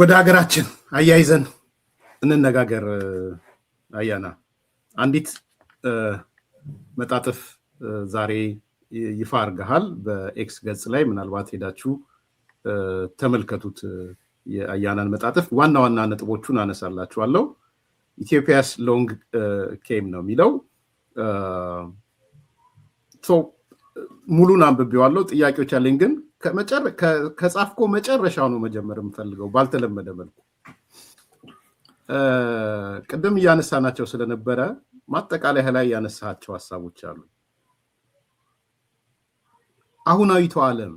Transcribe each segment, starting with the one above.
ወደ ሀገራችን አያይዘን እንነጋገር። አያና አንዲት መጣጥፍ ዛሬ ይፋ አድርገሃል በኤክስ ገጽ ላይ ምናልባት ሄዳችሁ ተመልከቱት። የአያናን መጣጥፍ ዋና ዋና ነጥቦቹን አነሳላችኋለሁ። ኢትዮጵያስ ሎንግ ኬም ነው የሚለው። ሙሉን አንብቤዋለሁ። ጥያቄዎች አለኝ ግን ከጻፍኮ መጨረሻው ነው መጀመር የምፈልገው ባልተለመደ መልኩ። ቅድም እያነሳናቸው ስለነበረ ማጠቃለያ ላይ ያነሳቸው ሐሳቦች አሉ። አሁናዊቷ ዓለም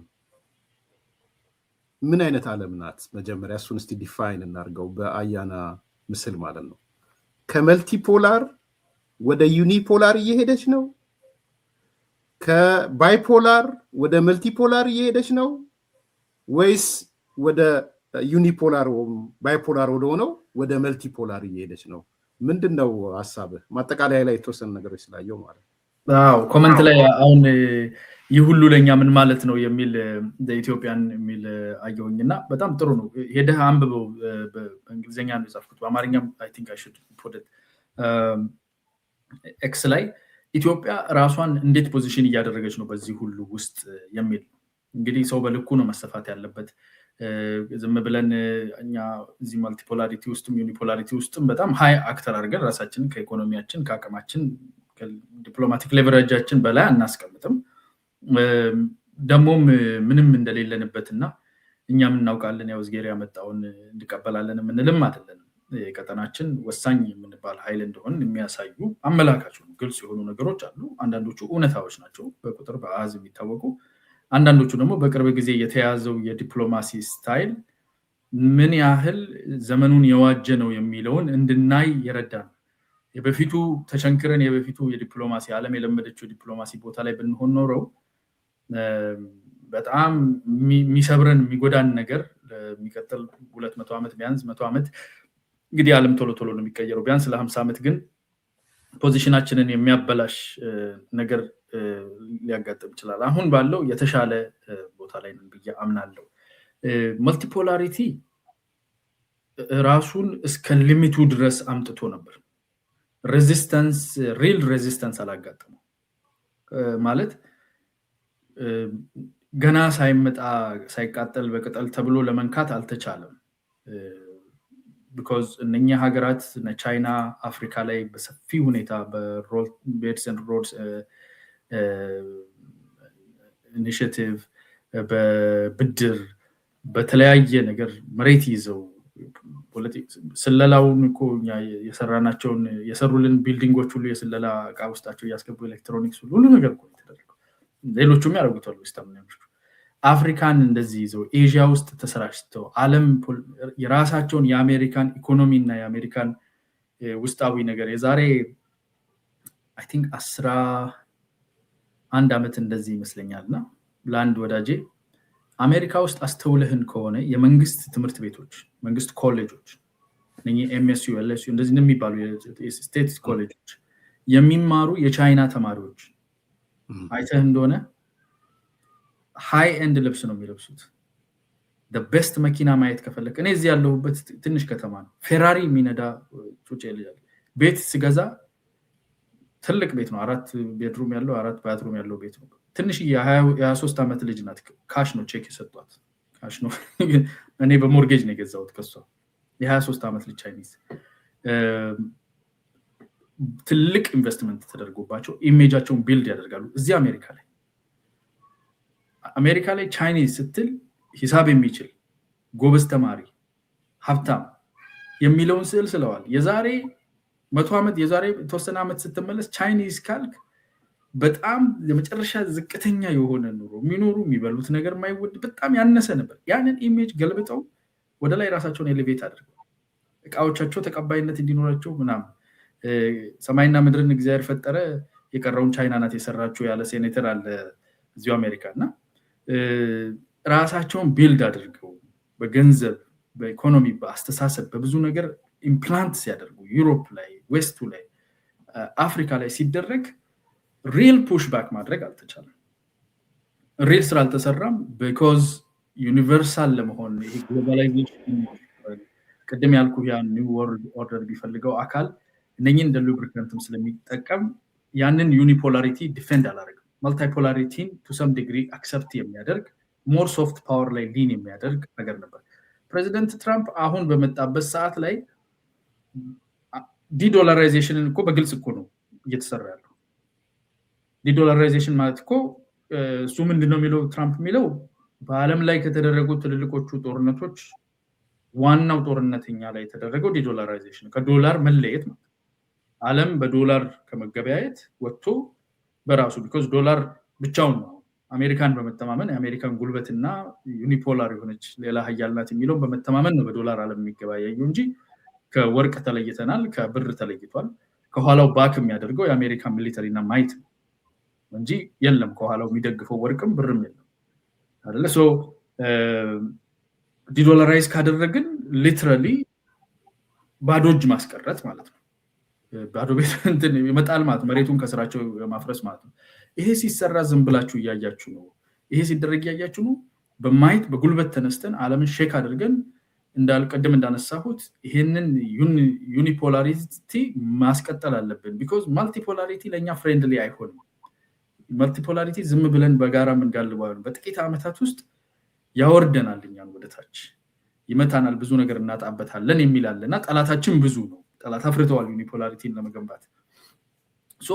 ምን አይነት ዓለም ናት? መጀመሪያ እሱን እስቲ ዲፋይን እናድርገው በአያና ምስል ማለት ነው። ከመልቲፖላር ወደ ዩኒፖላር እየሄደች ነው? ከባይፖላር ወደ መልቲፖላር እየሄደች ነው ወይስ ወደ ዩኒፖላር ባይፖላር ወደ ሆነው ወደ መልቲፖላር እየሄደች ነው? ምንድነው ሐሳብህ? ማጠቃለያ ላይ የተወሰነ ነገሮች ስላየው ማለት ነው። አዎ ኮሜንት ላይ አሁን ይህ ሁሉ ለኛ ምን ማለት ነው የሚል ኢትዮጵያን የሚል አየውኝና በጣም ጥሩ ነው። ሄደህ አንብበው። በእንግሊዘኛ ነው የጻፍኩት፣ በአማርኛም አይ ቲንክ አይ ሹድ ፑት ኢት ኤክስ ላይ ኢትዮጵያ ራሷን እንዴት ፖዚሽን እያደረገች ነው በዚህ ሁሉ ውስጥ የሚል። እንግዲህ ሰው በልኩ ነው መሰፋት ያለበት። ዝም ብለን እኛ እዚህ ማልቲፖላሪቲ ውስጥም ዩኒፖላሪቲ ውስጥም በጣም ሃይ አክተር አድርገን ራሳችንን ከኢኮኖሚያችን ከአቅማችን ከዲፕሎማቲክ ሌቨሬጃችን በላይ አናስቀምጥም። ደሞም ምንም እንደሌለንበትና እኛም እናውቃለን ያው ዝጌር ያመጣውን እንቀበላለን ምንልም አይደለም። የቀጠናችን ወሳኝ የምንባል ኃይል እንደሆነ የሚያሳዩ አመላካች ነው ግልጽ የሆኑ ነገሮች አሉ። አንዳንዶቹ እውነታዎች ናቸው በቁጥር በአሃዝ የሚታወቁ፣ አንዳንዶቹ ደግሞ በቅርብ ጊዜ የተያዘው የዲፕሎማሲ ስታይል ምን ያህል ዘመኑን የዋጀ ነው የሚለውን እንድናይ ይረዳል። የበፊቱ ተቸንክረን የበፊቱ የዲፕሎማሲ ዓለም የለመደችው ዲፕሎማሲ ቦታ ላይ ብንሆን ኖረው በጣም የሚሰብረን የሚጎዳን ነገር ለሚቀጥል 200 ዓመት ቢያንስ 100 ዓመት እንግዲህ ዓለም ቶሎ ቶሎ ነው የሚቀየረው። ቢያንስ ለ50 ዓመት ግን ፖዚሽናችንን የሚያበላሽ ነገር ሊያጋጥም ይችላል። አሁን ባለው የተሻለ ቦታ ላይ ነን ብዬ አምናለሁ። መልቲፖላሪቲ ራሱን እስከ ሊሚቱ ድረስ አምጥቶ ነበር። ሬዚስተንስ ሪል ሬዚስተንስ አላጋጠመው ማለት ገና ሳይመጣ ሳይቃጠል በቅጠል ተብሎ ለመንካት አልተቻለም። because እነኛ ሀገራት ቻይና አፍሪካ ላይ በሰፊ ሁኔታ በቤልት ኤንድ ሮድስ ኢኒሺየቲቭ በብድር በተለያየ ነገር መሬት ይዘው ስለላውን እኮ የሰራናቸውን የሰሩልን ቢልዲንጎች ሁሉ የስለላ ዕቃ ውስጣቸው ያስገቡ ኤሌክትሮኒክስ ሁሉ ነገር እኮ ተደረገው። ሌሎቹም ያደርጉታል ወስተምናምሽ አፍሪካን እንደዚህ ይዘው ኤዥያ ውስጥ ተሰራጭተው ዓለም የራሳቸውን የአሜሪካን ኢኮኖሚ እና የአሜሪካን ውስጣዊ ነገር የዛሬ አይ ቲንክ 11 ዓመት እንደዚህ ይመስለኛልና ላንድ ወዳጄ አሜሪካ ውስጥ አስተውለህን ከሆነ የመንግስት ትምህርት ቤቶች መንግስት ኮሌጆች እነኚህ ኤምኤስዩ ኤልኤስዩ እንደዚህ ነው የሚባሉ የስቴት ኮሌጆች የሚማሩ የቻይና ተማሪዎች አይተህ እንደሆነ ሃይ ኤንድ ልብስ ነው የሚለብሱት። the best መኪና ማየት ከፈለክ እኔ እዚህ ያለሁበት ትንሽ ከተማ ነው። ፌራሪ የሚነዳ ቹቼ ይላል። ቤት ሲገዛ ትልቅ ቤት ነው፣ 4 ቤድሩም ያለው 4 ባትሩም ያለው ቤት ነው። ትንሽ የ23 ዓመት ልጅ ናት። ካሽ ነው ቼክ የሰጧት ካሽ ነው። እኔ በሞርጌጅ ነው የገዛሁት ከሷ። የ23 ዓመት ልጅ ቻይኒዝ ትልቅ ኢንቨስትመንት ተደርጎባቸው ኢሜጃቸውን ቢልድ ያደርጋሉ እዚህ አሜሪካ ላይ ቻይኒዝ ስትል ሂሳብ የሚችል ጎበዝ ተማሪ ሀብታም የሚለውን ስዕል ስለዋል። የዛሬ 100 ዓመት የዛሬ ተወሰነ ዓመት ስትመለስ ቻይኒዝ ካልክ በጣም የመጨረሻ ዝቅተኛ የሆነ ኑሮ የሚኖሩ የሚበሉት ነገር ማይወድ በጣም ያነሰ ነበር። ያንን ኢሜጅ ገልብጠው ወደ ላይ ራሳቸውን ኤሌቬት አድርገው እቃዎቻቸው ተቀባይነት እንዲኖራቸው ምናምን ሰማይና ምድርን እግዚአብሔር ፈጠረ የቀረውን ቻይና ናት የሰራችው ያለ ሴኔተር አለ እዚሁ አሜሪካና ራሳቸውን ቢልድ አድርገው በገንዘብ በኢኮኖሚ በአስተሳሰብ በብዙ ነገር ኢምፕላንት ሲያደርጉ ዩሮፕ ላይ ዌስቱ ላይ አፍሪካ ላይ ሲደረግ ሪል ፑሽ ባክ ማድረግ አልተቻለም። ሪል ስራ አልተሰራም because ዩኒቨርሳል ለመሆን ይሄ ግሎባላይዜሽን ቅድም ያልኩ ያ ኒው ወርልድ ኦርደር ቢፈልገው አካል እነኚህን እንደ ሉብሪካንትም ስለሚጠቀም ያንን ዩኒፖላሪቲ ዲፌንድ አላደረግም። መልቲፖላሪቲን ቱ ሰም ዲግሪ አክሰፕት የሚያደርግ ሞር ሶፍት ፓወር ላይ ሊን የሚያደርግ ነገር ነበር። ፕሬዚደንት ትራምፕ አሁን በመጣበት ሰዓት ላይ ዲዶላራይዜሽንን እኮ በግልጽ እኮ ነው እየተሰራ ያለው። ዲዶላራይዜሽን ማለት እኮ እሱ ምንድነው የሚለው ትራምፕ የሚለው በዓለም ላይ ከተደረጉ ትልልቆቹ ጦርነቶች ዋናው ጦርነተኛ ላይ የተደረገው ዲዶላራይዜሽን ከዶላር መለየት ነው። ዓለም በዶላር ከመገበያየት ወጥቶ በራሱ ቢኮዝ ዶላር ብቻውን ነው አሜሪካን በመተማመን የአሜሪካን ጉልበትና ዩኒፖላር የሆነች ሌላ ሀያል ናት የሚለውን በመተማመን ነው በዶላር ዓለም የሚገበያየው እንጂ ከወርቅ ተለይተናል፣ ከብር ተለይቷል። ከኋላው ባክ የሚያደርገው የአሜሪካን ሚሊተሪና ማይት ነው እንጂ የለም ከኋላው የሚደግፈው ወርቅም ብርም የለም አይደለ? ሶ ዲዶላራይዝ ካደረግን ሊትራሊ ባዶ እጅ ማስቀረት ማለት ነው። ባዶ ቤት እንትን ይመጣል ማለት መሬቱን ከስራቸው ማፍረስ ማለት ነው። ይሄ ሲሰራ ዝም ብላችሁ እያያችሁ ነው። ይሄ ሲደረግ እያያችሁ ነው። በማይት በጉልበት ተነስተን ዓለምን ሼክ አድርገን እንዳልቀደም እንዳነሳሁት ይሄንን ዩኒፖላሪቲ ማስቀጠል አለብን። ቢኮዝ ማልቲፖላሪቲ ለኛ ፍሬንድሊ አይሆንም። ማልቲፖላሪቲ ዝም ብለን በጋራ ምንጋልባው በጥቂት ዓመታት ውስጥ ያወርደናል፣ እኛን ወደታች ይመታናል፣ ብዙ ነገር እናጣበታለን የሚላልና ጠላታችን ብዙ ነው። ጠላት አፍርተዋል ዩኒፖላሪቲን ለመገንባት። ሶ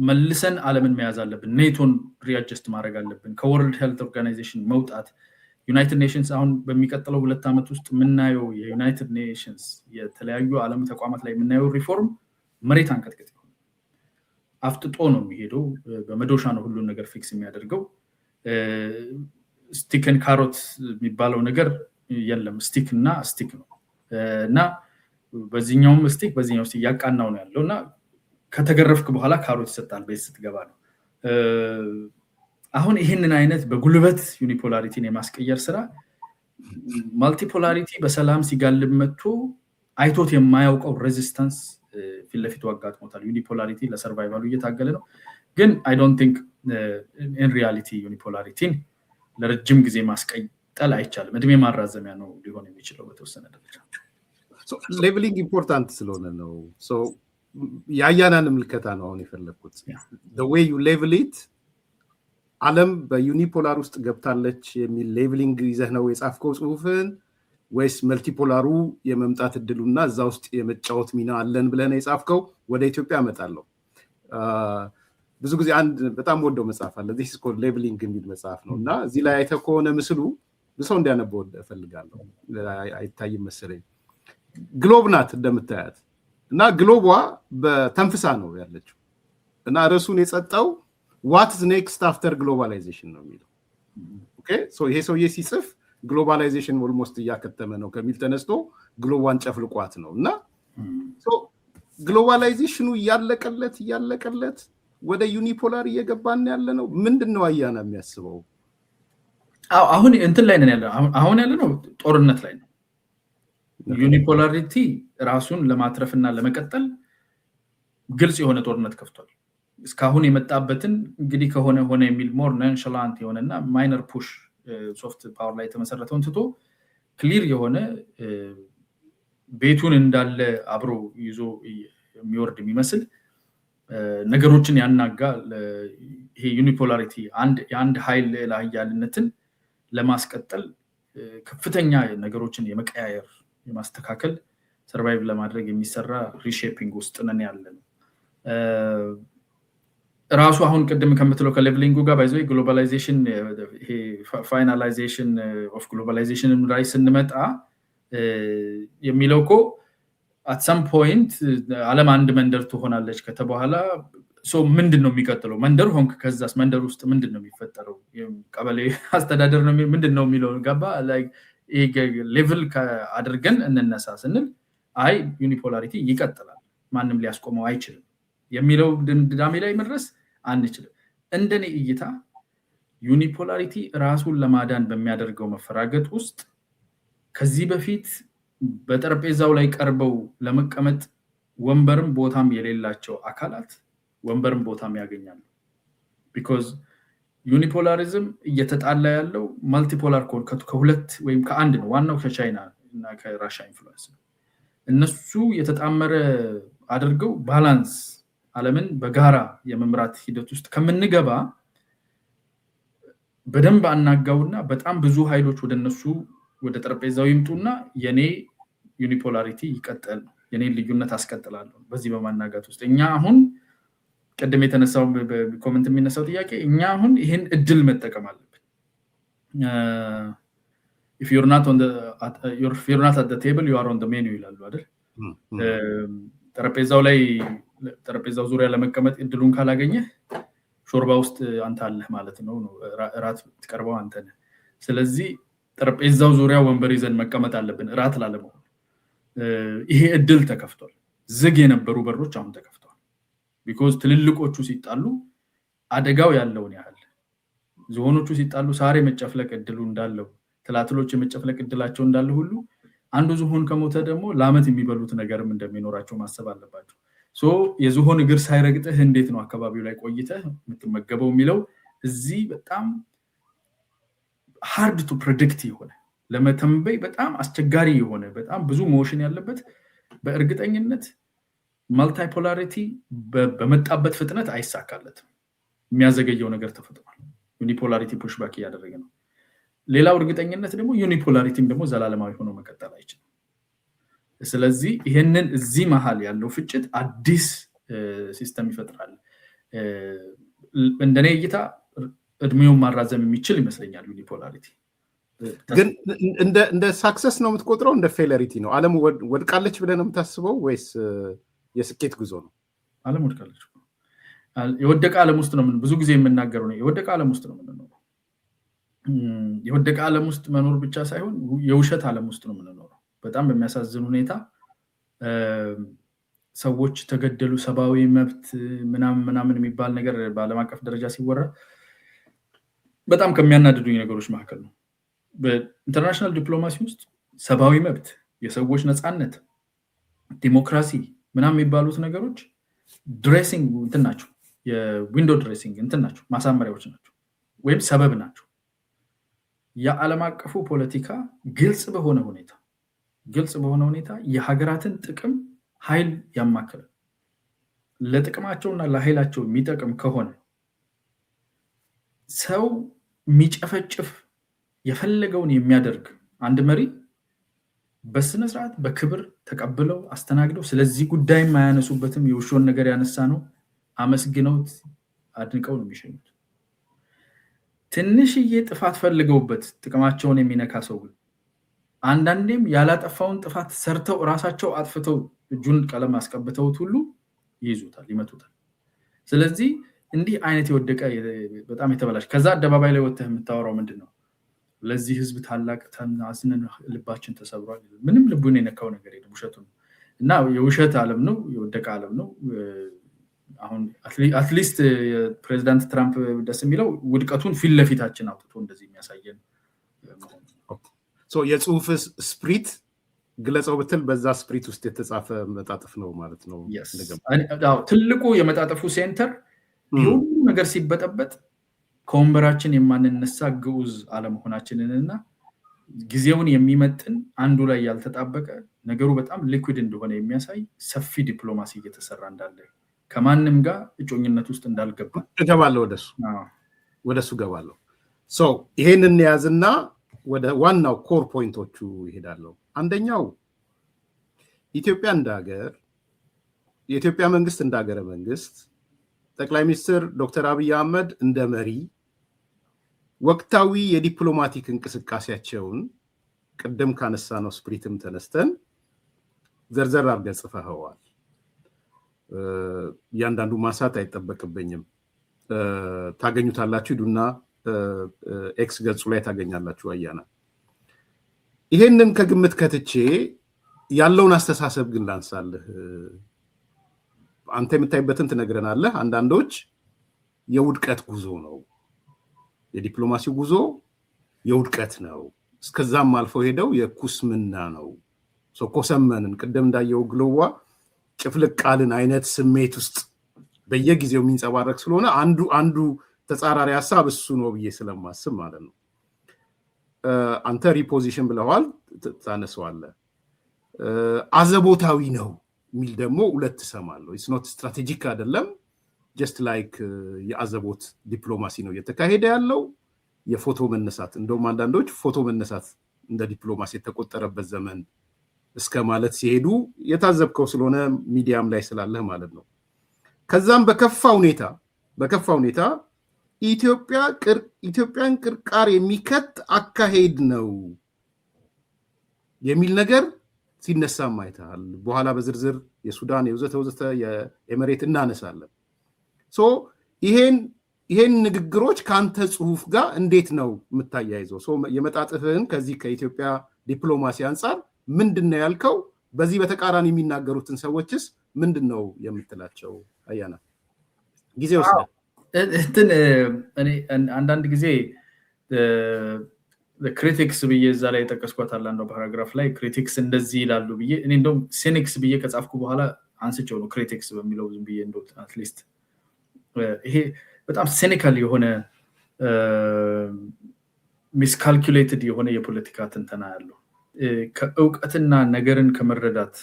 መልሰን ዓለምን መያዝ አለብን። ኔቶን ሪአጀስት ማድረግ አለብን። ከወርልድ ሄልት ኦርጋናይዜሽን መውጣት። ዩናይትድ ኔሽንስ አሁን በሚቀጥለው 2 ዓመት ውስጥ የምናየው የዩናይትድ ኔሽንስ የተለያዩ ዓለም ተቋማት ላይ የምናየው ሪፎርም መሬት አንቀጥቅጥ ነው። አፍጥጦ ነው የሚሄደው። በመዶሻ ነው ሁሉን ነገር ፊክስ የሚያደርገው። ስቲክ ኤንድ ካሮት የሚባለው ነገር የለም። ስቲክ እና ስቲክ ነው እና በዚህኛውም ስቲክ በዚህኛው ስቲክ ያቃናው ነው ያለው እና ከተገረፍክ በኋላ ካሮት ይሰጣል ቤት ስትገባ ነው። አሁን ይህንን አይነት በጉልበት ዩኒፖላሪቲን የማስቀየር ስራ ማልቲፖላሪቲ በሰላም ሲጋልብ መጥቶ አይቶት የማያውቀው ሬዚስታንስ ፊት ለፊቱ አጋጥሞታል። ዩኒፖላሪቲ ለሰርቫይቫሉ እየታገለ ነው። ግን አይ ዶንት ቲንክ ኢን ሪያሊቲ ዩኒፖላሪቲን ለረጅም ጊዜ ማስቀጠል አይቻልም። እድሜ ማራዘሚያ ነው ሊሆን የሚችለው በተወሰነ ደረጃ። ሌቭሊንግ ኢምፖርታንት ስለሆነ ነው። የአያናን ምልከታ ነው አሁን የፈለግኩት። the way you label it ዓለም በዩኒፖላር ውስጥ ገብታለች የሚል ሌቭሊንግ ይዘህ ነው የጻፍከው ጽሁፍን ወይስ መልቲፖላሩ የመምጣት እድሉና እዛ ውስጥ የመጫወት ሚና አለን ብለህ ነው የጻፍከው? ወደ ኢትዮጵያ እመጣለሁ። ብዙ ጊዜ አንድ በጣም ወደው መጽሐፍ አለ this is called labeling የሚል መጽሐፍ ነው እና እዚህ ላይ አይተህ ከሆነ ምስሉ ሰው እንዲያነበው እፈልጋለሁ። አይታይም መሰለኝ። ግሎብ ናት እንደምታያት እና ግሎቧ በተንፍሳ ነው ያለችው እና ርዕሱን የጸጣው what is next after globalization ነው የሚለው። ኦኬ ሶ ይሄ ሰውዬ ሲጽፍ ግሎባላይዜሽን ኦልሞስት እያከተመ ነው ከሚል ተነስቶ ግሎቧን ጨፍልቋት ነው እና ሶ ግሎባላይዜሽኑ እያለቀለት ወደ ዩኒፖላር እየገባን ያለ ነው። ምንድነው አያና የሚያስበው? አሁን እንትን ላይ ነን ያለው። አሁን ያለ ነው ጦርነት ላይ ነው። ዩኒፖላሪቲ ራሱን ለማትረፍና ለመቀጠል ግልጽ የሆነ ጦርነት ከፍቷል። እስካሁን የመጣበትን እንግዲህ ከሆነ ሆነ የሚል ሞር ናንሻላንት የሆነና ማይነር ፑሽ ሶፍት ፓወር ላይ የተመሰረተውን ትቶ ክሊር የሆነ ቤቱን እንዳለ አብሮ ይዞ የሚወርድ የሚመስል ነገሮችን ያናጋ ይሄ ዩኒፖላሪቲ የአንድ ኃይል ኃያልነትን ለማስቀጠል ከፍተኛ ነገሮችን የመቀያየር የማስተካከል ሰርቫይቭ ለማድረግ የሚሰራ ሪሼፒንግ ውስጥ ነን ያለን። ራሱ አሁን ቅድም ከምትለው ከሌቭሊንጉ ጋር ባይዞ ግሎባላይዜሽን ይሄ ፋይናላይዜሽን ኦፍ ግሎባላይዜሽን ላይ ስንመጣ የሚለው እኮ at some point ዓለም አንድ መንደር ትሆናለች ከተባለ ሶ ምንድነው የሚቀጥለው? መንደር ሆንክ ከዛስ መንደር ውስጥ ምንድነው የሚፈጠረው? ቀበሌ አስተዳደር ነው ምንድነው የሚለው ገባ ላይ ሌቭል አድርገን እንነሳ ስንል አይ ዩኒፖላሪቲ ይቀጥላል ማንም ሊያስቆመው አይችልም የሚለው ድምዳሜ ላይ መድረስ አንችልም። እንደኔ እይታ ዩኒፖላሪቲ ራሱን ለማዳን በሚያደርገው መፈራገጥ ውስጥ ከዚህ በፊት በጠረጴዛው ላይ ቀርበው ለመቀመጥ ወንበርም ቦታም የሌላቸው አካላት ወንበርም ቦታም ያገኛሉ። because ዩኒፖላሪዝም እየተጣላ ያለው ማልቲፖላር ከሁለት ወይም ከአንድ ነው። ዋናው ከቻይና እና ከራሻ ኢንፍሉዌንስ ነው። እነሱ የተጣመረ አድርገው ባላንስ ዓለምን በጋራ የመምራት ሂደት ውስጥ ከምንገባ በደንብ አናጋውና በጣም ብዙ ኃይሎች ወደነሱ ወደ ጠረጴዛው ይምጡና የኔ ዩኒፖላሪቲ ይቀጥል የኔ ልዩነት አስቀጥላለሁ በዚህ በማናጋት ውስጥ እኛ አሁን ቀደም የተነሳው በኮሜንት የሚነሳው ጥያቄ እኛ አሁን ይሄን እድል መጠቀም አለብን if you're not at the table you are on the menu ይላሉ አይደል ጠረጴዛው ዙሪያ ለመቀመጥ እድሉን ካላገኘ ሾርባ ውስጥ አንተ አለህ ማለት ነው ራት ትቀርበው አንተ ነህ ስለዚህ ጠረጴዛው ዙሪያ ወንበር ይዘን መቀመጥ አለብን ራት ላለመሆን ይሄ እድል ተከፍቷል ዝግ የነበሩ በሮች አሁን ተከፍተዋል because ትልልቆቹ ሲጣሉ አደጋው ያለውን ያህል ዝሆኖቹ ሲጣሉ ሳሬ መጨፍለቅ እድሉ እንዳለው ትላትሎች የመጨፍለቅ እድላቸው እንዳለ ሁሉ አንዱ ዝሆን ከሞተ ደግሞ ለአመት የሚበሉት ነገርም እንደሚኖራቸው ማሰብ አለባቸው ሶ የዝሆን እግር ሳይረግጥህ እንዴት ነው አካባቢው ላይ ቆይተህ የምትመገበው የሚለው እዚህ በጣም hard to predict ይሆነ ለመተንበይ በጣም አስቸጋሪ የሆነ በጣም ብዙ ሞሽን ያለበት በእርግጠኝነት ማልቲፖላሪቲ በመጣበት ፍጥነት አይሳካለትም የሚያዘገየው ነገር ተፈጥሯል ዩኒፖላሪቲ ፑሽ ባክ ያደረገ ነው ሌላው እርግጠኝነት ደግሞ ዩኒፖላሪቲም ደግሞ ዘላለማዊ ሆኖ መቀጠል አይችልም ስለዚህ ይሄንን እዚህ መሃል ያለው ፍጭት አዲስ ሲስተም ይፈጥራል እንደኔ እይታ እድሜው ማራዘም የሚችል ይመስለኛል ዩኒፖላሪቲ ግን እንደ ሳክሰስ ነው የምትቆጥረው እንደ ፌለሪቲ ነው ዓለም ወድቃለች ብለህ ነው የምታስበው ወይስ የስኬት ጉዞ ነው ዓለም ወድቃለች የወደቀ ዓለም ውስጥ ነው ብዙ ጊዜ የምናገረው ነው የወደቀ ዓለም ውስጥ ነው የምንኖረው የወደቀ ዓለም ውስጥ መኖር ብቻ ሳይሆን የውሸት ዓለም ውስጥ ነው የምንኖረው በጣም በሚያሳዝን ሁኔታ ሰዎች ተገደሉ ሰባዊ መብት ምናምን የሚባል ነገር በዓለም አቀፍ ደረጃ ሲወራ በጣም ከሚያናድዱኝ ነገሮች መካከል ነው በኢንተርናሽናል ዲፕሎማሲ ውስጥ ሰባዊ መብት የሰዎች ነፃነት ዲሞክራሲ ምናምን የሚባሉት ነገሮች ድሬሲንግ እንትን ናቸው የዊንዶው ድሬሲንግ እንትን ናቸው ማሳመሪያዎች ናቸው ወይም ሰበብ ናቸው የዓለም አቀፉ ፖለቲካ ግልጽ በሆነ ሁኔታ የሀገራትን ጥቅም ኃይል ያማከለ ለጥቅማቸውና ለኃይላቸው የሚጠቅም ከሆነ ሰው የሚጨፈጭፍ የፈለገውን የሚያደርግ አንድ መሪ በስነ ስርዓት በክብር ተቀብለው አስተናግደው ስለዚህ ጉዳይ ማያነሱበትም የውሾን ነገር ያነሳ ነው አመስግነውት አድንቀው ነው የሚሸኙት ትንሽዬ ጥፋት ፈልገውበት ጥቅማቸውን የሚነካ ሰው አንዳንዴም ያላጠፋውን ጥፋት ሰርተው ራሳቸው አጥፍተው እጁን ቀለም አስቀብተውት ሁሉ ይይዙታል ይመቱታል ስለዚህ እንዲህ አይነት የወደቀ በጣም የተበላሽ ከዛ አደባባይ ላይ ወጥተህ የምታወራው ምንድነው ለዚህ ህዝብ ታላቅ ተናስነን ልባችን ተሰብሯል ምንም ልቡን የነካው ነገር የለም ውሸቱ እና የውሸት ዓለም ነው የወደቀ ዓለም ነው አሁን አትሊስት ፕሬዝዳንት ትራምፕ ደስ የሚለው ውድቀቱን ፊት ለፊታችን አውጥቶ እንደዚህ የሚያሳየን ሶ የጽሁፍ ስፕሪት ግለጸው ብትል በዛ ስፕሪት ውስጥ የተጻፈ መጣጥፍ ነው ማለት ነው ትልቁ የመጣጥፉ ሴንተር ሁሉ ነገር ሲበጠበጥ ከወንበራችን የማንነሳ ግዑዝ አለመሆናችንንና ጊዜውን የሚመጥን አንዱ ላይ ያልተጣበቀ ነገሩ በጣም ሊኩዊድ እንደሆነ የሚያሳይ ሰፊ ዲፕሎማሲ እየተሰራ እንዳለ ከማንም ጋር እጮኝነት ውስጥ እንዳልገባ እገባለሁ ወደሱ ገባለሁ ሶ ይሄንን ያዝና ወደ ዋናው ኮር ፖይንቶቹ ይሄዳለሁ አንደኛው ኢትዮጵያ እንዳገር የኢትዮጵያ መንግስት እንዳገረ መንግስት ጠቅላይ ሚኒስትር ዶክተር አብይ አህመድ እንደ መሪ ወቅታዊ የዲፕሎማቲክ እንቅስቃሴያቸውን ቀደም ካነሳነው ስፕሪትም ተነስተን ዘርዘር አድርገህ ጽፈኸዋል ያንዳንዱ ማሳት አይጠበቅብኝም ታገኙታላችሁ ዱና ኤክስ ገጹ ላይ ታገኛላችሁ አያና ይሄንን ከግምት ከትቼ ያለውን አስተሳሰብ ግን ላንሳልህ አንተ የምታይበትን ትነግረናለህ አንዳንዶች የውድቀት ጉዞ ነው የዲፕሎማሲው ጉዞ የውድቀት ነው እስከዛም አልፈው ሄደው የኩስምና ነው ኮሰመንን ቀደም እንዳየው ግሎዋ ጭፍልቅ ቃልን አይነት ስሜት ውስጥ በየጊዜው የሚንጸባረቅ ስለሆነ አንዱ ተጻራሪ ሐሳብ እሱ ነው ብዬ ስለማስብ ማለት ነው አንተ ሪፖዚሽን ብለዋል ታነሰዋለህ አዘቦታዊ ነው ሚል ደግሞ ሁለት ሰማለሁ ኢትስ ኖት ስትራቴጂክ አይደለም just like የአዘቦት ዲፕሎማሲ ነው እየተካሄደ ያለው የፎቶ መነሳት እንደውም አንዳንዶች ፎቶ መነሳት እንደ ዲፕሎማሲ የተቆጠረበት ዘመን እስከ ማለት ሲሄዱ የታዘብከው ስለሆነ ሚዲያም ላይ ስላለህ ማለት ነው ከዛም በከፋ ሁኔታ ኢትዮጵያን ቅርቃር የሚከት አካሄድ ነው የሚል ነገር ሲነሳም አይተሃል በኋላ በዝርዝር የሱዳን የወዘተ የኤሚሬት እናነሳለን ሶ ይሄን ንግግሮች ካንተ ጽሁፍ ጋር እንዴት ነው የምታያይዘው ሶ የመጣጥፍህን ከዚህ ከኢትዮጵያ ዲፕሎማሲ አንፃር ምንድነው ያልከው በዚህ በተቃራኒ የሚናገሩትን ሰዎችስ ምንድነው የምትላቸው አያና ጊዜ ወስደ እኔ አንዳንድ ጊዜ ክሪቲክስ ብዬ እዛ ላይ ተቀስቋታል አንዱ ፓራግራፍ ላይ ክሪቲክስ እንደዚህ ይላሉ ብዬ እኔ እንደውም ሲኒክስ ብዬ ከጻፍኩ በኋላ አንስቼው ነው ክሪቲክስ በሚለው ዝም ብዬ እንደው አትሊስት ይሄ በጣም ሲኒካል የሆነ ሚስካልኩሌትድ የሆነ የፖለቲካ ትንተና ያለው ከእውቀትና ነገርን ከመረዳት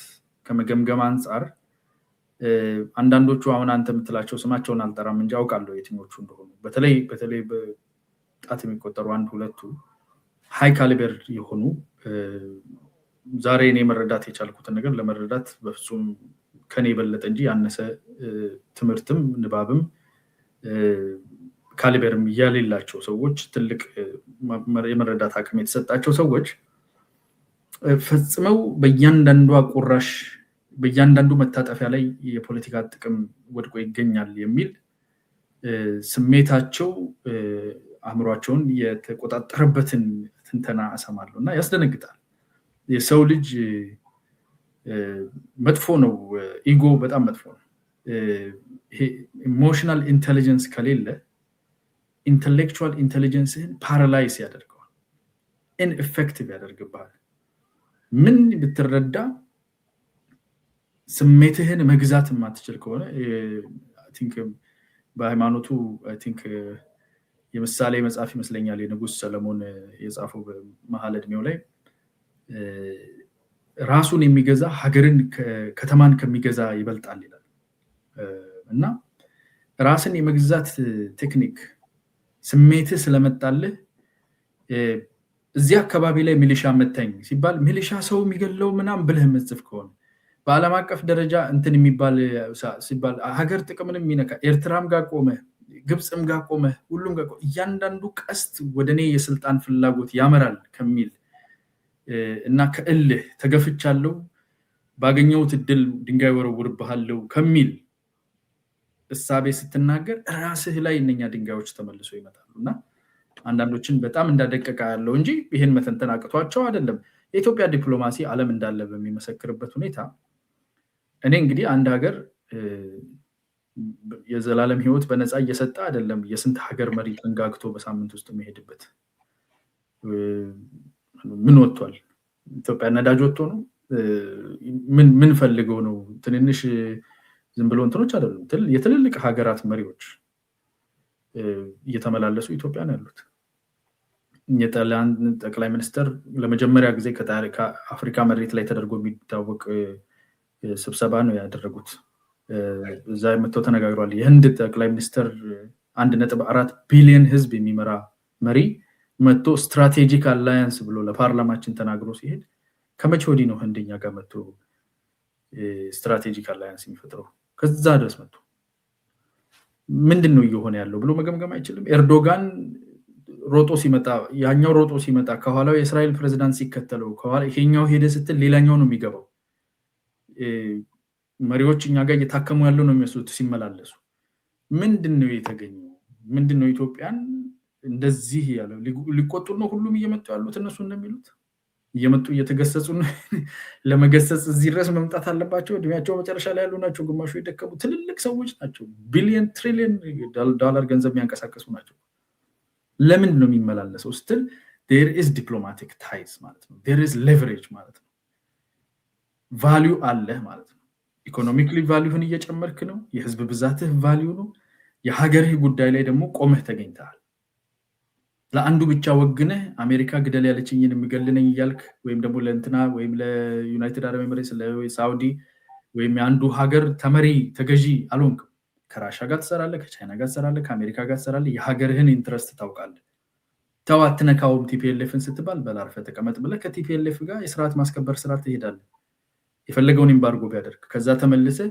ከመገምገም አንፃር አንዳንዶቹ አሁን አንተ የምትላቸው ስማቸውን አልጠራም እንጂ አውቃለሁ የትኞቹ እንደሆኑ በተለይ በጣት የሚቆጠሩ አንድ ሁለቱ ሃይ ካሊበር የሆኑ ዛሬ እኔ መረዳት የቻልኩትን ነገር ለመረዳት በፍጹም ከኔ በለጠ እንጂ ያነሰ ትምህርትም ንባብም ካሊበርም ያሌላቸው ሰዎች ትልቅ የመረዳት አቅም የተሰጣቸው ሰዎች ፈጽመው በእያንዳንዱ ቁራሽ በእያንዳንዱ መታጠፊያ ላይ የፖለቲካ ጥቅም ወድቆ ይገኛል የሚል ስሜታቸው አእምሯቸውን የተቆጣጠረበትን ትንተና አሰማለሁና ያስደነግጣል የሰው ልጅ መጥፎ ነው ኢጎ በጣም መጥፎ ነው ይሄ ኢሞሽናል ኢንተለጀንስ ከሌለ ኢንተሌክቹዋል ኢንተለጀንስን ፓራላይዝ ያደርገዋል ኢንኤፌክቲቭ ያደርግባል ምን ብትረዳ ስሜትህን መግዛት ማትችል ከሆነ አይ ቲንክ በሃይማኖቱ አይ ቲንክ የምሳሌ መጽሐፍ ይመስለኛል የንጉስ ሰለሞን የጻፈው በመሐለ ዕድሜው ላይ ራሱን የሚገዛ ሀገርን ከተማን ከሚገዛ ይበልጣል ይላል እና ራስን የመግዛት ቴክኒክ ስሜትህ ስለመጣልህ እዚህ አካባቢ ላይ ሚሊሻ መተኝ ሲባል ሚሊሻ ሰው የሚገለው ምናም ብለህ መጽፍ ከሆነ በዓለም አቀፍ ደረጃ እንትን የሚባል ሲባል ሀገር ጥቅምንም የሚነካ ኤርትራም ጋር ቆመ ግብጽም ጋር ቆመ ሁሉም ጋር እያንዳንዱ ቀስት ወደኔ የስልጣን ፍላጎት ያመራል ከሚል እና ከእልህ ተገፍቻለሁ ባገኘሁት እድል ድንጋይ ወረውርብሃለሁ ከሚል እሳቤ ስትናገር ራስህ ላይ እነኛ ድንጋዮች ተመልሶ ይመጣሉና አንዳንዶችን በጣም እንዳደቀቀ ያለው እንጂ ይሄን መተንተን አቅቷቸው አይደለም የኢትዮጵያ ዲፕሎማሲ ዓለም እንዳለ በሚመሰክርበት ሁኔታ እኔ እንግዲህ አንድ ሀገር የዘላለም ህይወት በነፃ እየሰጠ አይደለም የስንት ሀገር መሪ ተንጋግቶ በሳምንት ውስጥ የሚሄድበት ምን ወጥቷል ኢትዮጵያ ነዳጅ ወጥቶ ነው ምን ፈልገው ነው ትንንሽ ዝም ብሎ እንትኖች አይደሉም የትልልቅ ሀገራት መሪዎች እየተመላለሱ ኢትዮጵያ ነው ያሉት የጣሊያን ጠቅላይ ሚኒስትር ለመጀመሪያ ጊዜ ከአፍሪካ መሬት ላይ ተደርጎ የሚታወቅ ስብሰባ ነው ያደረጉት እዛ መጥተው ተነጋግሯል የህንድ ጠቅላይ ሚኒስትር 1.4 ቢሊዮን ህዝብ የሚመራ መሪ መጥቶ ስትራቴጂክ አላያንስ ብሎ ለፓርላማችን ተናግሮ ሲሄድ ከመቼ ወዲህ ነው ህንድኛ ጋር መጥቶ ስትራቴጂክ አላያንስ የሚፈጥረው ከዛ ድረስ መጥቶ ምንድነው እየሆነ ያለው ብሎ መገምገም አይችልም ኤርዶጋን ሮጦ ሲመጣ ያኛው ሮጦ ሲመጣ ከኋላው የእስራኤል ፕሬዝዳንት ሲከተለው ከኋላ ይሄኛው ሄደ ስትል ሌላኛው ነው የሚገባው መሪዎች እኛ ጋር እየታከሙ ያለው ነው የሚያስሉት ሲመላለሱ ምንድነው የተገኘው ምንድነው ኢትዮጵያን እንደዚህ ያለው ሊቆጡ ነው ሁሉም እየመጡ ያሉት እነሱ እንደሚሉት እየመጡ እየተገሰጹ ነው ለመገሰጽ እዚህ ድረስ መምጣት አለባቸው እድሜያቸው መጨረሻ ላይ ያሉ ናቸው ግማሹ የደከሙ ትልልቅ ሰዎች ናቸው ቢሊየን ትሪሊየን ዶላር ገንዘብ የሚያንቀሳቀሱ ናቸው ለምን ነው የሚመላለሰው ስትል there is diplomatic ties ማለት ነው there is leverage ማለት ነው ቫልዩ አለ ማለት ነው ኢኮኖሚክሊ ቫልዩን እየጨመርክ ነው የህዝብ ብዛትህ ቫልዩ ነው የሀገርህ ጉዳይ ላይ ደግሞ ቆመህ ተገኝተሃል ለአንዱ ብቻ ወግነህ አሜሪካ ግደል ያለችኝን የሚገልነኝ እያልክ ወይም ደግሞ ለእንትና ወይም ለዩናይትድ አረብ ኤሚሬትስ ለሳውዲ ወይም የአንዱ ሀገር ተመሪ ተገዢ አልሆንክም። ከራሻ ጋር ትሰራለህ፣ ከቻይና ጋር ትሰራለህ፣ ከአሜሪካ ጋር ትሰራለህ። የሀገርህን ኢንትረስት ታውቃለህ። ተው አትነካውም ቲፒኤልኤፍን ስትባል በላርፈህ ተቀመጥ ብለህ ከቲፒኤልኤፍ ጋር የስርዓት ማስከበር ስራ ትሄዳለህ። የፈለገውን ኤምባርጎ ቢያደርግ ከዛ ተመልሰህ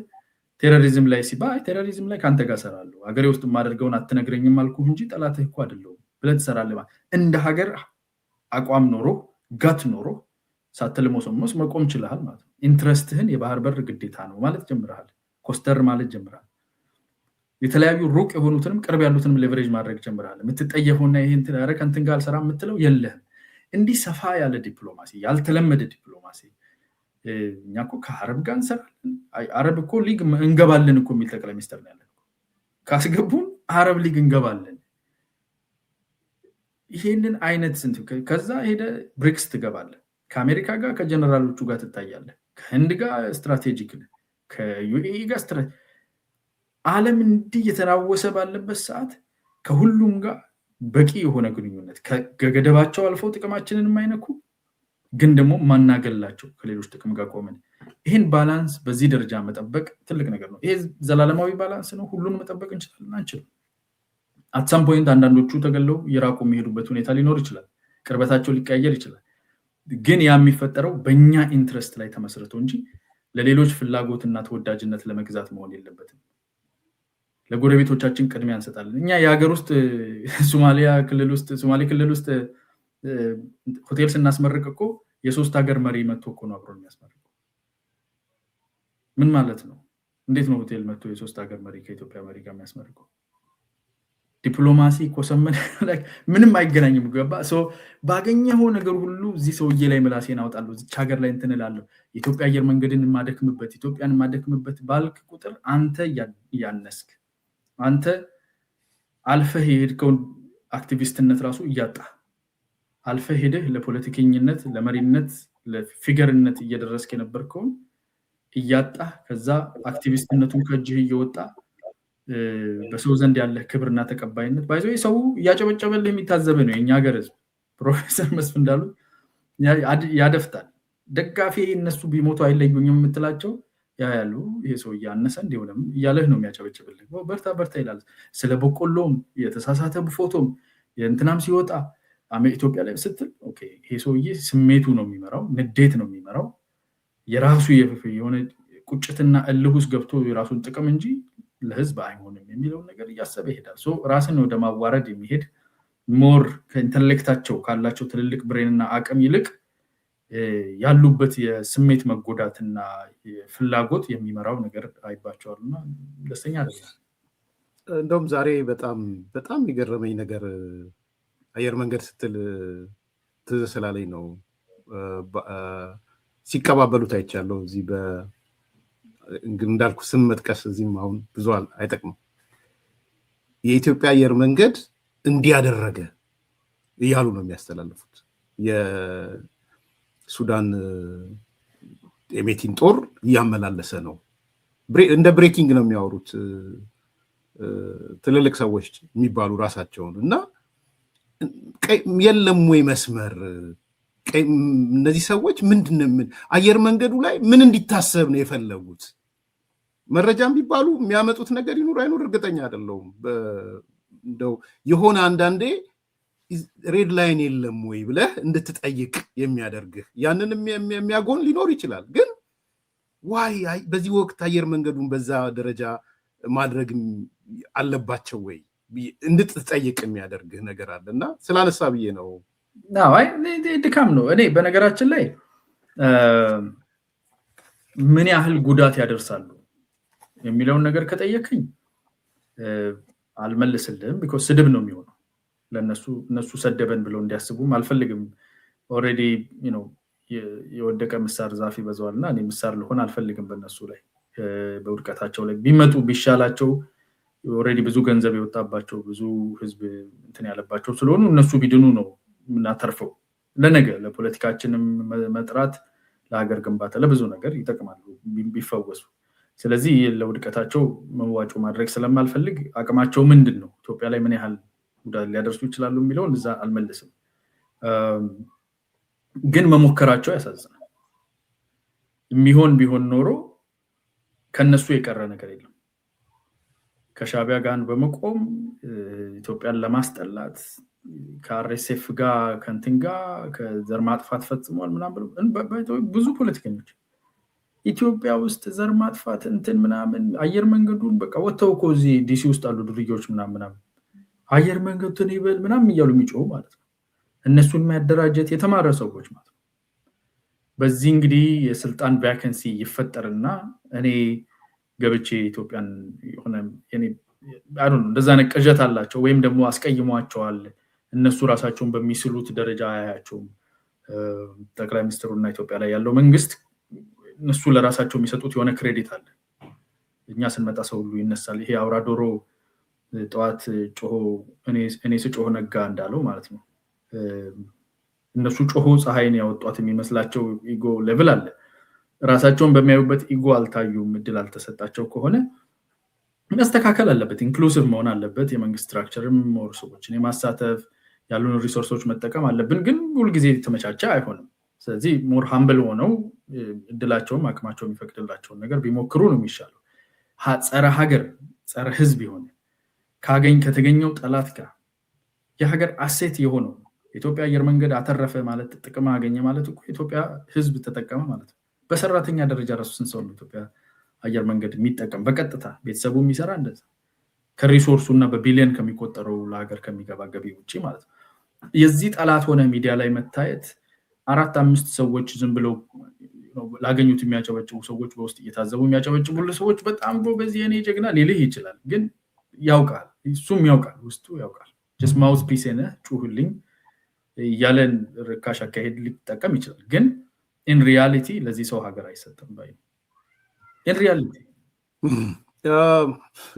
ቴሮሪዝም ላይ ሲባል ቴሮሪዝም ላይ ከአንተ ጋር እሰራለሁ፣ ሀገሬ ውስጥ የማደርገውን አትነግረኝም አልኩህ እንጂ ጠላትህ እኮ አይደለሁም ብለህ ትሰራለህ። እንደ ሀገር አቋም ኖሮ ጋት ኖሮ ሳትልሞሰሞስ መቆም ችለሃል ማለት ነው። ኢንትረስትህን የባህር በር ግዴታ ነው ማለት ጀምረሃል። ኮስተር ማለት ጀምረሃል። የተለያዩ ሩቅ የሆኑትንም ቅርብ ያሉትንም ሌቨሬጅ ማድረግ ጀምረሃል። የምትጠየፈውና ይሄን ኧረ ከእንትን ጋር አልሰራም የምትለው የለህም። እንዲህ ሰፋ ያለ ዲፕሎማሲ፣ ያልተለመደ ዲፕሎማሲ። እኛ እኮ ከአረብ ጋር እንሰራለን፣ አረብ እኮ ሊግ እንገባለን እኮ የሚል ጠቅላይ ሚኒስትር ነው ያለን። ካስገቡን አረብ ሊግ እንገባለን። ይሄንን አይነት ስንት ከዛ ሄደ ብሪክስ ትገባለህ። ከአሜሪካ ጋር ከጀነራሎቹ ጋር ትታያለህ። ከህንድ ጋር ስትራቴጂክ ነህ፣ ከዩኤኢ ጋር ዓለም እንዲህ የተናወሰ ባለበት ሰዓት ከሁሉም ጋር በቂ የሆነ ግንኙነት ከገደባቸው አልፈው ጥቅማችንን የማይነኩ ግን ደግሞ ማናገላቸው ከሌሎች ጥቅም ጋር ቆመን ይህን ባላንስ በዚህ ደረጃ መጠበቅ ትልቅ ነገር ነው። ይሄ ዘላለማዊ ባላንስ ነው። ሁሉን መጠበቅ እንችላለን አንችልም? አትሳም ፖይንት አንዳንዶቹ ተገለው የራቁ የሚሄዱበት ሁኔታ ሊኖር ይችላል። ቅርበታቸው ሊቀያየር ይችላል። ግን ያ የሚፈጠረው በእኛ ኢንትረስት ላይ ተመስርቶ እንጂ ለሌሎች ፍላጎትና ተወዳጅነት ለመግዛት መሆን የለበትም። ለጎረቤቶቻችን ቅድሚያ እንሰጣለን። እኛ የሀገር ውስጥ ሶማሌ ክልል ውስጥ ሆቴል ስናስመርቅ እኮ የሶስት ሀገር መሪ መጥቶ እኮ ነው አብሮ የሚያስመርቀው። ምን ማለት ነው? እንዴት ነው ሆቴል መጥቶ የሶስት ሀገር መሪ ከኢትዮጵያ መሪ ጋር የሚያስመርቀው? ዲፕሎማሲ ኮሰመን ምንም አይገናኝም። ገባ? ባገኘው ነገር ሁሉ እዚህ ሰውዬ ላይ ምላሴን አወጣለሁ፣ እዚች ሀገር ላይ እንትን እላለሁ። የኢትዮጵያ አየር መንገድን የማደክምበት ኢትዮጵያን የማደክምበት ባልክ ቁጥር አንተ እያነስክ አንተ አልፈህ የሄድከውን አክቲቪስትነት ራሱ እያጣ አልፈህ ሄደህ ለፖለቲከኝነት፣ ለመሪነት፣ ለፊገርነት እየደረስክ የነበርከውን እያጣ ከዛ አክቲቪስትነቱን ከእጅህ እየወጣ በሰው ዘንድ ያለ ክብርና ተቀባይነት ባይዘው ሰው እያጨበጨበልህ የሚታዘበ ነው። የኛ ሀገር ህዝብ ፕሮፌሰር መስፍን እንዳሉት ያደፍታል። ደጋፊ እነሱ ቢሞቱ አይለዩኝም የምትላቸው ያሉ ይሄ ሰው እያነሰ እንዲሆንም እያለህ ነው የሚያጨበጭብልህ። በርታ በርታ ይላል። ስለ በቆሎም የተሳሳተ ፎቶም የእንትናም ሲወጣ ኢትዮጵያ ላይ ስትል ኦኬ ይሄ ሰውዬ ስሜቱ ነው የሚመራው፣ ንዴት ነው የሚመራው፣ የራሱ የሆነ ቁጭትና እልህ ውስጥ ገብቶ የራሱን ጥቅም እንጂ ለህዝብ አይሆንም የሚለውን ነገር እያሰበ ይሄዳል። ራስን ወደ ማዋረድ የሚሄድ ሞር ከኢንተሌክታቸው ካላቸው ትልልቅ ብሬንና አቅም ይልቅ ያሉበት የስሜት መጎዳትና ፍላጎት የሚመራው ነገር አይባቸዋልና ደስተኛ አይደለም። እንደውም ዛሬ በጣም የገረመኝ ነገር አየር መንገድ ስትል ትዝ ስላለኝ ነው። ሲቀባበሉት አይቻለሁ። እዚህ እንዳልኩ ስም መጥቀስ እዚህም አሁን ብዙ አይጠቅምም። የኢትዮጵያ አየር መንገድ እንዲያደረገ እያሉ ነው የሚያስተላልፉት። የሱዳን የሜቲን ጦር እያመላለሰ ነው። እንደ ብሬኪንግ ነው የሚያወሩት ትልልቅ ሰዎች የሚባሉ ራሳቸውን እና የለም ወይ መስመር እነዚህ ሰዎች ምንድን አየር መንገዱ ላይ ምን እንዲታሰብ ነው የፈለጉት? መረጃም ቢባሉ የሚያመጡት ነገር ይኑር አይኑር እርግጠኛ አይደለሁም። እንደው የሆነ አንዳንዴ ሬድ ላይን የለም ወይ ብለህ እንድትጠይቅ የሚያደርግህ ያንን የሚያጎን ሊኖር ይችላል። ግን ዋይ በዚህ ወቅት አየር መንገዱን በዛ ደረጃ ማድረግ አለባቸው ወይ እንድትጠይቅ የሚያደርግህ ነገር አለ እና ስላነሳ ብዬ ነው። ድካም ነው። እኔ በነገራችን ላይ ምን ያህል ጉዳት ያደርሳሉ የሚለውን ነገር ከጠየቅኝ አልመልስልህም። ቢኮዝ ስድብ ነው የሚሆነው ለነሱ። እነሱ ሰደበን ብለው እንዲያስቡም አልፈልግም። ኦልሬዲ የወደቀ ምሳር ዛፍ ይበዛዋልና እኔ ምሳር ልሆን አልፈልግም በእነሱ ላይ። በውድቀታቸው ላይ ቢመጡ ቢሻላቸው ኦልሬዲ ብዙ ገንዘብ የወጣባቸው ብዙ ህዝብ እንትን ያለባቸው ስለሆኑ እነሱ ቢድኑ ነው የምናተርፈው። ለነገ ለፖለቲካችንም መጥራት፣ ለሀገር ግንባታ፣ ለብዙ ነገር ይጠቅማሉ ቢፈወሱ። ስለዚህ ለውድቀታቸው መዋጮ ማድረግ ስለማልፈልግ አቅማቸው ምንድን ነው፣ ኢትዮጵያ ላይ ምን ያህል ጉዳት ሊያደርሱ ይችላሉ የሚለውን እዛ አልመልስም። ግን መሞከራቸው ያሳዝናል። የሚሆን ቢሆን ኖሮ ከነሱ የቀረ ነገር የለም። ከሻቢያ ጋር በመቆም ኢትዮጵያን ለማስጠላት ከአርኤስኤፍ ጋር ከንትን ጋር ከዘር ማጥፋት ፈጽሟል ምናምን ብዙ ፖለቲከኞች ኢትዮጵያ ውስጥ ዘር ማጥፋት እንትን ምናምን አየር መንገዱን በቃ ወጥተው እኮ እዚህ ዲሲ ውስጥ አሉ ድርጅቶች ምናምን አየር መንገዱን ይበል ምናምን እያሉ የሚጮሁ ማለት ነው። እነሱን የሚያደራጀት የተማረ ሰዎች ማለት ነው። በዚህ እንግዲህ የስልጣን ቫካንሲ ይፈጠርና እኔ ገብቼ ኢትዮጵያን የሆነ እንደዛ ነቀጀት አላቸው ወይም ደግሞ አስቀይሟቸዋል እነሱ ራሳቸውን በሚስሉት ደረጃ አያያቸውም። ጠቅላይ ሚኒስትሩና ኢትዮጵያ ላይ ያለው መንግስት እነሱ ለራሳቸው የሚሰጡት የሆነ ክሬዲት አለ። እኛ ስንመጣ ሰው ሁሉ ይነሳል። ይሄ አውራ ዶሮ ጠዋት ጮሆ እኔ ስጮህ ነጋ እንዳለው ማለት ነው። እነሱ ጮሆ ፀሐይን ያወጧት የሚመስላቸው ኢጎ ሌቭል አለ። ራሳቸውን በሚያዩበት ኢጎ አልታዩም፣ እድል አልተሰጣቸው ከሆነ መስተካከል አለበት። ኢንክሉሲቭ መሆን አለበት። የመንግስት ስትራክቸርም ሞር ሰዎችን የማሳተፍ ያሉን ሪሶርሶች መጠቀም አለብን። ግን ሁልጊዜ የተመቻቸ አይሆንም። ስለዚህ ሞር ሃምብል ሆነው እድላቸውም አቅማቸው የሚፈቅድላቸውን ነገር ቢሞክሩ ነው የሚሻለው። ጸረ ሀገር ጸረ ህዝብ የሆነ ከተገኘው ጠላት ጋር የሀገር አሴት የሆነው የኢትዮጵያ አየር መንገድ አተረፈ ማለት ጥቅም አገኘ ማለት እኮ የኢትዮጵያ ህዝብ ተጠቀመ ማለት ነው። በሰራተኛ ደረጃ ራሱ ስንት ሰው ነው ኢትዮጵያ አየር መንገድ የሚጠቀም በቀጥታ ቤተሰቡ የሚሰራ እንደዛ ከሪሶርሱ እና በቢሊየን ከሚቆጠረው ለሀገር ከሚገባ ገቢ ውጪ ማለት ነው። የዚህ ጠላት ሆነ ሚዲያ ላይ መታየት 4-5 ሰዎች ዝም ብለው ላገኙት የሚያጨበጭቡ ሰዎች በውስጥ እየታዘቡ የሚያጨበጭቡ ሰዎች በጣም በዚህ የኔ ጀግና ሊልህ ይችላል። ግን ያውቃል፣ እሱም ያውቃል፣ ውስጡ ያውቃል። ጀስት ማውዝ ፒስ ነህ ጩህልኝ ያለን ርካሽ አካሄድ ሊጠቀም ይችላል። ግን ኢን ሪያሊቲ ለዚህ ሰው ሀገር አይሰጥም ባይ ኢን ሪያሊቲ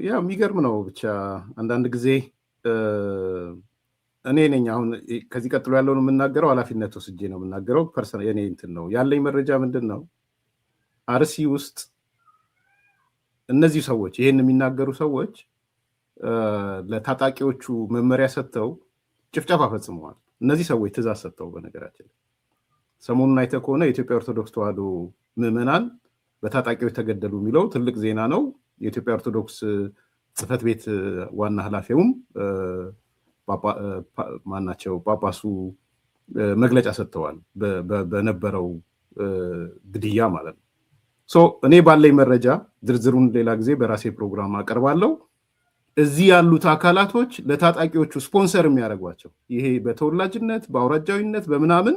ያ የሚገርም ነው። ብቻ አንዳንድ ጊዜ እኔ ነኝ አሁን ከዚህ ቀጥሎ ያለውን የምናገረው ኃላፊነት ወስጄ ነው የምናገረው። ፐርሰናል የኔ እንትን ነው ያለኝ መረጃ ምንድን ነው አርሲ ውስጥ እነዚህ ሰዎች ይሄን የሚናገሩ ሰዎች ለታጣቂዎቹ መመሪያ ሰጥተው ጭፍጨፋ ፈጽመዋል። እነዚህ ሰዎች ትእዛዝ ሰጥተው በነገራችን ሰሞኑን አይተህ ከሆነ የኢትዮጵያ ኦርቶዶክስ ተዋሕዶ ምዕመናን በታጣቂዎች ተገደሉ የሚለው ትልቅ ዜና ነው። የኢትዮጵያ ኦርቶዶክስ ጽሕፈት ቤት ዋና ኃላፊውም ማናቸው ጳጳሱ መግለጫ ሰጥተዋል በነበረው ግድያ ማለት ነው። እኔ ባለኝ መረጃ ዝርዝሩን ሌላ ጊዜ በራሴ ፕሮግራም አቀርባለሁ። እዚህ ያሉት አካላቶች ለታጣቂዎቹ ስፖንሰር የሚያደርጓቸው ይሄ በተወላጅነት በአውራጃዊነት በምናምን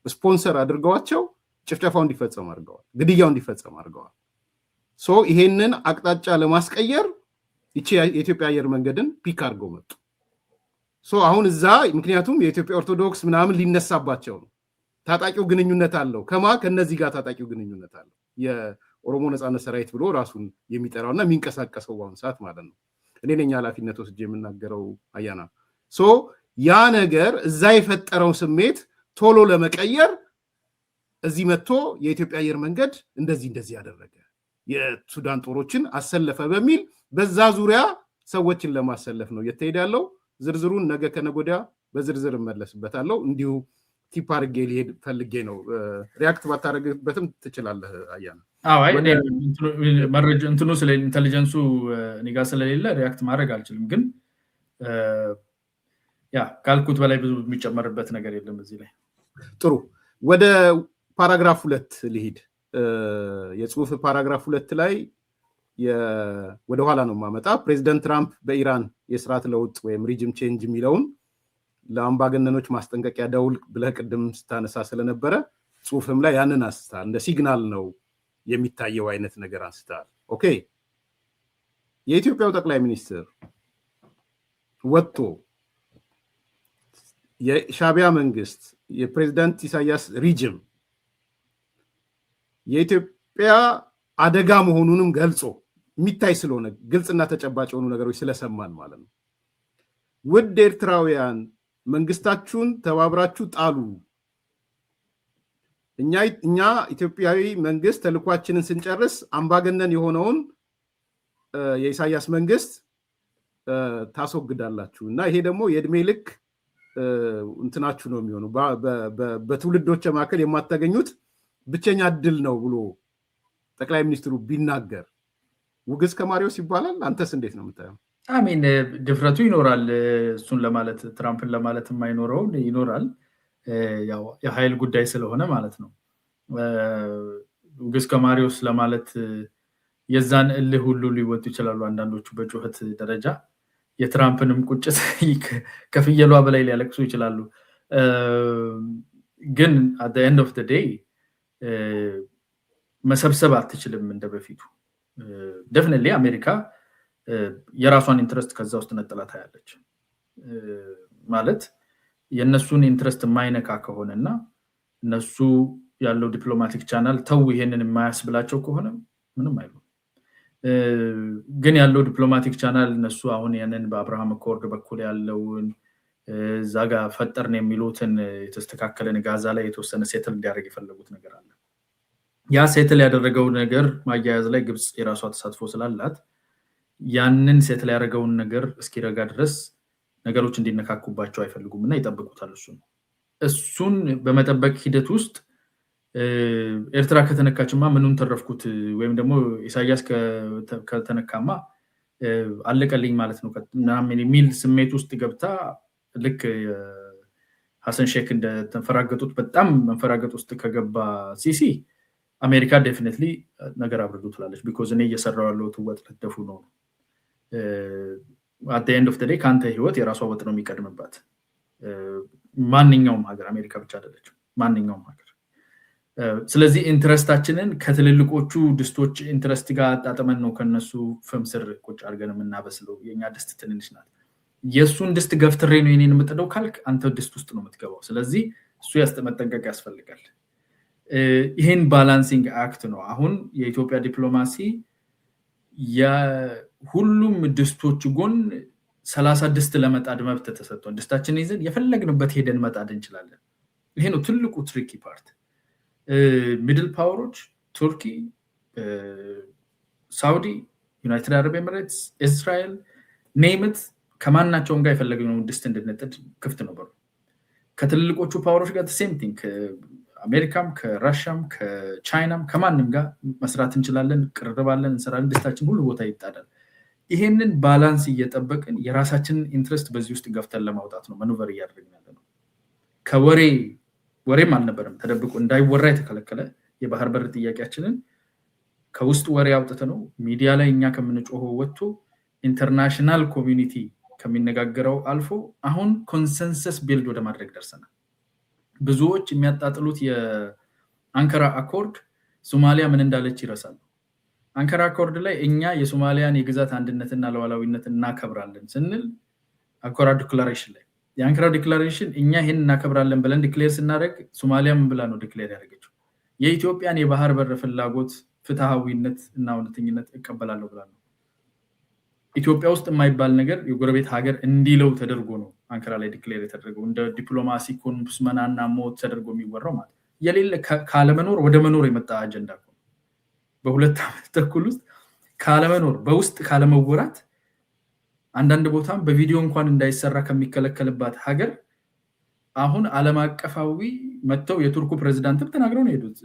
ስፖንሰር አድርገዋቸው ጭፍጨፋው እንዲፈጸም አድርገዋል፣ ግድያው እንዲፈጸም አድርገዋል። ይሄንን አቅጣጫ ለማስቀየር ይቺ የኢትዮጵያ አየር መንገድን ፒክ አድርገው መጡ። አሁን እዛ ምክንያቱም የኢትዮጵያ ኦርቶዶክስ ምናምን ሊነሳባቸው ነው። ታጣቂው ግንኙነት አለው ከነዚህ ጋር ታጣቂው ግንኙነት አለው። የኦሮሞ ነፃነት ሰራዊት ብሎ ራሱን የሚጠራውና የሚንቀሳቀሰው በአሁኑ ሰዓት ማለት ነው። እኔ ነኝ ኃላፊነት ወስጄ የምናገረው አያና። ያ ነገር እዛ የፈጠረው ስሜት ቶሎ ለመቀየር እዚህ መጥቶ የኢትዮጵያ አየር መንገድ እንደዚህ ያደረገ የሱዳን ጦሮችን አሰለፈ በሚል በዛ ዙሪያ ሰዎችን ለማሰለፍ ነው እየተሄደ ያለው። ዝርዝሩን ነገ ከነገ ወዲያ በዝርዝር እመለስበታለሁ። እንዲሁ ቲፕ አድርጌ ሊሄድ ፈልጌ ነው። ሪያክት ባታደርግበትም ትችላለህ አያና። መረጃ እንትኑ ስለ ኢንተሊጀንሱ እኔ ጋር ስለሌለ ሪያክት ማድረግ አልችልም። ግን ያ ካልኩት በላይ ብዙ የሚጨመርበት ነገር የለም እዚህ ላይ። ጥሩ፣ ወደ ፓራግራፍ 2 ልሂድ። የጽሁፍ ፓራግራፍ 2 ላይ ወደኋላ ነው ማመጣ። ፕሬዚደንት ትራምፕ በኢራን የስርዓት ለውጥ ወይም ሪጅም ቼንጅ የሚለውን ለአምባገነኖች ማስጠንቀቂያ ደውል ብለህ ቅድም ስታነሳ ስለነበረ ጽሁፍም ላይ ያንን አንስታል። እንደ ሲግናል ነው የሚታየው አይነት ነገር አንስታል። ኦኬ፣ የኢትዮጵያው ጠቅላይ ሚኒስትር ወጥቶ የሻቢያ መንግስት የፕሬዝዳንት ኢሳያስ ሪጅም የኢትዮጵያ አደጋ መሆኑንም ገልጾ የሚታይ ስለሆነ ግልጽና ተጨባጭ የሆኑ ነገሮች ስለሰማን ማለት ነው። ውድ ኤርትራውያን መንግስታችሁን ተባብራችሁ ጣሉ። እኛ ኢትዮጵያዊ መንግስት ተልኳችንን ስንጨርስ አምባገነን የሆነውን የኢሳያስ መንግስት ታስወግዳላችሁ እና ይሄ ደግሞ የእድሜ ልክ እንትናችሁ ነው የሚሆነው በትውልዶች መካከል የማታገኙት ብቸኛ እድል ነው ብሎ ጠቅላይ ሚኒስትሩ ቢናገር ውግዝ ከማሪዎስ ይባላል። አንተስ እንዴት ነው የምታየው? አሜን ድፍረቱ ይኖራል። እሱን ለማለት ትራምፕን ለማለት የማይኖረውን ይኖራል። ያው የኃይል ጉዳይ ስለሆነ ማለት ነው። ውግዝ ከማሪዎስ ለማለት የዛን እልህ ሁሉ ሊወጡ ይችላሉ አንዳንዶቹ በጩኸት ደረጃ። የትራምፕንም ቁጭት ከፍየሏ በላይ ሊያለቅሱ ይችላሉ። ግን at the end of the day መሰብሰብ አትችልም እንደ በፊቱ። definitely አሜሪካ የራሷን ኢንትረስት ከዛ ውስጥ ነጥላ ታያለች። ማለት የነሱን ኢንትረስት የማይነካ ከሆነና እነሱ ያለው ዲፕሎማቲክ ቻናል ተው ይሄንን የማያስብላቸው ከሆነ ምንም አይሉ። ግን ያለው ዲፕሎማቲክ ቻናል እነሱ አሁን ያንን በአብርሃም አኮርድ በኩል ያለውን ዛጋ ፈጠርን የሚሉትን የተስተካከለን ጋዛ ላይ የተወሰነ ሴትል እንዲያደርግ የፈለጉት ነገር አለ። ያ ሴትል ያደረገው ነገር ማያያዝ ላይ ግብጽ የራሷ ተሳትፎ ስላላት ያንን ሴትል ያደረገውን ነገር እስኪረጋ ድረስ ነገሮች እንዲነካኩባቸው አይፈልጉም እና ይጠብቁታል። እሱን በመጠበቅ ሂደት ውስጥ ኤርትራ ከተነካችማ ምኑን ተረፍኩት ወይም ደግሞ ኢሳያስ ከተነካማ አለቀልኝ ማለት ነው ምናምን የሚል ስሜት ውስጥ ገብታ ልክ ሐሰን ሼክ እንደተንፈራገጡት በጣም መንፈራገጥ ውስጥ ከገባ ሲሲ አሜሪካ ዴፊኒትሊ ነገር አብርዱ ትላለች። ቢኮዝ እኔ እየሰራው ያለው ወጥ ለደፉ ነው። at the end of the day ካንተ ህይወት የራሷ ወጥ ነው የሚቀድምባት። ማንኛውም ሀገር አሜሪካ ብቻ አይደለች፣ ማንኛውም ሀገር። ስለዚህ ኢንትረስታችንን ከትልልቆቹ ድስቶች ኢንትረስት ጋር አጣጥመን ነው ከነሱ ፍምስር ቁጭ አድርገን የምናበስለው። የኛ ድስት ትንንሽ ናት። የሱን ድስት ገፍትሬ ነው የኔን የምጥደው ካልክ አንተ ድስት ውስጥ ነው የምትገባው። ስለዚህ እሱ መጠንቀቅ ያስፈልጋል። ይሄን ባላንሲንግ አክት ነው አሁን የኢትዮጵያ ዲፕሎማሲ የሁሉም ድስቶች ጎን 30 ድስት ለመጣድ መብት ተሰጥቷል። ድስታችን ይዘን የፈለግንበት ሄደን መጣድ እንችላለን። ይሄ ነው ትልቁ ትሪኪ ፓርት። ሚድል ፓወሮች ቱርኪ፣ ሳውዲ፣ ዩናይትድ አረብ ኤሚሬትስ፣ እስራኤል ኔምት ከማናቸውም ጋር የፈለግነው ድስት እንድንጥድ ክፍት ነው በሩ። ከትልልቆቹ ፓወሮች ጋር ሴም ቲንግ አሜሪካም ከራሽያም ከቻይናም ከማንም ጋር መስራት እንችላለን፣ ቅርርባለን፣ እንሰራለን። ድስታችን ሁሉ ቦታ ይጣዳል። ይሄንን ባላንስ እየጠበቅን የራሳችንን ኢንትረስት በዚህ ውስጥ ገፍተን ለማውጣት ነው ማኑቨር እያደረግን ያለነው። ወሬም አልነበረም ተደብቆ እንዳይወራ የተከለከለ የባህር በር ጥያቄያችንን ከውስጥ ወሬ አውጥተ ነው ሚዲያ ላይ እኛ ከምንጮኸው ወጥቶ ኢንተርናሽናል ኮሚኒቲ ከሚነጋገረው አልፎ አሁን ኮንሰንሰስ ቢልድ ወደ ማድረግ ደርሰናል። ብዙዎች የሚያጣጥሉት የአንካራ አኮርድ ሶማሊያ ምን እንዳለች ይረሳሉ። አንካራ አኮርድ ላይ እኛ የሶማሊያን የግዛት አንድነትና ሉዓላዊነት እናከብራለን ስንል አንካራ ዲክላሬሽን ላይ የአንካራ ዲክላሬሽን እኛ ይሄን እናከብራለን ብለን ዲክሌር ስናደርግ ሶማሊያ ምን ብላ ነው ዲክሌር ያደረገችው? የኢትዮጵያን የባህር በር ፍላጎት ፍትሃዊነት እና እውነተኝነት እቀበላለሁ ብላ ነው። ኢትዮጵያ ውስጥ የማይባል ነገር የጎረቤት ሀገር እንዲለው ተደርጎ ነው አንካራ ላይ ዲክሌር የተደረገው። እንደ ዲፕሎማሲ ኮንስመናና ሞት ተደርጎ የሚወራው ማለት የሌለ ካለመኖር ወደ መኖር የመጣ አጀንዳ ነው። በሁለት ዓመት ተኩል ውስጥ ካለመኖር በውስጥ ካለመወራት አንዳንድ ቦታም በቪዲዮ እንኳን እንዳይሰራ ከሚከለከልባት ሀገር አሁን ዓለም አቀፋዊ መጥተው የቱርኩ ፕሬዝዳንትም ተናግረው ነው ሄዱት።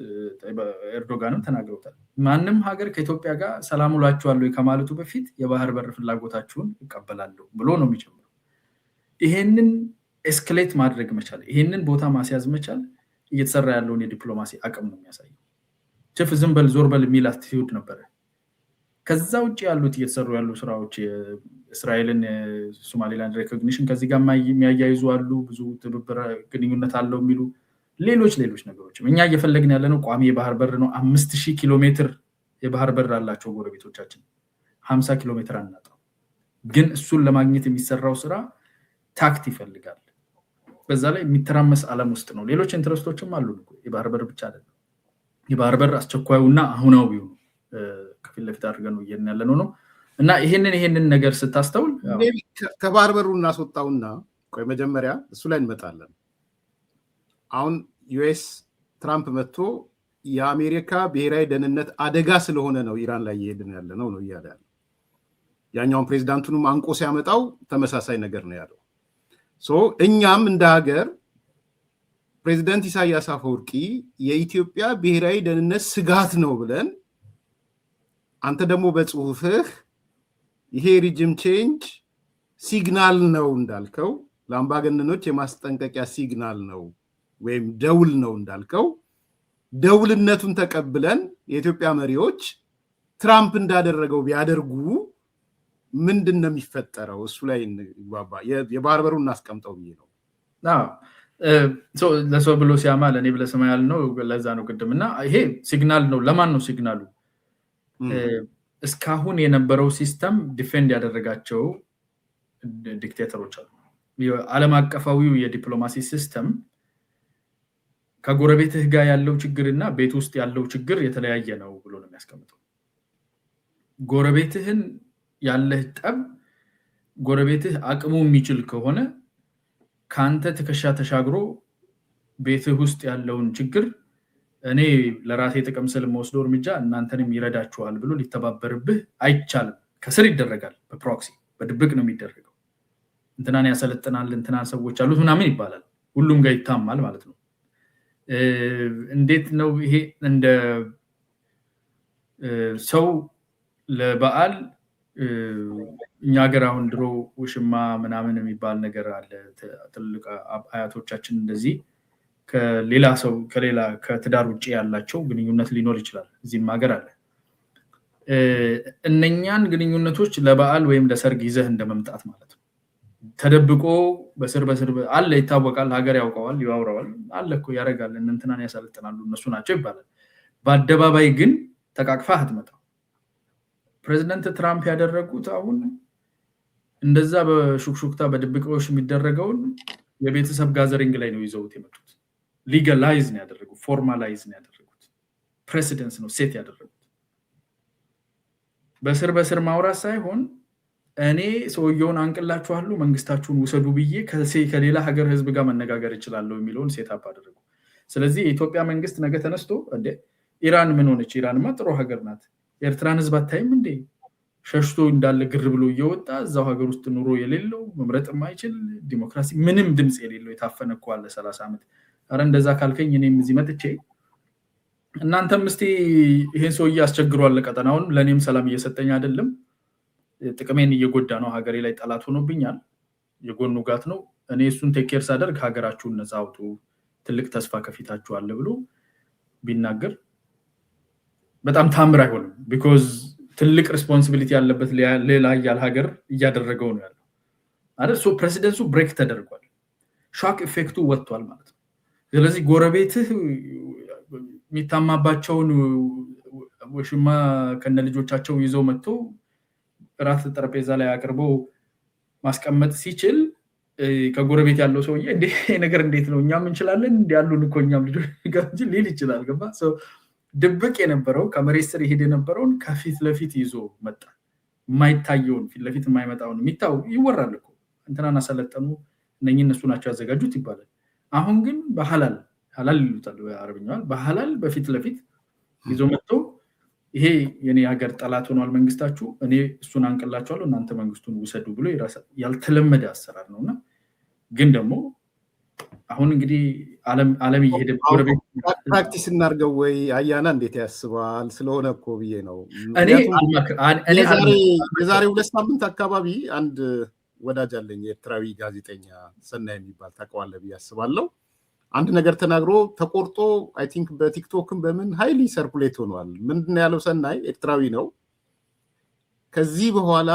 ኤርዶጋንም ተናግረውታል። ማንም ሀገር ከኢትዮጵያ ጋር ሰላም ውላችኋለሁ ከማለቱ በፊት የባህር በር ፍላጎታችሁን እቀበላለሁ ብሎ ነው የሚጀምረው። ይሄንን ኤስኬሌት ማድረግ መቻል፣ ይሄንን ቦታ ማስያዝ መቻል እየተሰራ ያለውን የዲፕሎማሲ አቅም ነው የሚያሳየው። ቸፍ ዝም በል ዞር በል የሚል አቲቲዩድ ነበረ። ከዛ ውጭ ያሉት እየተሰሩ ያሉ ስራዎች እስራኤልን ሶማሊላንድ ሬኮግኒሽን ከዚህ ጋር የሚያያይዙ አሉ። ብዙ ትብብር ግንኙነት አለው የሚሉ ሌሎች ነገሮችም እኛ እየፈለግን ያለነው ቋሚ የባህር በር ነው። 5000 ኪሎ ሜትር የባህር በር አላቸው ጎረቤቶቻችን። 50 ኪሎ ሜትር አናጣው። ግን እሱን ለማግኘት የሚሰራው ስራ ታክት ይፈልጋል። በዛ ላይ የሚተራመስ ዓለም ውስጥ ነው። ሌሎች ኢንትረስቶችም አሉ። የባህር በር ብቻ አይደለም። የባህር በር አስቸኳዩና አሁናዊው ከፊት ለፊት አድርገን ነው ያለነው ነው። እና ይሄንን ነገር ስታስተውል ከባህር በሩ እናስወጣውና ቆይ መጀመሪያ እሱ ላይ እንመጣለን። አሁን ዩኤስ ትራምፕ መጥቶ የአሜሪካ ብሔራዊ ደህንነት አደጋ ስለሆነ ነው ኢራን ላይ እየሄድን ያለ ነው እያለ ያለው። ያኛውን ፕሬዝዳንቱንም አንቆ ሲያመጣው ተመሳሳይ ነገር ነው ያለው። እኛም እንደ ሀገር ፕሬዝዳንት ኢሳያስ አፈወርቂ የኢትዮጵያ ብሔራዊ ደህንነት ስጋት ነው ብለን አንተ ደግሞ በጽሁፍህ ይሄ ሪጅም ቼንጅ ሲግናል ነው እንዳልከው ለአምባገነኖች የማስጠንቀቂያ ሲግናል ነው ወይም ደውል ነው እንዳልከው ደውልነቱን ተቀብለን የኢትዮጵያ መሪዎች ትራምፕ እንዳደረገው ቢያደርጉ ምንድን ነው የሚፈጠረው? እሱ ላይ እንግባባ። የባህር በሩን እናስቀምጠው ብዬ ነው። ለሰው ብሎ ሲያማ ለእኔ ብለህ ስማ ያልነው ለዛ ነው ቅድም። እና ይሄ ሲግናል ነው። ለማን ነው ሲግናሉ? እስካሁን የነበረው ሲስተም ዲፌንድ ያደረጋቸው ዲክቴተሮች አሉ። ዓለም አቀፋዊው የዲፕሎማሲ ሲስተም ከጎረቤትህ ጋር ያለው ችግርና ቤት ውስጥ ያለው ችግር የተለያየ ነው ብሎ ነው የሚያስቀምጠው። ጎረቤትህን ያለህ ጠብ ጎረቤትህ አቅሙ የሚችል ከሆነ ካንተ ትከሻ ተሻግሮ ቤትህ ውስጥ ያለውን ችግር እኔ ለራሴ ጥቅም ስል የምወስደው እርምጃ እናንተንም ይረዳችኋል ብሎ ሊተባበርብህ አይቻልም። ከስር ይደረጋል፣ በፕሮክሲ በድብቅ ነው የሚደረገው። እንትናን ያሰለጥናል፣ እንትናን ሰዎች አሉት ምናምን ይባላል። ሁሉም ጋር ይታማል ማለት ነው። እንዴት ነው ይሄ? እንደ ሰው ለበዓል እኛ ሀገር አሁን ድሮ ውሽማ ምናምን የሚባል ነገር አለ። ትልቅ አያቶቻችን እንደዚህ ከሌላ ሰው ከትዳር ውጭ ያላቸው ግንኙነት ሊኖር ይችላል። እዚህም ሀገር አለ። እነኛን ግንኙነቶች ለበዓል ወይም ለሰርግ ይዘህ እንደመምጣት ማለት ነው። ተደብቆ በስር አለ፣ ይታወቃል፣ ሀገር ያውቀዋል፣ ያወራዋል፣ አለ እኮ ያደርጋል፣ እንትናን ያሰለጥናሉ እነሱ ናቸው ይባላል። በአደባባይ ግን ተቃቅፋ አትመጣም። ፕሬዚደንት ትራምፕ ያደረጉት አሁን እንደዛ በሹክሹክታ በድብቆሽ የሚደረገውን የቤተሰብ ጋዘሪንግ ላይ ነው ይዘውት የመጡት። ሊጋላይዝ ነው ያደረጉት፣ ፎርማላይዝ ነው ያደረጉት፣ ፕሬሲደንስ ነው ሴት ያደረጉት። በስር ማውራት ሳይሆን እኔ ሰውየውን አንቅላችኋለሁ መንግስታችሁን ውሰዱ ብዬ ከሌላ ሀገር ህዝብ ጋር መነጋገር እችላለሁ የሚለውን ሴታፕ አደረጉ። ስለዚህ የኢትዮጵያ መንግስት ነገ ተነስቶ እንዴ ኢራን ምን ሆነች? ኢራንማ ጥሩ ሀገር ናት። ኤርትራን ህዝብ አታይም እንዴ? ሸሽቶ እንዳለ ግር ብሎ እየወጣ እዛው ሀገር ውስጥ ኑሮ የሌለው መምረጥ የማይችል ዲሞክራሲ ምንም ድምፅ የሌለው የታፈነ እኮ አለ 30 ዓመት። አረ እንደዛ ካልከኝ እኔም እዚህ መጥቼ እናንተም እስቲ ይሄን ሰውዬ አስቸግሯል ቀጠናውን፣ ለእኔም ሰላም እየሰጠኝ አይደለም፣ ጥቅሜን እየጎዳ ነው፣ ሀገሬ ላይ ጠላት ሆኖብኛል፣ የጎኑ ጋት ነው፣ እኔ እሱን ቴኬር ሳደርግ ሀገራችሁን ነፃ አውጡ፣ ትልቅ ተስፋ ከፊታችሁ አለ ብሎ ቢናገር በጣም ታምር አይሆንም። ቢኮዝ ትልቅ ሪስፖንሲቢሊቲ ያለበት ሌላ ያል ሀገር እያደረገው ነው ያለው አይደል? ሶ ፕሬሲደንቱ ብሬክ ተደርጓል፣ ሾክ ኢፌክቱ ወጥቷል ማለት ነው። ስለዚህ ጎረቤትህ የሚታማባቸውን ወሽማ ከነ ልጆቻቸው ይዘው መጥቶ ራት ጠረጴዛ ላይ አቅርቦ ማስቀመጥ ሲችል ከጎረቤት ያለው ሰውዬ እንዴ ነገር እንዴት ነው እኛም እንችላለን እንዴ ያሉን እኮ እኛም ልጆች ጋር ሊል ይችላል። ገባ? ድብቅ የነበረው ከመሬት ስር ይሄድ የነበረውን ከፊት ለፊት ይዞ መጣ። የማይታየውን ፊት ለፊት የማይመጣውን የሚታው ይወራል እኮ እንትናን አሰለጠኑ እነሱ ናቸው ያዘጋጁት ይባላል። አሁን ግን በሐላል ይሉታል በአረብኛው፣ በሐላል በፊት ለፊት ይዞ መጥቶ ይሄ የኔ ሀገር ጠላት ሆኗል መንግስታችሁ፣ እኔ እሱን አንቀላችኋለሁ እናንተ መንግስቱን ውሰዱ ብሎ ያልተለመደ አሰራር ነውና ግን ደግሞ አሁን እንግዲህ ዓለም እየሄደ ፕራክቲስ እናድርገው ወይ አያና እንዴት ያስባል? ስለሆነ እኮ ብዬ ነው። የዛሬ 2 ሳምንት አካባቢ አንድ ወዳጅ አለኝ ኤርትራዊ ጋዜጠኛ ሰናይ የሚባል ታውቀዋለህ ብዬ አስባለሁ። አንድ ነገር ተናግሮ ተቆርጦ አይ ቲንክ በቲክቶክም በምን ሃይሊ ሰርኩሌት ሆኗል። ምንድን ነው ያለው? ሰናይ ኤርትራዊ ነው። ከዚህ በኋላ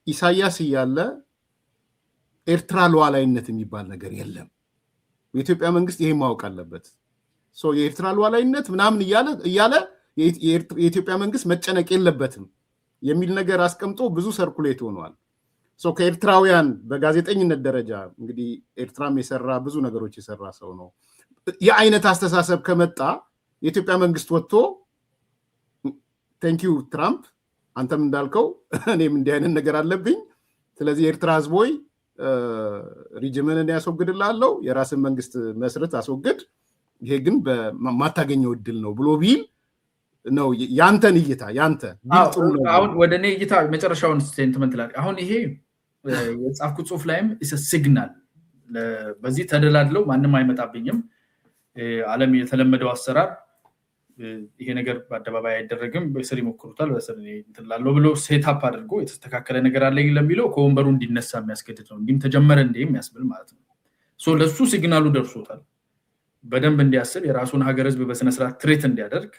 ኢሳያስ እያለ ኤርትራ ሉዓላዊነት የሚባል ነገር የለም። የኢትዮጵያ መንግስት ይሄን ማወቅ አለበት። የኤርትራ ሉዓላዊነት ምናምን እያለ የኢትዮጵያ መንግስት መጨነቅ የለበትም የሚል ነገር አስቀምጦ ብዙ ሰርኩሌት ሆኗል። ከኤርትራውያን በጋዜጠኝነት ደረጃ እንግዲህ ኤርትራም የሰራ ብዙ ነገሮች የሰራ ሰው ነው። የአይነት አስተሳሰብ ከመጣ የኢትዮጵያ መንግስት ወጥቶ ቴንኪዩ ትራምፕ፣ አንተም እንዳልከው እኔም እንዲህ አይነት ነገር አለብኝ፣ ስለዚህ የኤርትራ ህዝብ ሆይ ሪጅምን ያስወግድላለሁ፣ የራስን መንግስት መስረት አስወግድ፣ ይሄ ግን በማታገኘው እድል ነው ብሎ ቢል ነው ያንተን እይታ ያንተ ቢልጥሩ ነው አሁን ወደኔ እይታ መጨረሻውን ስቴትመንት ላይ አሁን ይሄ የጻፍኩት ጽሁፍ ላይም ኢስ ሲግናል በዚህ ተደላድለው ማንንም አይመጣብኝም ዓለም የተለመደው አሰራር ይሄ ነገር በአደባባይ አይደረግም በስሪ ሞክሩታል በስሪ እንትላለው ብሎ ሴትአፕ አድርጎ የተስተካከለ ነገር አለ ለሚለው ከወንበሩ እንዲነሳ የሚያስገድድ ነው እንዲም ተጀመረ እንደም ያስብል ማለት ነው ሶ ለሱ ሲግናሉ ደርሶታል በደንብ እንዲያስብ የራሱን ሀገር ህዝብ በስነ ስርዓት ትሪት እንዲያደርግ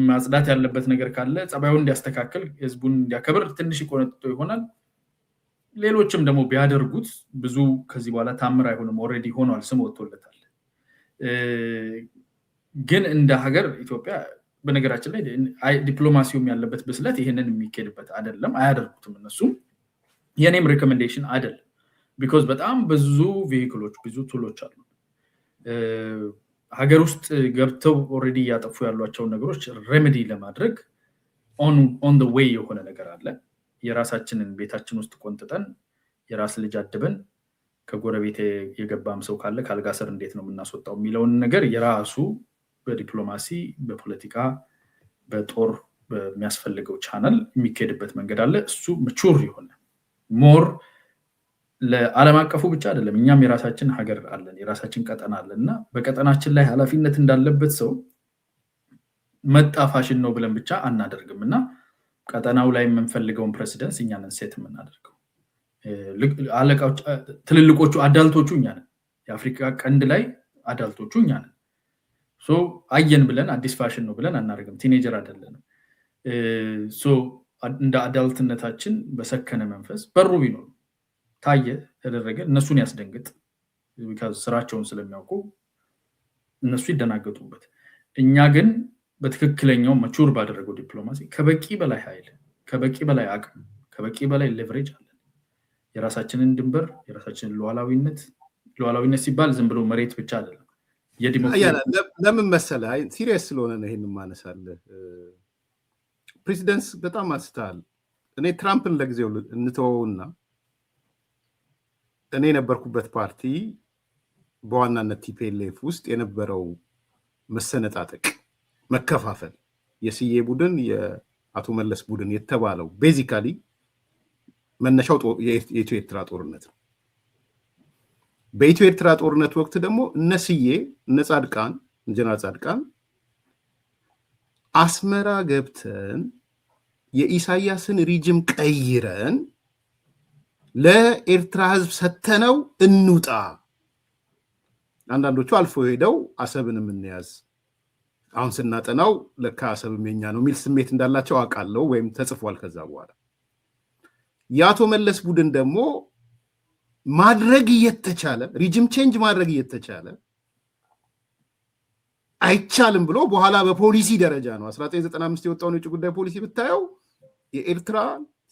ማጽዳት ያለበት ነገር ካለ ጸባዩን እንዲያስተካክል ህዝቡን እንዲያከብር ትንሽ ይቆነጥጦ ይሆናል ሌሎችም ደግሞ ቢያደርጉት ብዙ ከዚህ በኋላ ታምር አይሆንም ኦሬዲ ሆኗል ስም ወጥቶለታል ግን እንደ ሀገር ኢትዮጵያ በነገራችን ላይ ዲፕሎማሲውም ያለበት ብስለት ይሄንን የሚከድበት አይደለም አያደርጉትም እነሱ የኔም ሪኮሜንዴሽን አይደለም because በጣም ብዙ ቬሂክሎች ብዙ ቱሎች አሉ ሀገር ውስጥ ገብተው ኦሬዲ ያጠፉ ያሏቸው ነገሮች ሬሜዲ ለማድረግ on the way የሆነ ነገር አለ የራሳችንን ቤታችን ውስጥ ቆንጥጠን የራስ ልጅ አድበን ከጎረቤት የገባም ሰው ካለ ካልጋሰር እንዴት ነው የምናስወጣው የሚለውን ነገር የራሱ በዲፕሎማሲ በፖለቲካ በጦር በሚያስፈልገው ቻናል የሚከድበት መንገድ አለ እሱ ማቹር ይሆነ ሞር ለዓለም አቀፉ ብቻ አይደለም እኛም የራሳችን ሀገር አለን የራሳችን ቀጠና አለና በቀጠናችን ላይ ኃላፊነት እንዳለበት ሰው መጣፋሽን ነው ብለን ብቻ አናደርግምና ቀጠናው ላይ የምንፈልገውን ፕሬሲደንስ እኛንን ሴት የምናደርገው አለቃዎች ትልልቆቹ አዳልቶቹ እኛ ነን የአፍሪካ ቀንድ ላይ አዳልቶቹ እኛ ነን ሶ አየን ብለን አዲስ ፋሽን ነው ብለን አናደርግም ቲኔጀር አይደለንም ሶ እንደ አዳልትነታችን በሰከነ መንፈስ በሩ ቢኖር ታየ ተደረገ እነሱን ያስደንግጥ because ስራቸውን ስለሚያውቁ እነሱ ይደናገጡበት እኛ ግን በትክክለኛው ማቹር ባደረገው ዲፕሎማሲ ከበቂ በላይ ኃይል ከበቂ በላይ አቅም ከበቂ በላይ ሌቨሬጅ አለ የራሳችንን ድንበር የራሳችንን ሉዓላዊነት ሲባል ዝም ብሎ መሬት ብቻ አይደለም የዲሞክራሲ ለምን መሰለህ ሲሪየስ ስለሆነ ነው ይሄን ማነሳለህ ፕሬሲደንት በጣም አስተዋል እኔ ትራምፕን ለጊዜው እንተውና እኔ ነበርኩበት ፓርቲ በዋናነት ቲፒኤልኤፍ ውስጥ የነበረው መሰነጣጠቅ መከፋፈል የሲዬ ቡድን የአቶ መለስ ቡድን የተባለው ቤዚካሊ መነሻው የኢትዮ ኤርትራ ጦርነት ነው በኢትዮ ኤርትራ ጦርነት ወቅት ደግሞ እነሲዬ ጻድቃን ጀነራል ጻድቃን አስመራ ገብተን የኢሳያስን ሪጅም ቀይረን ለኤርትራ ህዝብ ሰተነው እንውጣ አንዳንዶቹ አልፎ ሄደው አሰብንም እንያዝ አሁን ስናጠናው ለካ አሰብም የኛ ነው ሚል ስሜት እንዳላቸው አቃለው ወይም ተጽፏል ከዛ በኋላ ያቶ መለስ ቡድን ደግሞ ማድረግ እየተቻለ ሪጅም ቼንጅ ማድረግ እየተቻለ አይቻልም ብሎ በኋላ በፖሊሲ ደረጃ ነው 1995 የወጣው የውጭ ጉዳይ ፖሊሲ ብታየው የኤርትራ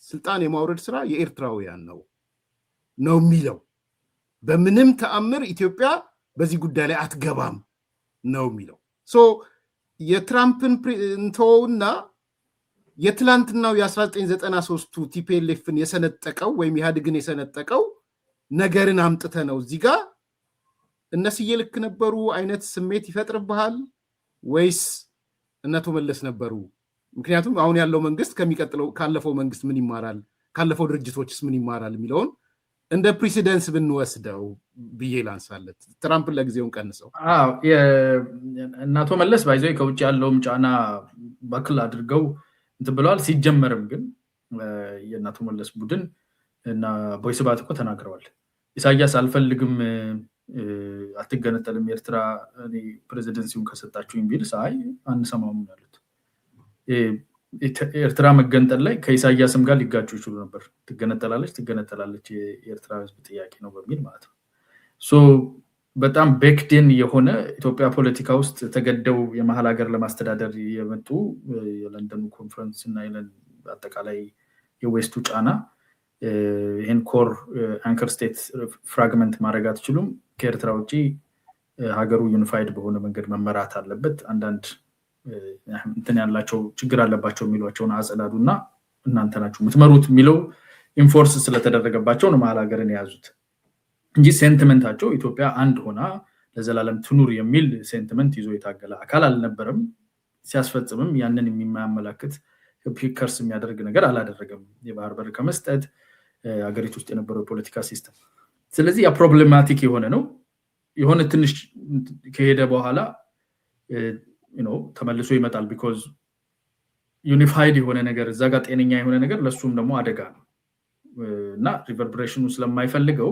ስልጣን የማውረድ ስራ የኤርትራውያን ነው የሚለው በምንም ተአምር ኢትዮጵያ በዚህ ጉዳይ ላይ አትገባም ነው የሚለው ሶ የትራምፕን እንተውና የትላንትናው የ1993ቱ ቲፒኤልኤፍን የሰነጠቀው ወይም ኢህአዴግን የሰነጠቀው ነገርን አምጥተ ነው እዚህ ጋር እነሱዬ ልክ ነበሩ አይነት ስሜት ይፈጥርብሃል ወይስ እነቶ መለስ ነበሩ ምክንያቱም አሁን ያለው መንግስት ከሚቀጥለው ካለፈው መንግስት ምን ይማራል ካለፈው ድርጅቶችስ ምን ይማራል የሚለውን እንደ ፕሬሲደንስ ብንወስደው ብዬ ላንሳለት ትራምፕን ለጊዜውን ቀንሰው እናቶ መለስ ባይዘው ከውጭ ያለውም ጫና ባክል አድርገው እንት ብለዋል ሲጀመርም ግን የእናቶ መለስ ቡድን እና ቦይስባት እኮ ተናግረዋል ኢሳያስ አልፈልግም አትገነጠልም ኤርትራ እኔ ፕሬዚደንሲውን ከሰጣችሁኝ ቢል ሳይ አንሰማውም ያሉት ኤርትራ መገንጠል ላይ ከኢሳያስም ጋር ሊጋጩ ይችላሉ ነበር ትገነጠላለች የኤርትራ ህዝብ ጥያቄ ነው በሚል ማለት ነው ሶ በጣም ቤክዴን የሆነ ኢትዮጵያ ፖለቲካ ውስጥ ተገደው የመሃል ሀገር ለማስተዳደር የመጡ የለንደን ኮንፈረንስ እና አጠቃላይ የዌስቱ ጫና ይሄን ኮር አንከር ስቴት ፍራግመንት ማድረግ አትችሉም ከኤርትራ ውጪ ሀገሩ ዩኒፋይድ በሆነ መንገድ መመራት አለበት አንዳንድ እንትን ያላቸው ችግር አለባቸው የሚሏቸውን አጸዳዱና እናንተ ናችሁ የምትመሩት የሚለው ኢንፎርስ ስለተደረገባቸው ነው መሃል ሀገርን የያዙት እንጂ ሴንቲመንታቸው ኢትዮጵያ አንድ ሆና ለዘላለም ትኑር የሚል ሴንቲመንት ይዞ የታገለ አካል አልነበረም ሲያስፈጽምም ያንን የሚያመላክት ፒከርስ የሚያደርግ ነገር አላደረገም የባህር በር ከመስጠት ሀገሪቱ ውስጥ የነበረው ፖለቲካ ሲስተም ስለዚህ ያ ፕሮብሌማቲክ የሆነ ነው የሆነ ትንሽ ከሄደ በኋላ ተመልሶ ይመጣል because ዩኒፋይድ የሆነ ነገር እዛ ጋር ጤነኛ የሆነ ነገር ለሱም ደግሞ አደጋ ነው እና ሪቨርበሬሽኑ ስለማይፈልገው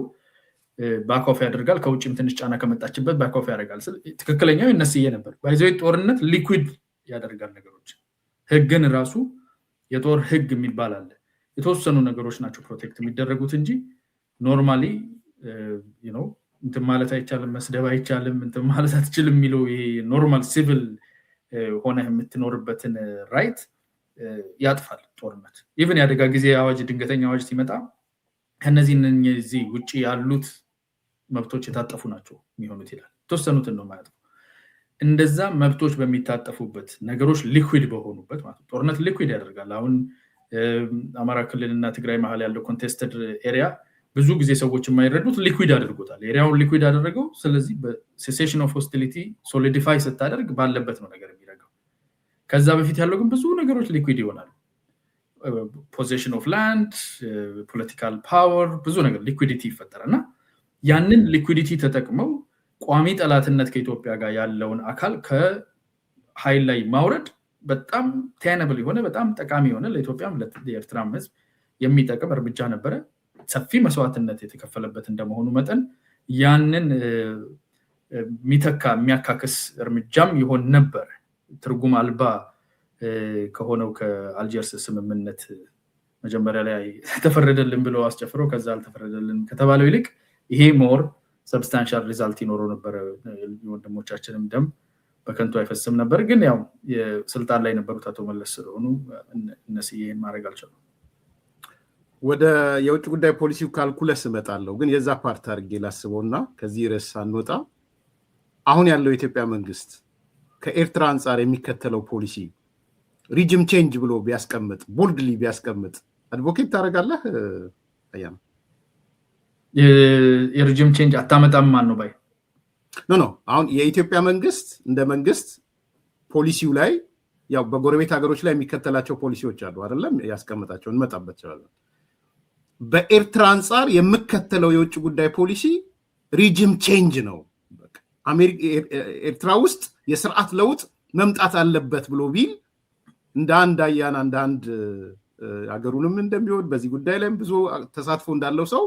ባክ ኦፍ ያደርጋል ከውጭም ትንሽ ጫና ከመጣችበት ባክ ኦፍ ያደርጋል ትክክለኛው እነስዬ ነበር ባይዘው ጦርነት ሊኩዊድ ያደርጋል ነገሮች ህግን ራሱ የጦር ህግ የሚባል አለ የተወሰኑ ነገሮች ናቸው ፕሮቴክት የሚደረጉት እንጂ ኖርማሊ እንትን ማለት አይቻልም መስደብ አይቻልም እንትን ማለት አትችልም የሚለው ይሄ ኖርማል ሲቪል ሆነ የምትኖርበትን ራይት ያጥፋል ጦርነት ኢቭን ያደጋ ጊዜ አዋጅ ድንገተኛ አዋጅ ሲመጣ ከነዚህ ውጪ ያሉት መብቶች የታጠፉ ናቸው የሚሆኑት ይላል ተወሰኑትን ነው ማለት ነው እንደዛ መብቶች በሚታጠፉበት ነገሮች ሊኩዊድ በሆኑበት ማለት ጦርነት ሊኩዊድ ያደርጋል አሁን አማራ ክልልና ትግራይ መሃል ያለው ኮንቴስተድ ኤሪያ ብዙ ጊዜ ሰዎች የማይረዱት ሊኩዊድ አድርጎታል ኤሪያውን ሊኩዊድ አደረገው ስለዚህ በሴሴሽን ኦፍ ሆስቲሊቲ ሶሊዲፋይ ስታደርግ ባለበት ነው ነገር የሚረጋው ከዛ በፊት ያለው ግን ብዙ ነገሮች ሊኩዊድ ይሆናሉ possession of land political power ብዙ ነገር ሊኩዊዲቲ ይፈጠራልና ያንን ሊኩዊዲቲ ተጠቅመው ቋሚ ጠላትነት ከኢትዮጵያ ጋር ያለውን አካል ከኃይል ላይ ማውረድ በጣም ቴነብል የሆነ በጣም ጠቃሚ የሆነ ለኢትዮጵያም ለኤርትራም ህዝብ የሚጠቅም እርምጃ ነበረ ሰፊ መስዋዕትነት የተከፈለበት እንደመሆኑ መጠን ያንን ሚተካ የሚያካክስ እርምጃም ይሆን ነበር ትርጉም አልባ ከሆነው ከአልጀርስ ስምምነት መጀመሪያ ላይ ተፈረደልን ብለው አስጨፍረው ከዛ አልተፈረደልን ከተባለው ይልቅ ይሄ ሞር ሰብስታንሻል ሪዛልት ይኖረው ነበር ወንድሞቻችንም ደም በከንቱ አይፈስም ነበር ግን ያው የስልጣን ላይ ነበሩት አቶ መለስ ስለሆኑ እነሱን ማድረግ አልቻሉም ወደ የውጭ ጉዳይ ፖሊሲው ካልኩለስ እመጣለሁ ግን የዛ ፓርት አድርጌ ላስበውና ከዚህ ርዕስ አንወጣ አሁን ያለው የኢትዮጵያ መንግስት ከኤርትራ አንፃር የሚከተለው ፖሊሲ ሪጅም ቼንጅ ብሎ ቢያስቀምጥ ቦልድሊ ቢያስቀምጥ አድቮኬት ታደርጋለህ አያም የሪጅም ቼንጅ አታመጣም ማን ነው ባይ ኖ አሁን የኢትዮጵያ መንግስት እንደ መንግስት ፖሊሲው ላይ ያው በጎረቤት ሀገሮች ላይ የሚከተላቸው ፖሊሲዎች አሉ አይደለም ያስቀምጣቸው እንመጣበት ይችላል በኤርትራ አንፃር የምከተለው የውጭ ጉዳይ ፖሊሲ ሪጅም ቼንጅ ነው ኤርትራ ውስጥ የስርዓት ለውጥ መምጣት አለበት ብሎ ቢል እንደ አንድ አያና እንደ አንድ ሀገሩንም እንደሚወድ በዚህ ጉዳይ ላይም ብዙ ተሳትፎ እንዳለው ሰው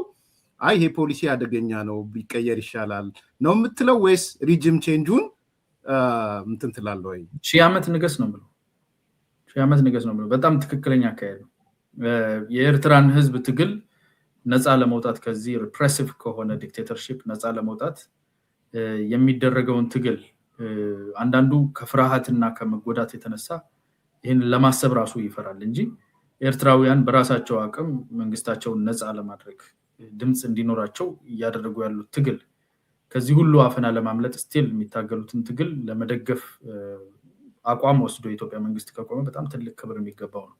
አይ ይሄ ፖሊሲ አደገኛ ነው ቢቀየር ይሻላል ነው የምትለው ወይስ ሪጅም ቼንጁን እንትን ትላለህ ወይ ሺህ ዓመት ንገስ ነው ብሎ ሺህ ዓመት ንገስ ነው ብሎ በጣም ትክክለኛ አካሄድ ነው የኤርትራን ህዝብ ትግል ነፃ ለመውጣት ከዚህ ሪፕሬሲቭ ከሆነ ዲክቴተርሺፕ ነፃ ለመውጣት የሚደረገውን ትግል አንዳንዱ ከፍርሃትና ከመጎዳት የተነሳ ይሄን ለማሰብ ራሱ ይፈራል እንጂ ኤርትራውያን በራሳቸው አቅም መንግስታቸውን ነፃ ለማድረግ ድምጽ እንዲኖራቸው ያደረጉ ያሉት ትግል ከዚህ ሁሉ አፈና ለማምለጥ ስቲል የሚታገሉትን ትግል ለመደገፍ አቋም ወስዶ የኢትዮጵያ መንግስት ከቆመ በጣም ትልቅ ክብር የሚገባው ነው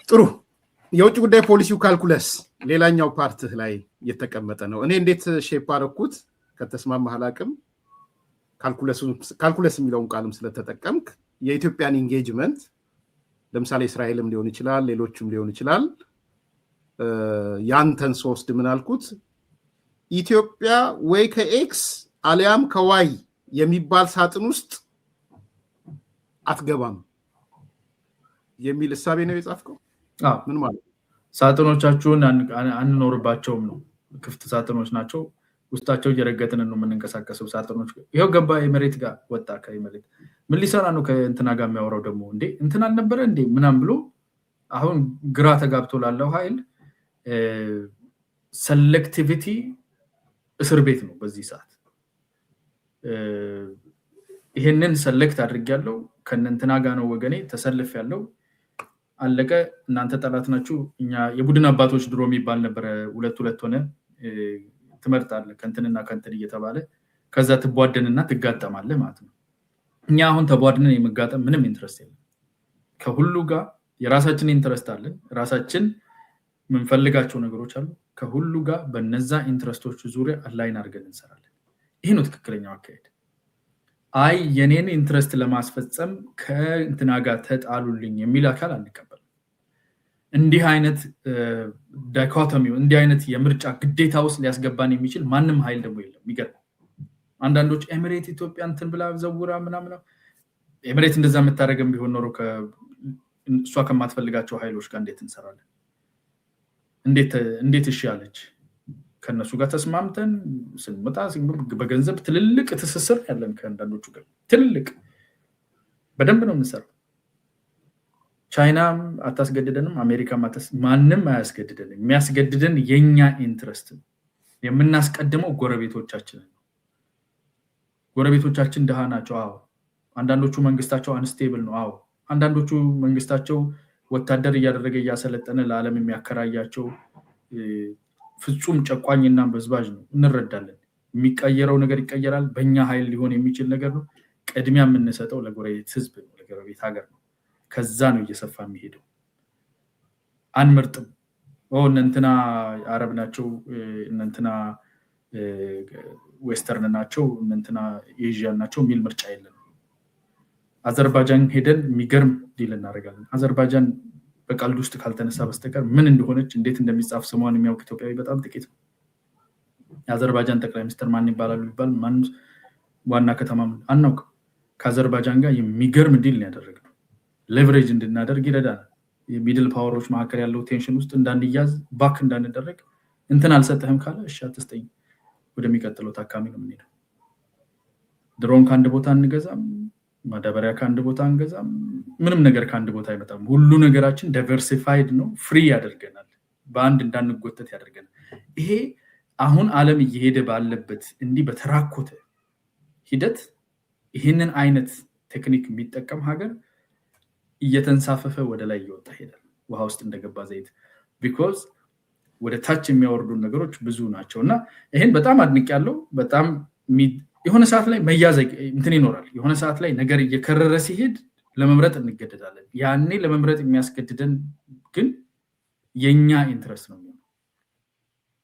ጥሩ የውጭ ጉዳይ ፖሊሲው ካልኩለስ ሌላኛው ፓርት ላይ የተቀመጠ ነው እኔ እንዴት ሼፕ አደረኩት ከተስማማህ አላቅም ካልኩለስ የሚለውን ቃልም ስለተጠቀምክ የኢትዮጵያን ኢንጌጅመንት ለምሳሌ እስራኤልም ሊሆን ይችላል ሌሎችም ሊሆን ይችላል ያንተን ሶስት ምን አልኩት ኢትዮጵያ ወይ ከኤክስ አሊያም ከዋይ የሚባል ሳጥን ውስጥ አትገባም የሚል ሐሳብ ነው የጻፍከው ምን ማለት ሳጥኖቻችሁን አንኖርባቸውም ነው ክፍት ሳጥኖች ናቸው ውስጣቸው እየረገጥን ነው የምንንቀሳቀሰው ሳጥኖች ይሄው ገባ የመሬት ጋር ወጣ ከመሬት ምን ሊሰራ ነው ከእንትና ጋር የሚያወራው ደግሞ እንዴ እንትና አልነበረ እንዴ ምናም ብሎ አሁን ግራ ተጋብቶ ላለው ኃይል ሴሌክቲቪቲ እስር ቤት ነው በዚህ ሰዓት ይሄንን ሴሌክት አድርጌያለሁ ከእንትና ጋር ነው ወገኔ ተሰልፍ ያለው አለቀ እናንተ ጠላት ናችሁ እኛ የቡድን አባቶች ድሮ የሚባል ነበር ሁለት ሆነ ትመርጣለህ ከእንትንና ከእንትን እየተባለ ከዛ ትቧደንና ትጋጠማለህ ማለት ነው እኛ አሁን ተቧድነን የመጋጠም ምንም ኢንትረስት የለም ከሁሉ ጋር የራሳችን ኢንትረስት አለን ራሳችን ምንፈልጋቸው ነገሮች አሉ ከሁሉ ጋር በነዛ ኢንትረስቶች ዙሪያ አላይን አድርገን እንሰራለን ይሄ ነው ትክክለኛው አካሄድ አይ የኔን ኢንትረስት ለማስፈጸም ከእንትና ጋር ተጣሉልኝ የሚል አካል አንቀበል። እንዲህ አይነት ዳይኮቶሚ እንዲህ አይነት የምርጫ ግዴታ ውስጥ ሊያስገባን የሚችል ማንም ኃይል ደግሞ የለም። የሚገርም አንዳንዶች ኤሚሬት ኢትዮጵያ እንትን ብላ ዘውራ ምናምን ኤሚሬት እንደዛ የምታደርገም ቢሆን ኖሮ እሷ ከማትፈልጋቸው ኃይሎች ጋር እንዴት እንሰራለን? እንዴት እሺ አለች? ከነሱ ጋር ተስማምተን ስንመጣ በገንዘብ ትልልቅ ትስስር ያለን ከአንዳንዶቹ ጋር ትልልቅ በደንብ ነው የምንሰራው። ቻይናም አታስገድደንም፣ አሜሪካም ማንም አያስገድደንም። የሚያስገድደን የኛ ኢንትረስት ነው። የምናስቀድመው ጎረቤቶቻችንን ነው። ጎረቤቶቻችን ድሃ ናቸው። አዎ። አንዳንዶቹ መንግስታቸው አንስቴብል ነው። አዎ። አንዳንዶቹ መንግስታቸው ወታደር እያደረገ እያሰለጠነ ለዓለም የሚያከራያቸው ፍጹም ጨቋኝና በዝባዥ ነው። እንረዳለን። የሚቀየረው ነገር ይቀየራል። በእኛ ኃይል ሊሆን የሚችል ነገር ነው። ቅድሚያ የምንሰጠው ለጎረቤት ህዝብ ነው፣ ለጎረቤት ሀገር ነው። ከዛ ነው እየሰፋ የሚሄደው። አንመርጥም። እነንትና አረብ ናቸው፣ እነንትና ዌስተርን ናቸው፣ እነንትና ኤዥያን ናቸው የሚል ምርጫ የለም። አዘርባጃን ሄደን የሚገርም ዲል እናደርጋለን። አዘርባጃን በቀልድ ውስጥ ካልተነሳ በስተቀር ምን እንደሆነች እንዴት እንደሚጻፍ ስሟን የሚያውቅ ኢትዮጵያዊ በጣም ጥቂት ነው። የአዘርባጃን ጠቅላይ ሚኒስትር ማን ይባላሉ ይባል ማን ዋና ከተማ አናውቅም። ከአዘርባጃን ጋር የሚገርም ዲል ነው ያደረግነው። ሌቨሬጅ እንድናደርግ ይረዳናል። የሚድል ፓወሮች መካከል ያለው ቴንሽን ውስጥ እንዳንያዝ ባክ እንዳንደረግ እንትን አልሰጠህም ካለ እሺ አትስጠኝ ወደሚቀጥለው ታካሚ ነው የምንሄደው። ድሮን ከአንድ ቦታ እንገዛም፣ ማዳበሪያ ከአንድ ቦታ እንገዛም፣ ምንም ነገር ከአንድ ቦታ አይመጣም። ሁሉ ነገራችን ዳይቨርሲፋይድ ነው፣ ፍሪ ያደርገናል፣ በአንድ እንዳንጎተት ያደርገናል። ይሄ አሁን ዓለም እየሄደ ባለበት እንዲህ በተራኮተ ሂደት ይህንን አይነት ቴክኒክ የሚጠቀም ሀገር እየተንሳፈፈ ወደ ላይ እየወጣ ሄዳል፣ ውሃ ውስጥ እንደገባ ዘይት። ቢኮዝ ወደ ታች የሚያወርዱ ነገሮች ብዙ ናቸው እና ይህን በጣም አድንቅ ያለው በጣም የሆነ ሰዓት ላይ መያዝ እንትን ይኖራል። የሆነ ሰዓት ላይ ነገር እየከረረ ሲሄድ ለመምረጥ እንገደዳለን። ያኔ ለመምረጥ የሚያስገድደን ግን የኛ ኢንትረስት ነው የሚሆነው።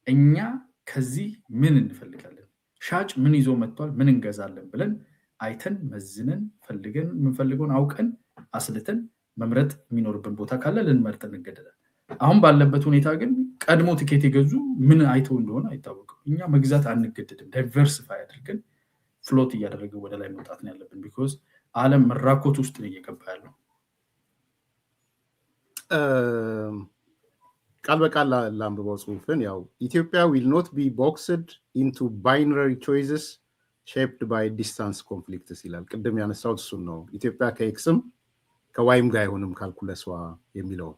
እኛ ከዚህ ምን እንፈልጋለን፣ ሻጭ ምን ይዞ መጥቷል፣ ምን እንገዛለን ብለን አይተን መዝነን ፈልገን የምንፈልገውን አውቀን አስልተን መምረጥ የሚኖርብን ቦታ ካለ ልንመርጥ እንገደዳለን። አሁን ባለበት ሁኔታ ግን ቀድሞ ቲኬት የገዙ ምን አይተው እንደሆነ አይታወቅም። እኛ መግዛት አንገደድም። ዳይቨርሲፋይ አድርገን ፍሎት እያደረገ ወደ ላይ መውጣት ነው ያለብን። ቢኮዝ ዓለም መራኮት ውስጥ ነው እየገባ ያለው። ቃል በቃል ለአንብበው ጽሁፍን ያው ኢትዮጵያ ዊል ኖት ቢ ቦክስድ ኢንቱ ባይነሪ ቾይስስ ሼፕድ ባይ ዲስታንስ ኮንፍሊክትስ ይላል። ቅድም ያነሳሁት እሱን ነው። ኢትዮጵያ ከኤክስም ከዋይም ጋር አይሆንም ካልኩለሷ የሚለው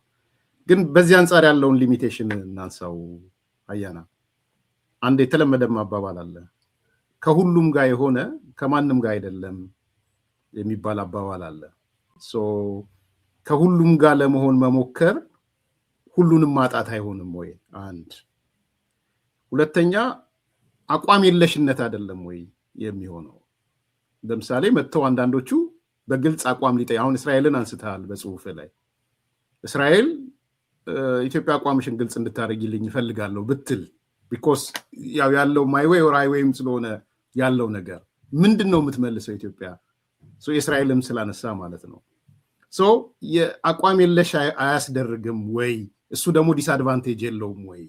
ግን በዚህ አንጻር ያለውን ሊሚቴሽን እናንሳው። አያና አንድ የተለመደም አባባል አለ፣ ከሁሉም ጋር የሆነ ከማንም ጋር አይደለም የሚባል አባባል አለ። ከሁሉም ጋር ለመሆን መሞከር ሁሉንም ማጣት አይሆንም ወይ? አንድ ሁለተኛ አቋም የለሽነት አይደለም ወይ የሚሆነው? ለምሳሌ መጥተው አንዳንዶቹ በግልጽ አቋም አሁን እስራኤልን አንስተሃል በጽሁፍ ላይ። እስራኤል ኢትዮጵያ አቋምሽን ግልጽ እንድታደርጊልኝ ይፈልጋለሁ ብትል ቢኮዝ ያለው ማይ ዌይ ኦር አይ ዌይም ስለሆነ ያለው ነገር ምንድን ነው የምትመልሰው ኢትዮጵያ? የእስራኤልም ስላነሳ ማለት ነው። የአቋም የለሽ አያስደርግም ወይ? እሱ ደግሞ ዲስአድቫንቴጅ የለውም ወይ?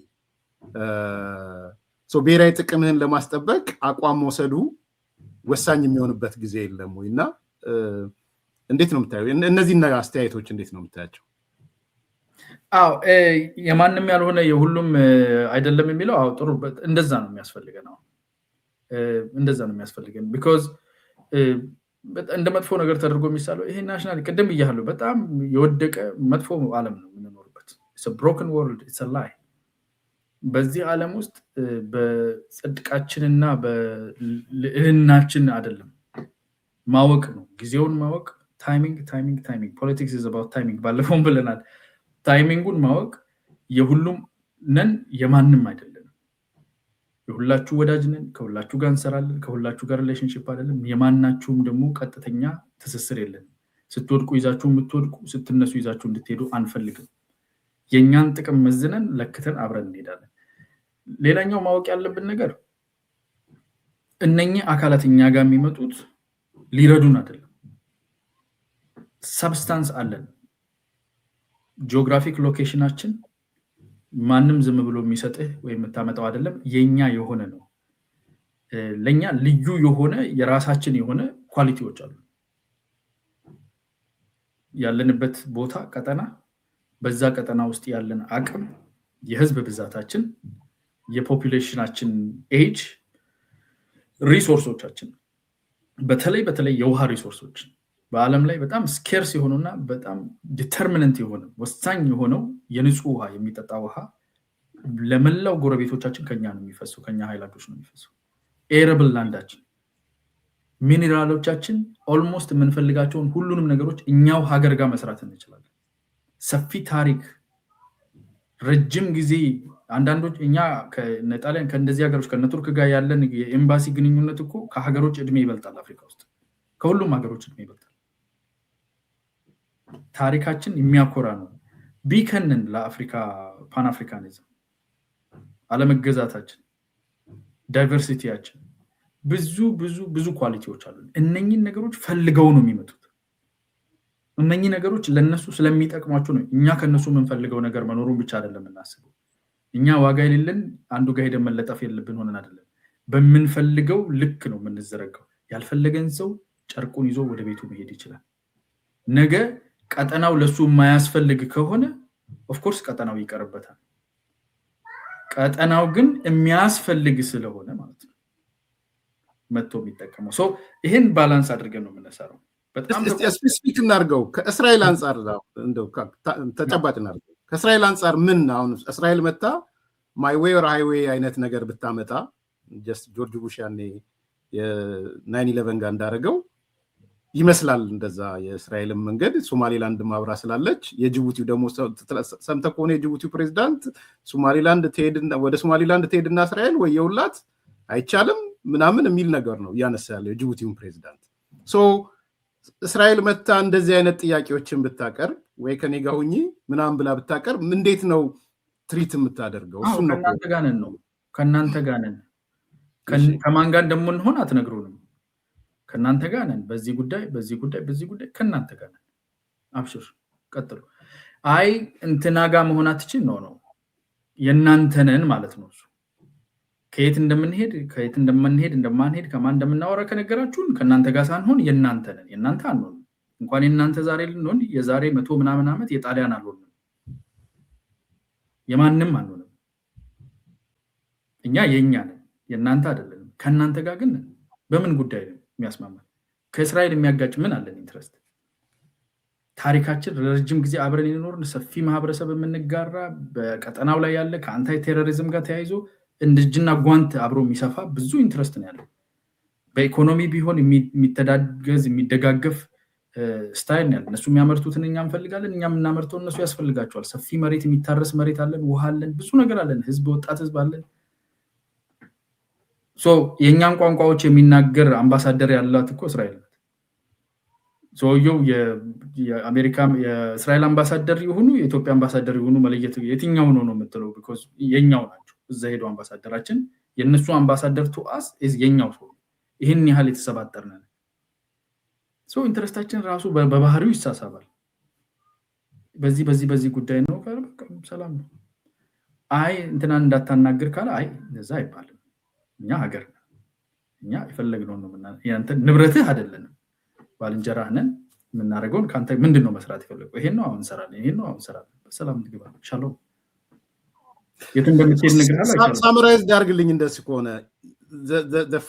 ብሔራዊ ጥቅምህን ለማስጠበቅ አቋም መውሰዱ ወሳኝ የሚሆንበት ጊዜ የለም ወይ? እና እንዴት ነው የምታየው? እነዚህ አስተያየቶች እንዴት ነው የምታያቸው? አዎ የማንም ያልሆነ የሁሉም አይደለም የሚለው አዎ ጥሩ፣ እንደዛ ነው የሚያስፈልገን። አዎ እንደዛ ነው የሚያስፈልገን። ቢኮዝ እንደ መጥፎ ነገር ተደርጎ የሚሳለው ይሄ ናሽናል ቅድም እያለሁ በጣም የወደቀ መጥፎ ዓለም ነው የምንኖርበት። it's a broken world, it's a lie። በዚህ ዓለም ውስጥ በጽድቃችንና በልዕልናችን አይደለም ማወቅ ነው፣ ጊዜውን ማወቅ። ታይሚንግ ፖለቲክስ is about timing ባለፈውም ብለናል። ታይሚንጉን ማወቅ የሁሉም ነን የማንም አይደለም። የሁላችሁ ወዳጅ ነን፣ ከሁላችሁ ጋር እንሰራለን፣ ከሁላችሁ ጋር ሪሌሽንሺፕ አይደለም። የማናችሁም ደግሞ ቀጥተኛ ትስስር የለን። ስትወድቁ ይዛችሁ የምትወድቁ፣ ስትነሱ ይዛችሁ እንድትሄዱ አንፈልግም። የኛን ጥቅም መዝነን ለክተን አብረን እንሄዳለን። ሌላኛው ማወቅ ያለብን ነገር እነኚህ አካላት እኛ ጋር የሚመጡት ሊረዱን አይደለም። ሰብስታንስ አለን። ጂኦግራፊክ ሎኬሽናችን ማንም ዝም ብሎ የሚሰጥህ ወይ የምታመጣው አይደለም፣ የኛ የሆነ ነው። ለኛ ልዩ የሆነ የራሳችን የሆነ ኳሊቲዎች አሉ። ያለንበት ቦታ ቀጠና፣ በዛ ቀጠና ውስጥ ያለን አቅም፣ የህዝብ ብዛታችን፣ የፖፑሌሽናችን ኤጅ፣ ሪሶርሶቻችን፣ በተለይ የውሃ ሪሶርሶች በዓለም ላይ በጣም ስኬርስ የሆኑና በጣም ዲተርሚነንት የሆነ ወሳኝ የሆነው የንጹህ ውሃ የሚጠጣ ውሃ ለመላው ጎረቤቶቻችን ከኛ ነው የሚፈሰው፣ ከኛ ሃይላንዶች ነው የሚፈሰው። ኤረብል ላንዳችን፣ ሚኒራሎቻችን ኦልሞስት የምንፈልጋቸውን ሁሉንም ነገሮች እኛው ሀገር ጋር መስራት እንችላለን። ሰፊ ታሪክ፣ ረጅም ጊዜ አንዳንዶች እኛ ከነጣሊያን ከእንደዚህ ሀገሮች ከነቱርክ ጋር ያለን የኤምባሲ ግንኙነት እኮ ከሀገሮች እድሜ ይበልጣል። አፍሪካ ውስጥ ከሁሉም ሀገሮች እድሜ ይበልጣል። ታሪካችን የሚያኮራ ነው። ቢከንን ለአፍሪካ ፓን አፍሪካኒዝም አለመገዛታችን፣ ዳይቨርሲቲያችን ብዙ ኳሊቲዎች አሉ። እነኚህን ነገሮች ፈልገው ነው የሚመጡት። እነኚህ ነገሮች ለነሱ ስለሚጠቅሟቸው ነው። እኛ ከነሱ የምንፈልገው ነገር መኖሩን ብቻ አይደለም እናስበው። እኛ ዋጋ የሌለን አንዱ ጋር ሄደን መለጠፍ የለብን ሆነን አይደለም። በምንፈልገው ልክ ነው የምንዘረጋው። ያልፈለገን ሰው ጨርቁን ይዞ ወደ ቤቱ መሄድ ይችላል። ነገ ቀጠናው ለሱ የማያስፈልግ ከሆነ ኦፍኮርስ ቀጠናው ይቀርበታል። ቀጠናው ግን የሚያስፈልግ ስለሆነ ማለት ነው መጥቶ የሚጠቀመው። ሶ ይሄን ባላንስ አድርገን ነው የምንሰራው። በጣም ስፔሲፊክ እናድርገው። ከእስራኤል አንጻር እንደው ተጨባጭ እናድርገው። ከእስራኤል አንጻር ምን አሁን እስራኤል መታ ማይ ዌይ ኦር ሃይዌይ አይነት ነገር ብታመጣ ጀስት ጆርጅ ቡሽ ያኔ የ9/11 ጋር እንዳደረገው ይመስላል። እንደዛ የእስራኤልን መንገድ ሶማሌላንድ ማብራ ስላለች የጅቡቲው ደግሞ ሰምተህ ከሆነ የጅቡቲው ፕሬዚዳንት ወደ ሶማሌላንድ ትሄድና እስራኤል ወየውላት አይቻልም ምናምን የሚል ነገር ነው እያነሳ ያለው የጅቡቲውን ፕሬዚዳንት። ሶ እስራኤል መታ እንደዚህ አይነት ጥያቄዎችን ብታቀርብ ወይ ከኔ ጋር ሁኚ ምናምን ብላ ብታቀርብ እንዴት ነው ትሪት የምታደርገው? እሱን ነው ከእናንተ ጋር ነን። ከማን ጋር እንደምንሆን አትነግሩንም። ከእናንተ ጋር ነን። በዚህ ጉዳይ ከእናንተ ጋር ነን። አብሽር ቀጥሉ። አይ እንትና ጋር መሆን አትችል ነው የእናንተ ነን ማለት ነው። እሱ ከየት እንደምንሄድ እንደማንሄድ ከማን እንደምናወራ ከነገራችሁን ከእናንተ ጋር ሳንሆን የእናንተ ነን። የእናንተ አንሆንም። እንኳን የእናንተ ዛሬ ልንሆን የዛሬ 100 ምናምን ዓመት የጣሊያን አልሆንም፣ የማንም አንሆንም። እኛ የእኛ ነን፣ የእናንተ አይደለንም። ከእናንተ ጋር ግን ነን። በምን ጉዳይ ነው የሚያስማማን? ከእስራኤል የሚያጋጭ ምን አለን? ኢንትረስት ታሪካችን ለረጅም ጊዜ አብረን የኖርን ሰፊ ማህበረሰብ የምንጋራ በቀጠናው ላይ ያለ ከአንታይ ቴሮሪዝም ጋር ተያይዞ እንደ እጅና ጓንት አብሮ የሚሰፋ ብዙ ኢንትረስት ነው ያለው። በኢኮኖሚ ቢሆን የሚተዳገዝ የሚደጋገፍ ስታይል ነው ያለን። እነሱ የሚያመርቱትን እኛ እንፈልጋለን፣ እኛ የምናመርተው እነሱ ያስፈልጋቸዋል። ሰፊ መሬት፣ የሚታረስ መሬት አለን፣ ውሃ አለን፣ ብዙ ነገር አለን፣ ወጣት ህዝብ አለን። የእኛን ቋንቋዎች የሚናገር አምባሳደር ያላት እኮ እስራኤል ናት። ሰውየው የአሜሪካ የእስራኤል አምባሳደር የሆኑ የኢትዮጵያ አምባሳደር የሆኑ መለየት የትኛው ነው የምትለው? ቢኮዝ የኛው ናቸው። እዛ ሄዶ አምባሳደራችን የነሱ አምባሳደር ቱ አስ የኛው ሰው ይህን ያህል የተሰባጠርን ነን። ኢንትረስታችን ራሱ በባህሪው ይሳሳባል። በዚህ ጉዳይ ነው ሰላም ነው። አይ እንትናን እንዳታናግር ካለ አይ እዛ አይባልም። እኛ ሀገር ነን። እኛ የፈለግነው ነው ንብረትህ አይደለንም፣ ባልንጀራህ ነን። የምናደርገውን ከአንተ ምንድን ነው መስራት የፈለገው? ይሄን ነው አሁን እንሰራለን። በሰላም ትግባ ሻሎም የት እንደምትሄድ ነገር ሳምራይዝ ዳርግልኝ። እንደዚህ ከሆነ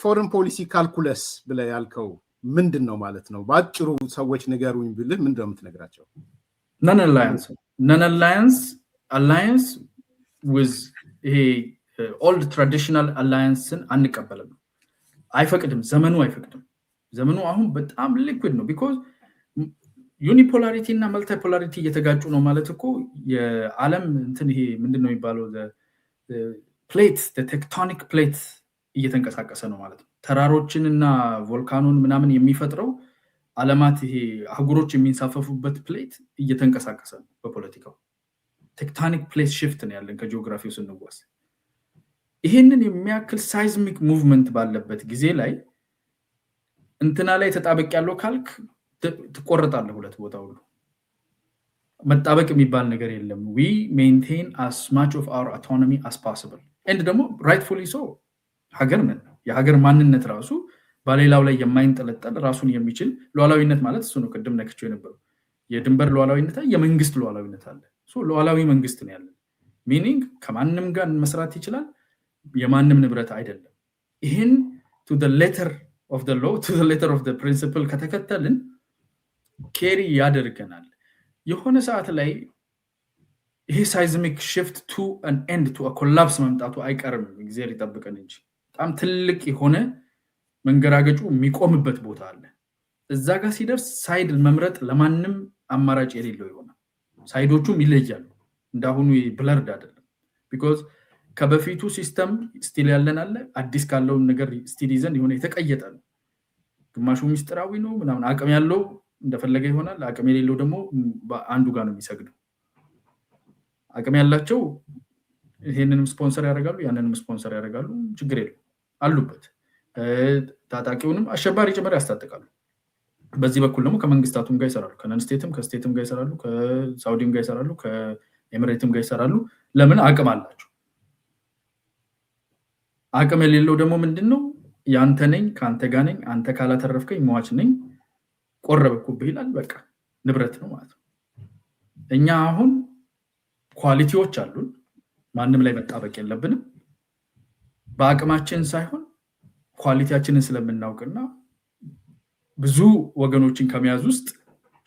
ፎሬን ፖሊሲ ካልኩለስ ብለህ ያልከው ምንድን ነው ማለት ነው? በአጭሩ ሰዎች ንገሩኝ ብልህ ምንድን ነው የምትነግራቸው? ነን አላያንስ ዊዝ ይሄ ኦልድ ትራዲሽናል አላያንስን አንቀበልም። አይፈቅድም፣ ዘመኑ አይፈቅድም። ዘመኑ አሁን በጣም ሊኩዊድ ነው። ቢኮዝ ዩኒፖላሪቲ እና መልቲፖላሪቲ እየተጋጩ ነው ማለት እኮ የዓለም እንትን ይሄ ምንድን ነው የሚባለው ፕሌት ቴክቶኒክ ፕሌት እየተንቀሳቀሰ ነው ማለት ነው። ተራሮችን እና ቮልካኖን ምናምን የሚፈጥረው ዓለማት ይሄ አህጉሮች የሚንሳፈፉበት ፕሌት እየተንቀሳቀሰ ነው። በፖለቲካው ቴክቶኒክ ፕሌት ሽፍት ነው ያለን ከጂኦግራፊው ስንጓዝ። ይሄንን የሚያክል ሳይዝሚክ ሙቭመንት ባለበት ጊዜ ላይ እንትና ላይ ተጣበቅ ያለው ካልክ ትቆረጣለህ ሁለት ቦታ ሁሉ መጣበቅ የሚባል ነገር የለም we maintain as much of our autonomy as possible and ደግሞ rightfully so ሀገር ነን የሀገር ማንነት ራሱ በሌላው ላይ የማይንጠለጠል ራሱን የሚችል ሉዓላዊነት ማለት እሱ ነው ቅድም ነክቼው የነበረው የድንበር ሉዓላዊነት የመንግስት ሉዓላዊነት አለ ሶ ሉዓላዊ መንግስት ነው ያለው meaning ከማንም ጋር መስራት ይችላል የማንም ንብረት አይደለም ይሄን to the letter of the law to the letter of the principle ከተከተልን ኬሪ ያደርገናል የሆነ ሰዓት ላይ ይሄ seismic shift to an end to a collapse መምጣቱ አይቀርም እግዚአብሔር ይጠብቀን እንጂ በጣም ትልቅ የሆነ መንገራገጩ የሚቆምበት ቦታ አለ እዛ ጋር ሲደርስ ሳይድ መምረጥ ለማንም አማራጭ የሌለው ይሆናል ሳይዶቹም ይለያሉ እንዳሁኑ ብለርድ አይደለም because ከበፊቱ ሲስተም ስቲል ያለን አለ አዲስ ካለው ነገር ስቲል ይዘን የሆነ የተቀየጠ ነው ግማሹ ሚስጥራዊ ነው ምናምን አቅም ያለው እንደፈለገ ይሆናል አቅም የሌለው ደግሞ አንዱ ጋር ነው የሚሰግደው አቅም ያላቸው ይሄንንም ስፖንሰር ያደርጋሉ ያንንም ስፖንሰር ያደርጋሉ ችግር የለም አሉበት ታጣቂውንም አሸባሪ ጭምር ያስታጥቃሉ በዚህ በኩል ደግሞ ከመንግስታቱም ጋር ይሰራሉ ከነን ስቴትም ከስቴትም ጋር ይሰራሉ ከሳውዲም ጋር ይሰራሉ ከኤሚሬትም ጋር ይሰራሉ ለምን አቅም አላቸው አቅም የሌለው ደግሞ ምንድነው ያንተ ነኝ ካንተ ጋር ነኝ አንተ ካላተረፍከኝ ሟች ነኝ ቆረበኩብህ ይላል በቃ ንብረት ነው ማለት ነው እኛ አሁን ኳሊቲዎች አሉን ማንንም ላይ መጣበቅ የለብንም በአቅማችን ሳይሆን ኳሊቲያችንን ስለምናውቅና ብዙ ወገኖችን ከመያዝ ውስጥ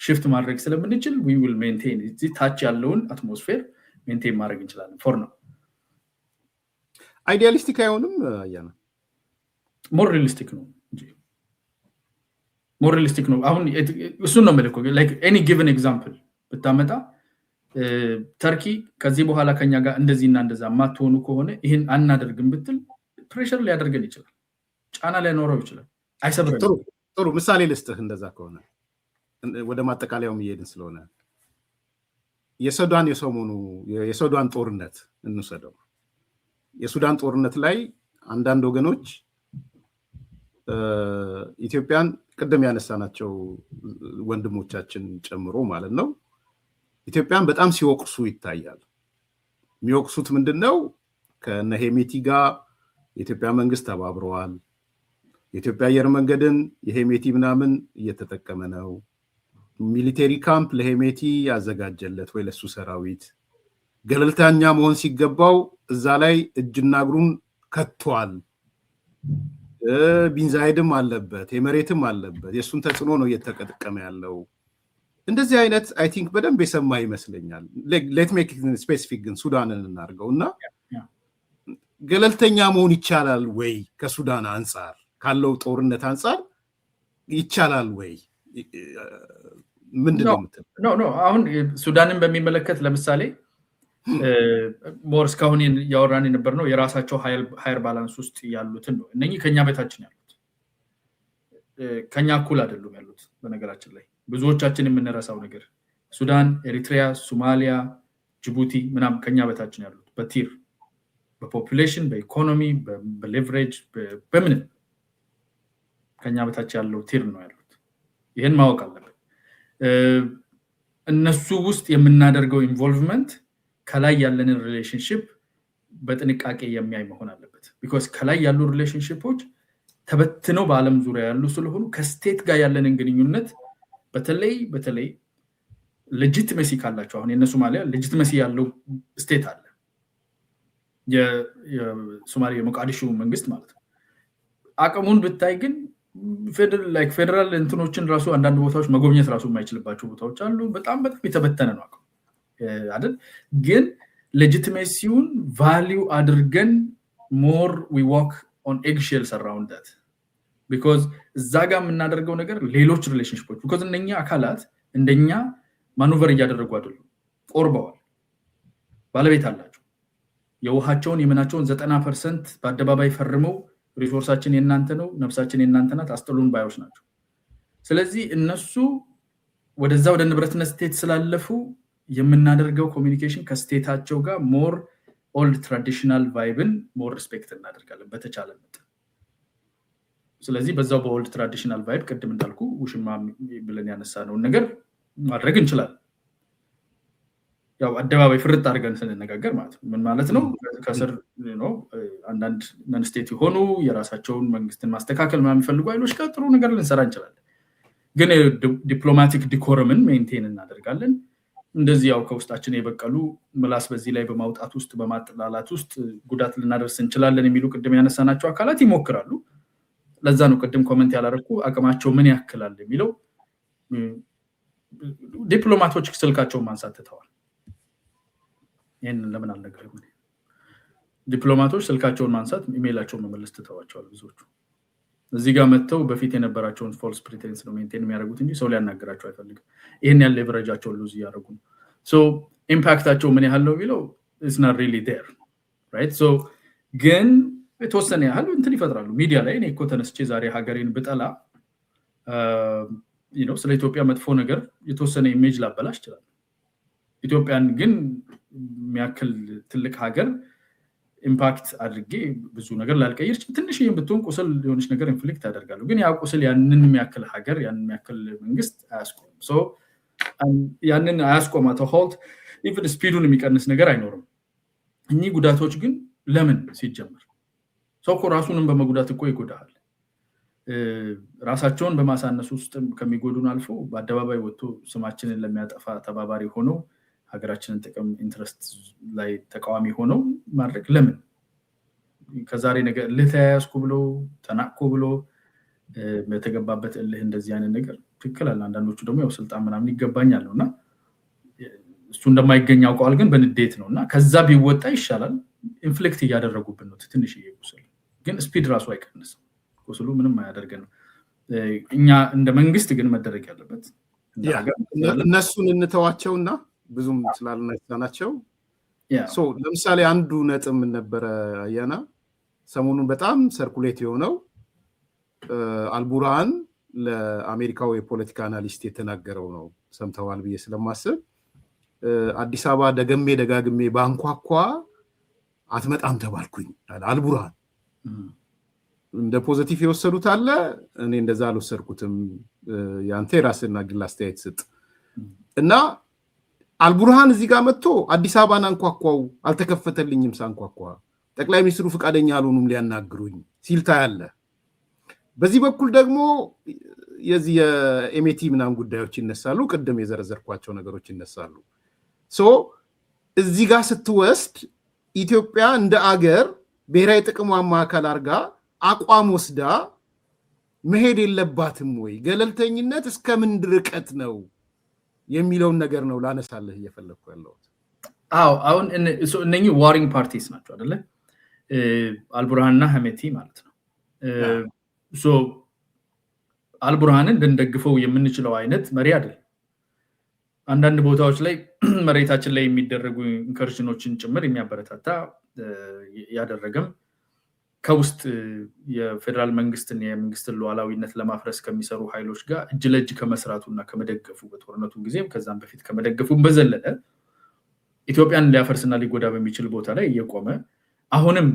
shift ማድረግ ስለምንችል we will maintain this touch ያለውን atmosphere maintain ማድረግ እንችላለን for now idealistic አይሆንም ያና more realistic ነው እንጂ more realistic ነው አሁን እሱ ነው ማለት like any given example ብታመጣ ተርኪ ከዚህ በኋላ ከኛ ጋር እንደዚህና እንደዛ ማትሆኑ ከሆነ ይሄን አናደርግም ብትል ፕሬሸር ሊያደርገን ይችላል ጫና ሊያኖረው ይችላል አይሰብረንም ጥሩ ምሳሌ ልስጥህ እንደዛ ከሆነ ወደ ማጠቃለያውም እየሄድን ስለሆነ የሱዳን ጦርነት እንሰደው የሱዳን ጦርነት ላይ አንዳንድ ወገኖች ኢትዮጵያን ቅድም ያነሳናቸው ወንድሞቻችን ጨምሮ ማለት ነው ኢትዮጵያን በጣም ሲወቅሱ ይታያል የሚወቅሱት ምንድነው ከነሄሜቲ ጋር የኢትዮጵያ መንግስት ተባብረዋል የኢትዮጵያ አየር መንገድን የሄሜቲ ምናምን እየተጠቀመ ነው ሚሊተሪ ካምፕ ለሄሜቲ ያዘጋጀለት ወይ ለሱ ሰራዊት ገለልተኛ መሆን ሲገባው እዛ ላይ እጅና እግሩን ከቷል ቢንዛይድም አለበት የመሬትም አለበት የሱን ተጽዕኖ ነው እየተጠቀመ ያለው እንደዚህ አይነት አይ ቲንክ በደንብ የሰማ ይመስለኛል ሌት ሜክ ኢት ስፔሲፊክ ግን ሱዳንን እናርገውና ገለልተኛ መሆን ይቻላል ወይ ከሱዳን አንፃር ካለው ጦርነት አንፃር ይቻላል ወይ ምንድነው ኖ አሁን ሱዳንን በሚመለከት ለምሳሌ ሞርስ ካሁን ያወራን የነበር ነው የራሳቸው ሃየር ባላንስ ውስጥ ያሉትን ነው እነኚህ ከኛ በታችን ያሉት ከኛ እኩል አይደሉም ያሉት በነገራችን ላይ ብዙዎቻችን የምንረሳው ነገር ሱዳን ኤሪትሪያ ሶማሊያ ጅቡቲ ምናም ከኛ በታችን ያሉት በቲር በፖፑሌሽን በኢኮኖሚ በሌቨሬጅ በምንም ከኛ በታች ያለው ቲር ነው ያሉት ይሄን ማወቅ አለበት እነሱ ውስጥ የምናደርገው ኢንቮልቭመንት ከላይ ያለንን ሪሌሽንሺፕ በጥንቃቄ የሚያይ መሆን አለበት because ከላይ ያሉ ሪሌሽንሺፖች ተበትነው በአለም ዙሪያ ያሉ ስለሆኑ ከስቴት ጋር ያለንን ግንኙነት በተለይ ሌጂቲሜሲ ካላቸው አሁን የሶማሊያ ሌጂቲሜሲ ያለው ስቴት አለ የሶማሊያ ሞቃዲሾ መንግስት ማለት ነው አቅሙን ብታይ ግን ፌደራል እንትኖችን ራሱ አንዳንድ ቦታዎች መጎብኘት ራሱ የማይችልባቸው ቦታዎች አሉ በጣም የተበተነ ነው አቅሙ አይደል ግን ሌጂቲሜሲውን ቫልዩ አድርገን more we walk on eggshells around that because እዛ ጋር የምናደርገው ነገር ሌሎች ሪሌሽንሺፖች because እነኛ አካላት እንደኛ ማኑቨር እያደረጉ አይደሉም ቆርበዋል ባለቤት አላቸው የውሃቸውን የመናቸውን 90% በአደባባይ ፈርመው ሪሶርሳችን የናንተ ነው ነፍሳችን የናንተ ናት አስጥሉን ባዮች ናቸው ስለዚህ እነሱ ወደዛ ወደ ንብረትነት ስቴት ስላለፉ የምናደርገው ኮሚኒኬሽን ከስቴታቸው ጋር more old traditional vibe ሞር ሪስፔክት እናደርጋለን በተቻለ መጠን ስለዚህ በዛው በኦልድ ትራዲሽናል ቫይብ ቅድም እንዳልኩ ውሽማ ብለን ያነሳነው ነገር ማድረግ እንችላለን ያው አደባባይ ፍርጥ አድርገን ስንነጋገር ማለት ነው ምን ማለት ነው ከስር ነው አንዳንድ ነን ስቴት ሆኖ የራሳቸውን መንግስትን ማስተካከል ምናምን ይፈልጉ አይሎች ጋር ጥሩ ነገር ልንሰራ እንችላለን ግን ዲፕሎማቲክ ዲኮረምን ሜንቴን እናደርጋለን እንደዚህ ያው ከውስጣችን የበቀሉ ምላስ በዚህ ላይ በማውጣት ውስጥ በማጥላላት ውስጥ ጉዳት ልናደርስ እንችላለን የሚሉ ቅድም ያነሳናቸው አካላት ይሞክራሉ ለዛ ነው ቅድም ኮሜንት ያላረኩ አቅማቸው ምን ያክላል የሚለው ዲፕሎማቶች ስልካቸውን ማንሳት ተተዋል ይሄን ለምን አልነገርም ዲፕሎማቶች ስልካቸውን ማንሳት ኢሜይላቸውን መመለስ ተተዋቸዋል ብዙዎቹ እዚህ ጋር መተው በፊት የነበራቸውን ፎልስ ፕሪቴንስ ነው ሜንቴን የሚያደርጉት እንጂ ሰው ሊያናገራቸው አይፈልግም ይሄን ያለ ሌቨሬጃቸውን ሉዝ ያደርጉ ሶ ኢምፓክታቸው ምን ያህል ነው ቢለው it's not really there right so ግን የተወሰነ ያህል እንትን ይፈጥራሉ ሚዲያ ላይ እኔ እኮ ተነስቼ ዛሬ ሀገሬን ብጠላ ስለ ኢትዮጵያ መጥፎ ነገር የተወሰነ ኢሜጅ ላበላሽ ይችላል ኢትዮጵያን ግን የሚያክል ትልቅ ሀገር ኢምፓክት አድርጌ ብዙ ነገር ላልቀይር ትንሽ የምትሆን ቁስል ሊሆንሽ ነገር ኢንፍሊክት ያደርጋሉ ግን ያ ቁስል ያንን የሚያክል ሀገር ያንን የሚያክል መንግስት አያስቆም ሶ ያንን አያስቆማው ሆልት ኢቭን ስፒዱን የሚቀንስ ነገር አይኖርም እኚህ ጉዳቶች ግን ለምን ሲጀመር ሰው ራሱንም በመጉዳት እኮ ይጎዳል ራሳቸውን በማሳነስ ውስጥ ከሚጎዱን አልፎ በአደባባይ ወጥቶ ስማችንን ለሚያጠፋ ተባባሪ ሆኖ ሀገራችንን ጥቅም ኢንትረስት ላይ ተቃዋሚ ሆኖ ማድረግ ለምን ከዛሬ ነገር ለተያያዝኩ ብሎ ተናቆ ብሎ በተገባበት እልህ እንደዚህ አይነት ነገር ትክክል አለ አንዳንዶቹ ደግሞ ያው ስልጣን ምናምን ይገባኛል ነውና እሱ እንደማይገኝ አውቀዋል ግን በንዴት ነውና ከዛ ቢወጣ ይሻላል ኢንፍሊክት ያደረጉብን ነው ትንሽ ይየቁስል ግን ስፒድ ራሱ አይቀንስም ቁስሉ ምንም አያደርገን እኛ እንደ መንግስት ግን መደረግ ያለበት እነሱን እንተዋቸውና ብዙም ስላልነሳናቸው ሶ ለምሳሌ አንዱ ነጥብ ምን ነበር አያና ሰሞኑን በጣም ሰርኩሌት የሆነው አልቡርሃን ለአሜሪካው የፖለቲካ አናሊስት የተናገረው ነው ሰምተዋል ብዬ ስለማስብ አዲስ አበባ ደጋግሜ ባንኳኳ አትመጣም ተባልኩኝ አልቡርሃን እንደ ፖዚቲቭ የወሰዱት አለ እኔ እንደዛ አልወሰድኩትም ያንተ ራስና ግል አስተያየት ስጥ እና አልቡርሃን እዚህ ጋር መጥቶ አዲስ አበባን አንኳኳው አልተከፈተልኝም ሳንኳኳ ጠቅላይ ሚኒስትሩ ፍቃደኛ አልሆኑም ሊያናግሩኝ ሲልታ ያለ በዚህ በኩል ደግሞ የዚህ የኤምቲ ምናምን ጉዳዮች ይነሳሉ ቅድም የዘረዘርኳቸው ነገሮች ይነሳሉ ሶ እዚህ ጋር ስትወስድ ኢትዮጵያ እንደ አገር ብሔራዊ ጥቅሟን ማዕከል አድርጋ አቋም ወስዳ መሄድ የለባትም ወይ ገለልተኝነት እስከምን ድርቀት ነው የሚለውን ነገር ነው ላነሳለህ እየፈለኩ ያለው አሁን እነኚህ ዋሪንግ ፓርቲስ ናቸው አይደለ አልቡርሃንና ሄሜቲ ማለት ነው ሶ አልቡርሃንን ልንደግፈው የምንችለው አይነት መሪ አይደል አንዳንድ ቦታዎች ላይ መሬታችን ላይ የሚደረጉ ኢንከርሽኖችን ጭምር የሚያበረታታ ያደረገም ከውስጥ የፌደራል መንግስትን የመንግስትን ሉዓላዊነት ለማፍረስ ከሚሰሩ ኃይሎች ጋር እጅ ለእጅ ከመስራቱና ከመደገፉ በጦርነቱ ጊዜም ከዛም በፊት ከመደገፉም በዘለለ ኢትዮጵያን ሊያፈርስና ሊጎዳ በሚችል ቦታ ላይ እየቆመ አሁንም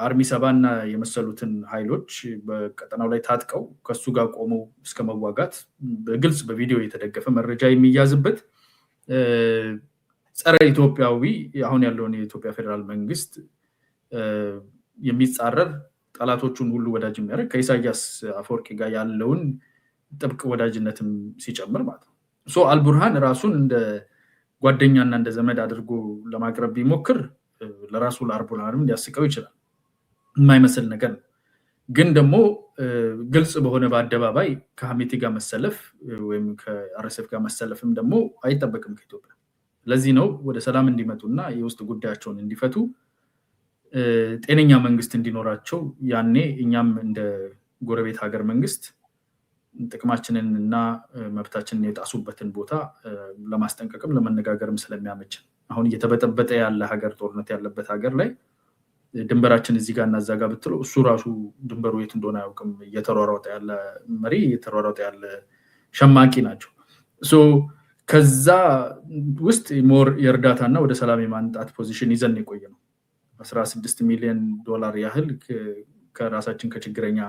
አርሚ ሰባና የመሰሉትን ኃይሎች በቀጠናው ላይ ታጥቀው ከሱ ጋር ቆመው እስከ መዋጋት በግልጽ በቪዲዮ የተደገፈ መረጃ የሚያዝበት ጸረ ኢትዮጵያዊ አሁን ያለውን የኢትዮጵያ ፌደራል መንግስት የሚጻረር ጠላቶቹን ሁሉ ወዳጅ የሚያደርግ ከኢሳያስ አፈወርቂ ጋር ያለውን ጥብቅ ወዳጅነትም ሲጨምር ማለት ነው ሶ አልቡርሃን ራሱን እንደ ጓደኛና እንደ ዘመድ አድርጎ ለማቅረብ ቢሞክር ለራሱ ለአልቡርሃንም ሊያስቀው ይችላል የማይመስል ነገር ግን ደግሞ ግልጽ በሆነ በአደባባይ ከሀሜቲ ጋር መሰለፍ ወይም ከአርኤስኤፍ ጋር መሰለፍም ደግሞ አይጠበቅም ከኢትዮጵያ ለዚህ ነው ወደ ሰላም እንዲመጡና የውስጥ ጉዳያቸውን እንዲፈቱ ጤነኛ መንግስት እንዲኖራቸው ያኔ እኛም እንደ ጎረቤት ሀገር መንግስት ጥቅማችንን እና መብታችንን የጣሱበትን ቦታ ለማስጠንቀቅም ለመነጋገርም ስለሚያመች አሁን እየተበጠበጠ ያለ ሀገር ጦርነት ያለበት ሀገር ላይ ድንበራችን እዚህ ጋር እናዛጋ ብትለው እሱ ራሱ ድንበሩ የት እንደሆነ አያውቅም እየተሯሯጠ ያለ መሪ እየተሯሯጠ ያለ ሸማቂ ናቸው ሶ ከዛ ውስጥ ሞር የእርዳታና ወደ ሰላም የማንጣት ፖዚሽን ይዘን የቆየ ነው $16 ሚሊዮን ያህል ከራሳችን ከችግረኛ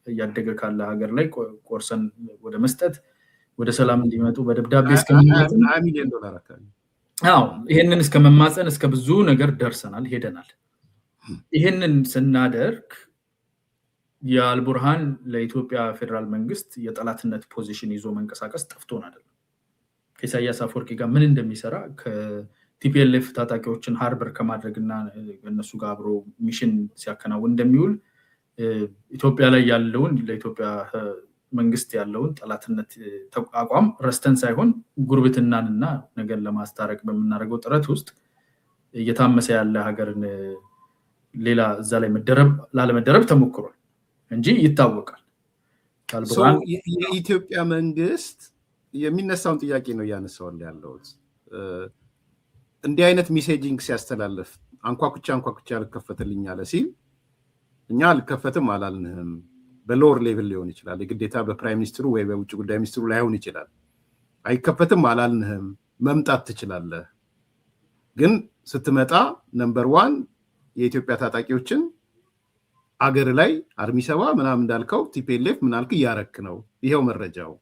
ያደገ ካለ ሀገር ላይ ቆርሰን ወደ መስጠት ወደ ሰላም እንዲመጡ በደብዳቤ እስከመማፀን $1 ሚሊዮን አካባቢ ይሄንን እስከመማፀን እስከ ብዙ ነገር ደርሰናል ሄደናል። ይሄንን ስናደርግ የአልቡርሃን ለኢትዮጵያ ፌደራል መንግስት የጠላትነት ፖዚሽን ይዞ መንቀሳቀስ ጠፍቶን አይደለም። ከኢሳያስ አፈወርቂ ጋር ምን እንደሚሰራ ከቲፒኤልኤፍ ታጣቂዎችን ሃርበር ከማድረግና እነሱ ጋር አብሮ ሚሽን ሲያከናውን እንደሚውል ኢትዮጵያ ላይ ያለውን ለኢትዮጵያ መንግስት ያለውን ጠላትነት አቋም ረስተን ሳይሆን ጉርብትናንና ነገር ለማስታረቅ በመናረገው ጥረት ውስጥ እየታመሰ ያለ ሀገርን ሌላ እዛ ላይ ላለመደረብ ተሞክሯል እንጂ ይታወቃል። የኢትዮጵያ መንግስት የሚነሳውን ጥያቄ ነው ያነሳው ያለው እንዲህ አይነት ሜሴጂንግ ሲያስተላልፍ አንኳኩቻ አልከፈተልኝ አለ ሲል እኛ አልከፈትም አላልንህም። በሎወር ሌቭል ሊሆን ይችላል፣ የግዴታ በፕራይም ሚኒስትሩ ወይ በውጭ ጉዳይ ሚኒስትሩ ላይሆን ይችላል። አይከፈትም አላልንህም፣ መምጣት ትችላለህ። ግን ስትመጣ ነምበር 1 የኢትዮጵያ ታጣቂዎችን አገር ላይ አርሚ 7 ምናምን እንዳልከው ቲፒኤልኤፍ ምናልክ እያረክ ነው፣ ይሄው መረጃው።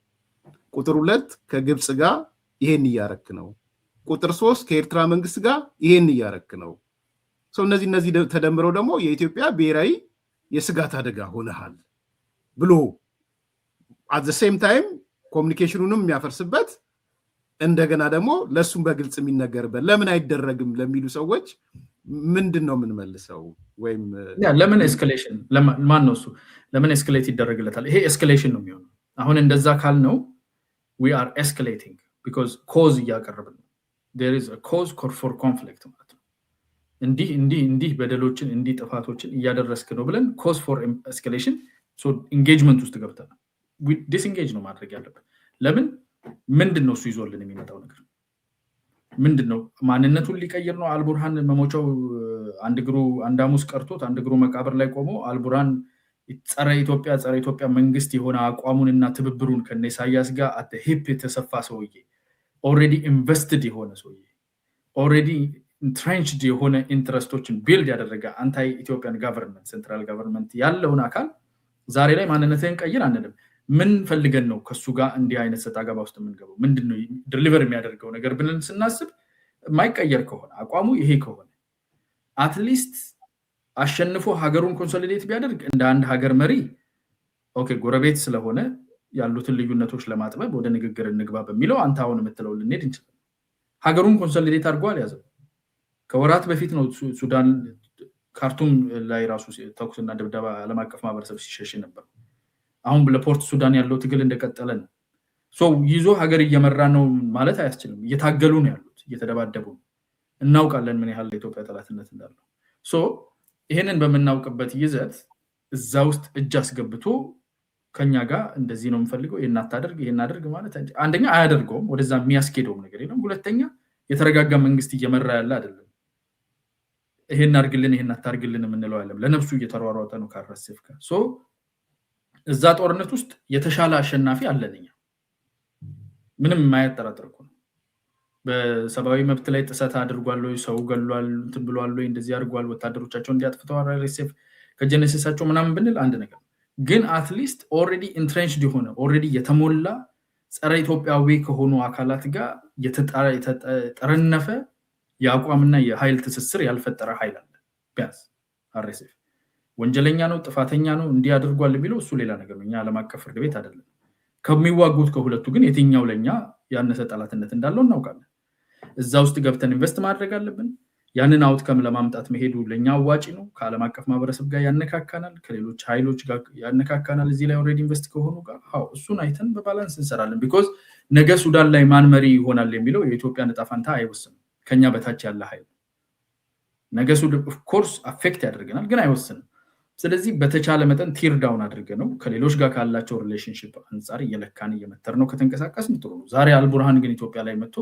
ቁጥር 2 ከግብጽ ጋር ይሄን እያረክ ነው። ቁጥር 3 ከኤርትራ መንግስት ጋር ይሄን እያረክ ነው። እነዚህ ተደምረው ደግሞ የኢትዮጵያ ብሔራዊ የስጋት አደጋ ሆነሃል ብሎ at the same time ኮሙኒኬሽኑንም የሚያፈርስበት እንደገና ደግሞ ለሱም በግልጽ የሚነገርበት ለምን አይደረግም ለሚሉ ሰዎች ምንድነው የምንመልሰው? ወይም ለምን ኤስኬሌሽን ማን ነው እሱ ለምን ኤስኬሌት ይደረግለታል? ይሄ ኤስኬሌሽን ነው የሚሆነው። አሁን እንደዛ ካልነው we are escalating because cause እያቀረብን ነው። there is a cause for conflict ማለት ነው። እንዲህ በደሎችን እንዲህ ጥፋቶችን እያደረስክ ነው ብለን cause for escalation so engagement ውስጥ ገብተናል። we disengage ነው ማድረግ ያለብን። ለምን ምንድነው እሱ ይዞልን የሚመጣው ነገር ምንድነው? ማንነቱን ሊቀይር ነው አልቡርሃን መሞቻው አንድ ሐሙስ ቀርቶት አንድ እግሩ መቃብር ላይ ቆሞ አልቡርሃን ጸረ ኢትዮጵያ መንግስት የሆነ አቋሙንና ትብብሩን ከነ ኢሳያስ ጋር at the hip የተሰፋ ሰውዬ already invested የሆነ ሰውዬ already entrenched የሆነ ኢንትረስቶችን ቢልድ ያደረገ አንታይ ኢትዮጵያን ገቨርንመንት ሴንትራል ገቨርንመንት ያለውን አካል ዛሬ ላይ ማንነትን ቀይር አንልም። ምን ፈልገን ነው ከሱ ጋር እንዲህ አይነት ሰጣገባ ውስጥ የምንገባው? ምንድነው ዲሊቨር የሚያደርገው ነገር ብለን ስናስብ ማይቀየር ከሆነ አቋሙ ይሄ ከሆነ አትሊስት አሸንፎ ሀገሩን ኮንሶሊዴት ቢያደርግ እንደ አንድ ሀገር መሪ ኦኬ ጎረቤት ስለሆነ ያሉትን ልዩነቶች ለማጥበብ ወደ ንግግር እንግባ በሚለው አንተ አሁን የምትለው ልንሄድ እንችላለን። ሀገሩን ኮንሶሊዴት አድርጓል ያዘው። ከወራት በፊት ነው ሱዳን ካርቱም ላይ ራሱ ተኩስና ድብደባ ዓለም አቀፍ ማህበረሰብ ሲሸሽ ነበር። አሁን ለፖርት ሱዳን ያለው ትግል እንደቀጠለ ነው። ይዞ ሀገር እየመራ ነው ማለት አያስችልም። እየታገሉ ነው ያሉት፣ እየተደባደቡ ነው። እናውቃለን ምን ያህል ለኢትዮጵያ ጠላትነት እንዳለው። ይሄንን በመናውቅበት ይዘት እዛ ውስጥ እጅ አስገብቶ ከኛ ጋር እንደዚህ ነው የምፈልገው ይሄን አታደርግ ማለት አንደኛ አያደርገውም፣ ወደዛ የሚያስኬደው ነገር የለም። ሁለተኛ የተረጋጋ መንግስት እየመራ ያለ አይደለም። ይሄን አድርግልን ይሄን አታርግልን የምንለው አይደለም። ለነፍሱ እየተሯሯጠ ነው ካራሴፍ ጋር። እዛ ጦርነት ውስጥ የተሻለ አሸናፊ አለንኛ ምንም የማያጠራጥር እኮ ነው። በሰብአዊ መብት ላይ ጥሰት አድርጓል ወይ ሰው ገሏል እንትን ብሏል ወይ እንደዚህ አድርጓል ወታደሮቻቸው እንዲያጥፍተዋል ሪሴፍ ከጀነሲሳቸው ምናምን ብንል አንድ ነገር ግን አትሊስት ኦሬዲ ኢንትሬንችድ የሆነ ኦሬዲ የተሞላ ጸረ ኢትዮጵያዊ ከሆኑ አካላት ጋር የተጠረነፈ የአቋምና የኃይል ትስስር ያልፈጠረ ኃይል አለ። ቢያንስ አርኤስኤፍ ወንጀለኛ ነው ጥፋተኛ ነው እንዲያደርጓል የሚለው እሱ ሌላ ነገር ነው። እኛ ዓለም አቀፍ ፍርድ ቤት አይደለም። ከሚዋጉት ከሁለቱ ግን የትኛው ለኛ ያነሰ ጠላትነት እንዳለው እናውቃለን። እዛ ውስጥ ገብተን ኢንቨስት ማድረግ አለብን። ያንን አውትከም ለማምጣት መሄዱ ለኛ አዋጪ ነው። ከዓለም አቀፍ ማህበረሰብ ጋር ያነካካናል፣ ከሌሎች ኃይሎች ጋር ያነካካናል። እዚህ ላይ ኦሬዲ ኢንቨስት ከሆኑ ጋር እሱን አይተን በባላንስ እንሰራለን። ቢኮዝ ነገ ሱዳን ላይ ማን መሪ ይሆናል የሚለው የኢትዮጵያ ዕጣ ፈንታ አይወስንም። ከኛ በታች ያለ ኃይል ነገ ሱዳን ኦፍ ኮርስ አፌክት ያደርገናል ግን አይወስንም። ስለዚህ በተቻለ መጠን ቲር ዳውን አድርገን ነው ከሌሎች ጋር ካላቸው ሪሌሽንሺፕ አንፃር እየለካን እየመተር ነው ከተንቀሳቀስን ጥሩ ነው። ዛሬ አልቡርሃን ግን ኢትዮጵያ ላይ መጥቶ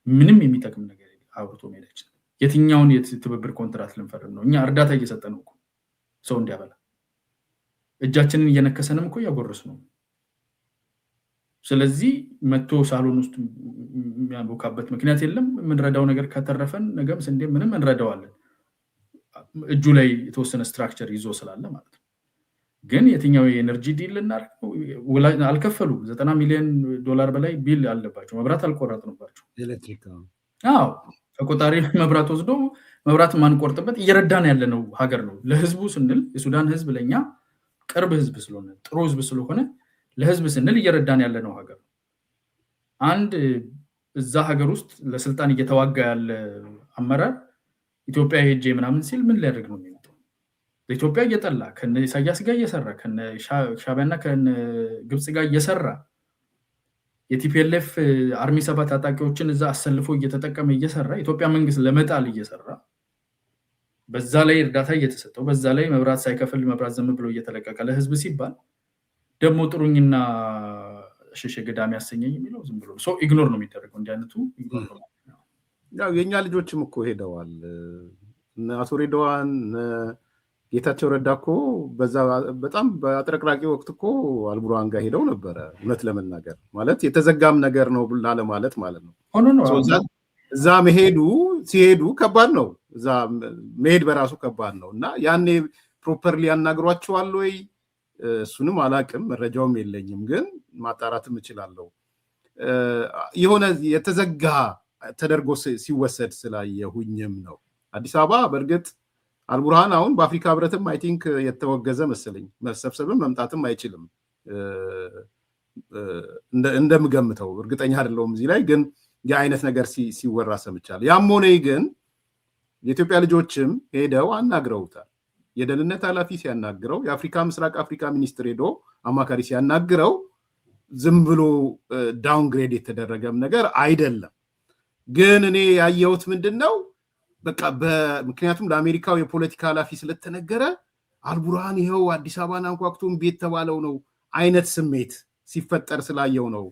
ምንም የሚጠቅም ነገር አውርቶ መሄድ የትኛውን የትብብር ኮንትራት ልንፈርም ነው? እኛ እርዳታ እየሰጠን ነው ሰው እንዲያበላ እጃችንን እየነከሰንም እኮ ያጎርስ ነው። ስለዚህ መጥቶ ሳሎን ውስጥ የሚያቦካበት ምክንያት የለም። የምንረዳው ነገር ከተረፈን ነገም ስንዴ ምንም እንረዳዋለን። እጁ ላይ የተወሰነ ስትራክቸር ይዞ ስላለ ማለት ነው። ግን የትኛው የኤነርጂ ዲል ልናደርገው አልከፈሉ $90 ሚሊዮን በላይ ቢል አለባቸው። መብራት አልቆረጥንባቸው። ኤሌክትሪክ ከቆጣሪ መብራት ወስዶ መብራት ማንቆርጥበት እየረዳን ያለነው ሀገር ነው። ለህዝቡ ስንል የሱዳን ህዝብ ለኛ ቅርብ ህዝብ ስለሆነ ጥሩ ህዝብ ስለሆነ ለህዝብ ስንል እየረዳን ያለነው ሀገር ነው። አንድ እዛ ሀገር ውስጥ ለስልጣን እየተዋጋ ያለ አመራር ኢትዮጵያ ሄጄ ምናምን ሲል ምን ሊያደርግ ነው የሚመጣው? ለኢትዮጵያ እየጠላ ከነ ኢሳያስ ጋር እየሰራ ከነ ሻዕቢያና ከነ ግብጽ ጋር እየሰራ የቲፒኤልኤፍ አርሚ 7 ታጣቂዎችን እዛ አሰልፎ እየተጠቀመ እየሰራ ኢትዮጵያ መንግስት ለመጣል እየሰራ በዛ ላይ እርዳታ እየተሰጠው በዛ ላይ መብራት ሳይከፍል መብራት ዘም ብሎ እየተለቀቀ ለህዝብ ሲባል ደግሞ ጥሩኝና ሸሸ ገዳሚ ያሰኘኝ የሚለው ዝም ብሎ ሶ ኢግኖር ነው የሚደረገው። እንዲህ አይነቱ ኢግኖር ነው። ያው የኛ ልጆችም እኮ ሄደዋል። አቶ ሬድዋን ጌታቸው ረዳ እኮ በዛ በጣም በአጥረቅራቂ ወቅት እኮ አልቡርሃን ጋር ሄደው ነበረ። እውነት ለመናገር ማለት የተዘጋም ነገር ነው ብላለ ማለት ነው። እዛ ሲሄዱ ከባድ ነው። እዛ መሄድ በራሱ ከባድ ነው እና ያኔ ፕሮፐርሊ ያናግሯቸዋል ወይ? እሱንም አላቅም፣ መረጃውም የለኝም፣ ግን ማጣራትም እችላለሁ። የሆነ የተዘጋ ተደርጎ ሲወሰድ ስላየሁኝም ነው። አዲስ አበባ በእርግጥ አልቡርሃን አሁን በአፍሪካ ህብረትም አይ ቲንክ የተወገዘ መሰለኝ፣ መሰብሰብም መምጣትም አይችልም እንደምገምተው፣ እርግጠኛ አይደለሁም እዚህ ላይ ግን የአይነት ነገር ሲወራ ሰምቻለሁ። ያም ሆነ ግን የኢትዮጵያ ልጆችም ሄደው አናግረውታል። የደህንነት ኃላፊ ሲያናግረው፣ የአፍሪካ ምስራቅ አፍሪካ ሚኒስትር ሄዶ አማካሪ ሲያናግረው ዝም ብሎ ዳውንግሬድ የተደረገም ነገር አይደለም። ግን እኔ ያየሁት ምንድነው በቃ ምክንያቱም ለአሜሪካው የፖለቲካ ኃላፊ ስለተነገረ አልቡርሃን ይኸው አዲስ አበባን አንኳኩቶም ቤት ተባለው ነው አይነት ስሜት ሲፈጠር ስላየው ነው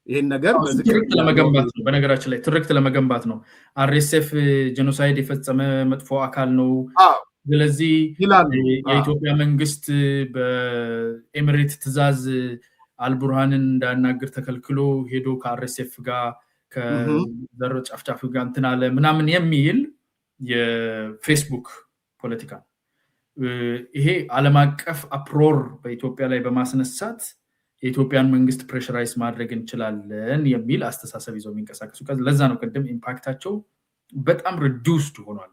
ይሄን ነገር ትርክት ለመገንባት ነው። በነገራችን ላይ ትርክት ለመገንባት ነው። አርኤስኤፍ ጄኖሳይድ የፈጸመ መጥፎ አካል ነው። ስለዚህ የኢትዮጵያ መንግስት በኤሚሬት ትዕዛዝ አልቡርሃንን እንዳናገር ተከልክሎ ሄዶ ከአርኤስኤፍ ጋር ከዘሮ ጫፍጫፍ ጋር እንትን አለ ምናምን የሚል የፌስቡክ ፖለቲካ ይሄ ዓለም አቀፍ አፕሮር በኢትዮጵያ ላይ በማስነሳት የኢትዮጵያን መንግስት ፕሬሸራይዝ ማድረግ እንችላለን የሚል አስተሳሰብ ይዘው የሚንቀሳቀሱ ለዛ ነው ቅድም ኢምፓክታቸው በጣም ሪዲዩስድ ሆኗል።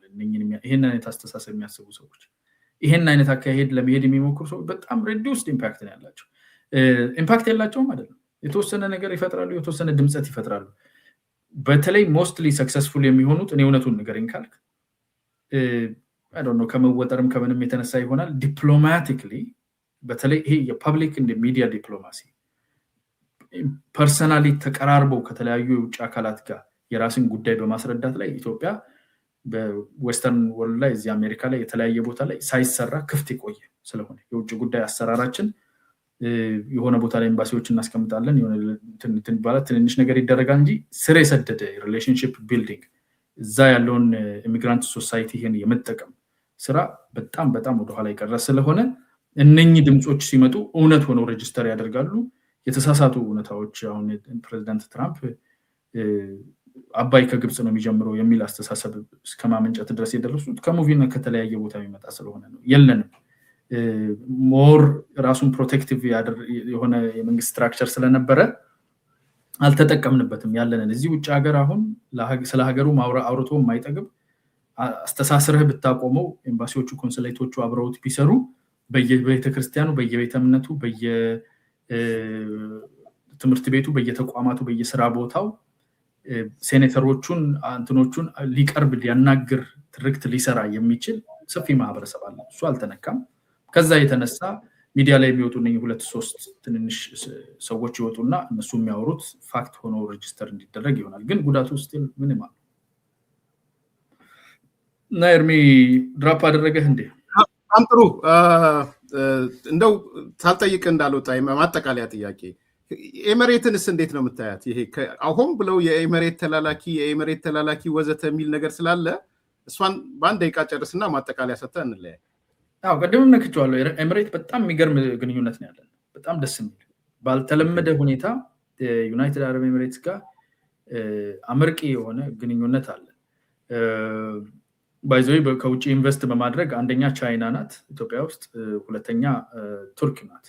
ይሄን አይነት አስተሳሰብ የሚያስቡ ሰዎች ይሄን አይነት አካሄድ ለመሄድ የሚሞክሩ ሰዎች በጣም ሪዲዩስድ ኢምፓክት ነው ያላቸው። ኢምፓክት የላቸውም አይደለም፣ የተወሰነ ነገር ይፈጥራሉ፣ የተወሰነ ድምፀት ይፈጥራሉ። በተለይ ሞስትሊ ሰክሰስፉል የሚሆኑት እኔ እውነቱን ንገረኝ ካልክ አይ ዶንት ኖ ከመወጠርም ከምንም የተነሳ ይሆናል ዲፕሎማቲክሊ በተለይ ይሄ የፐብሊክ እንደ ሚዲያ ዲፕሎማሲ ፐርሰናሊ ተቀራርበው ከተለያዩ የውጭ አካላት ጋር የራስን ጉዳይ በማስረዳት ላይ ኢትዮጵያ በዌስተርን ወርልድ ላይ እዚህ አሜሪካ ላይ የተለያየ ቦታ ላይ ሳይሰራ ክፍት የቆየ ስለሆነ የውጭ ጉዳይ አሰራራችን የሆነ ቦታ ላይ ኤምባሲዎች እናስቀምጣለን፣ የሆነ ትንንሽ ነገር ይደረጋል እንጂ ስር የሰደደ ሪሌሽንሺፕ ቢልዲንግ እዛ ያለውን ኢሚግራንት ሶሳይቲ ይሄን የመጠቀም ስራ በጣም በጣም ወደኋላ የቀረ ስለሆነ እነኚህ ድምጾች ሲመጡ እውነት ሆነው ሬጅስተር ያደርጋሉ። የተሳሳቱ እውነታዎች አሁን ፕሬዚዳንት ትራምፕ አባይ ከግብጽ ነው የሚጀምረው የሚል አስተሳሰብ እስከማመንጨት ድረስ የደረሱት ከሙቪና ከተለያየ ቦታ የሚመጣ ስለሆነ ነው። የለንም ሞር ራሱን ፕሮቴክቲቭ የሆነ የመንግስት ስትራክቸር ስለነበረ አልተጠቀምንበትም። ያለንን እዚህ ውጭ ሀገር አሁን ስለ ሀገሩ አውርቶ የማይጠግብ አስተሳስረህ ብታቆመው ኤምባሲዎቹ ኮንሱሌቶቹ አብረውት ቢሰሩ በየቤተክርስቲያኑ በየቤተ እምነቱ በየትምህርት ቤቱ በየተቋማቱ በየስራ ቦታው ሴኔተሮቹን አንትኖቹን ሊቀርብ ሊያናግር ትርክት ሊሰራ የሚችል ሰፊ ማህበረሰብ አለ። እሱ አልተነካም። ከዛ የተነሳ ሚዲያ ላይ የሚወጡ እነኚህ 2-3 ትንንሽ ሰዎች ይወጡና እነሱ የሚያወሩት ፋክት ሆኖ ሬጅስተር እንዲደረግ ይሆናል። ግን ጉዳቱ ውስጥ ምንም አለ እና ኤርሚ ድራፕ አደረገህ እንዴ? በጣም ጥሩ። እንደው ሳልጠይቅ እንዳልወጣ ማጠቃለያ ጥያቄ ኤሚሬትንስ እንዴት ነው የምታያት? ይሄ አሁን ብለው የኤሚሬት ተላላኪ ወዘተ የሚል ነገር ስላለ እሷን በአንድ ደቂቃ ጨርስና ማጠቃለያ ሰጥተህ እንለያይ። አዎ ቀደምም ነክቼዋለሁ። ኤሚሬት በጣም የሚገርም ግንኙነት ነው ያለን፣ በጣም ደስ የሚል ባልተለመደ ሁኔታ ዩናይትድ አረብ ኤሚሬትስ ጋር አመርቂ የሆነ ግንኙነት አለ። ባይዘይ ከውጪ ኢንቨስት በማድረግ አንደኛ ቻይና ናት ኢትዮጵያ ውስጥ፣ ሁለተኛ ቱርክ ናት።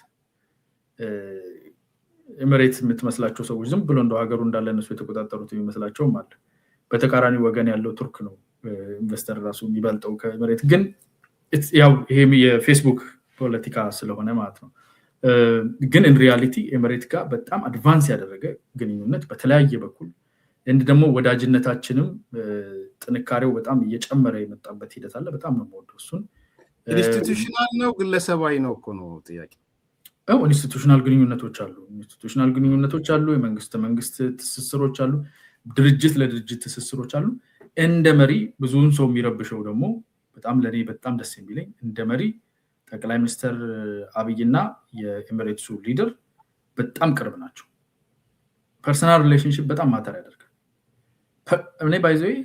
ኤምሬት የምትመስላቸው ሰዎች ዝም ብሎ እንደው ሀገሩ እንዳለ እነሱ የተቆጣጠሩት የሚመስላቸውም አለ። በተቃራኒ ወገን ያለው ቱርክ ነው ኢንቨስተር ራሱ የሚበልጠው ከኤምሬት። ግን ያው ይሄ የፌስቡክ ፖለቲካ ስለሆነ ማለት ነው። ግን ኢን ሪያሊቲ ኤምሬት ጋር በጣም አድቫንስ ያደረገ ግንኙነት በተለያየ በኩል እንደ ደግሞ ወዳጅነታችንም ጥንካሬው በጣም እየጨመረ የመጣበት ሂደት አለ። በጣም ነው የምወደው እሱን። ኢንስቲትዩሽናል ነው ግለሰባዊ ነው እኮ ነው ጥያቄ? ኢንስቲትዩሽናል ግንኙነቶች አሉ፣ የመንግስት ትስስሮች አሉ፣ ድርጅት ለድርጅት ትስስሮች አሉ። እንደ መሪ ብዙውን ሰው የሚረብሸው ደግሞ በጣም ለኔ በጣም ደስ የሚለኝ እንደ መሪ ጠቅላይ ሚኒስትር አብይና የኤሚሬትሱ ሊደር በጣም ቅርብ ናቸው። ፐርሰናል ሪሌሽንሺፕ በጣም ማተር ያደርጋል። እኔ ባይዘይ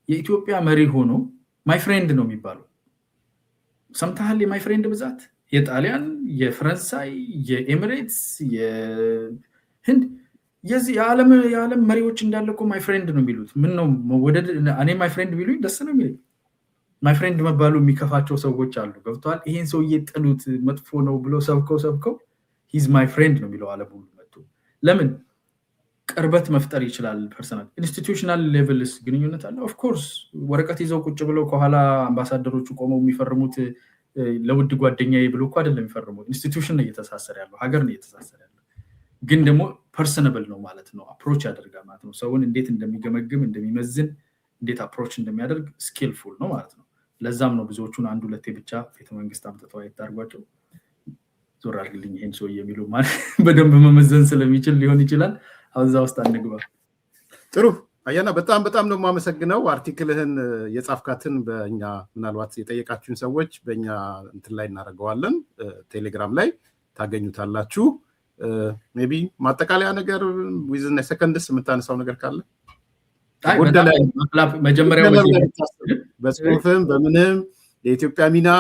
የኢትዮጵያ መሪ ሆኖ ማይ ፍሬንድ ነው የሚባለው። ሰምተሃል? የማይ ፍሬንድ ብዛት የጣሊያን፣ የፈረንሳይ፣ የኤሚሬትስ፣ የህንድ የዚህ የዓለም መሪዎች እንዳለ እኮ ማይ ፍሬንድ ነው የሚሉት። ምን ነው መወደድ? እኔ ማይ ፍሬንድ ቢሉኝ ደስ ነው የሚለኝ። ማይ ፍሬንድ መባሉ የሚከፋቸው ሰዎች አሉ። ገብተዋል? ይሄን ሰውዬ ጥሉት መጥፎ ነው ብሎ ሰብከው ሂዝ ማይ ፍሬንድ ነው የሚለው ዓለም ሁሉ መጥቶ። ለምን? ቅርበት መፍጠር ይችላል። ፐርሰናል ኢንስቲትዩሽናል ሌቭልስ ግንኙነት አለ። ኦፍ ኮርስ ወረቀት ይዘው ቁጭ ብለው ከኋላ አምባሳደሮቹ ቆመው የሚፈርሙት ለውድ ጓደኛዬ ብሎ እኮ አይደለም የሚፈርሙት። ኢንስቲትዩሽን ነው እየተሳሰረ ያለው፣ ሀገር ነው እየተሳሰረ ያለው። ግን ደግሞ ፐርሰናብል ነው ማለት ነው። አፕሮች ያደርጋል ማለት ነው። ሰውን እንዴት እንደሚገመግም እንደሚመዝን፣ እንዴት አፕሮች እንደሚያደርግ ስኪልፉል ነው ማለት ነው። ለዛም ነው ብዙዎቹን አንድ ሁለቴ ብቻ ቤተ መንግስት አምጥተው አይታርጓቸው ዞር አድርግልኝ ይሄን ሰው የሚሉ ማለት በደንብ መመዘን ስለሚችል ሊሆን ይችላል። አውዛ ውስጥ አንግባ። ጥሩ አያና፣ በጣም ነው የማመሰግነው። አርቲክልህን የጻፍካትን በእኛ ምናልባት የጠየቃችሁን ሰዎች በእኛ እንትን ላይ እናደርገዋለን፣ ቴሌግራም ላይ ታገኙታላችሁ። ሜቢ ማጠቃለያ ነገር ዊዝን ሰከንድስ የምታነሳው ነገር ካለ በጽሁፍም በምንም የኢትዮጵያ ሚና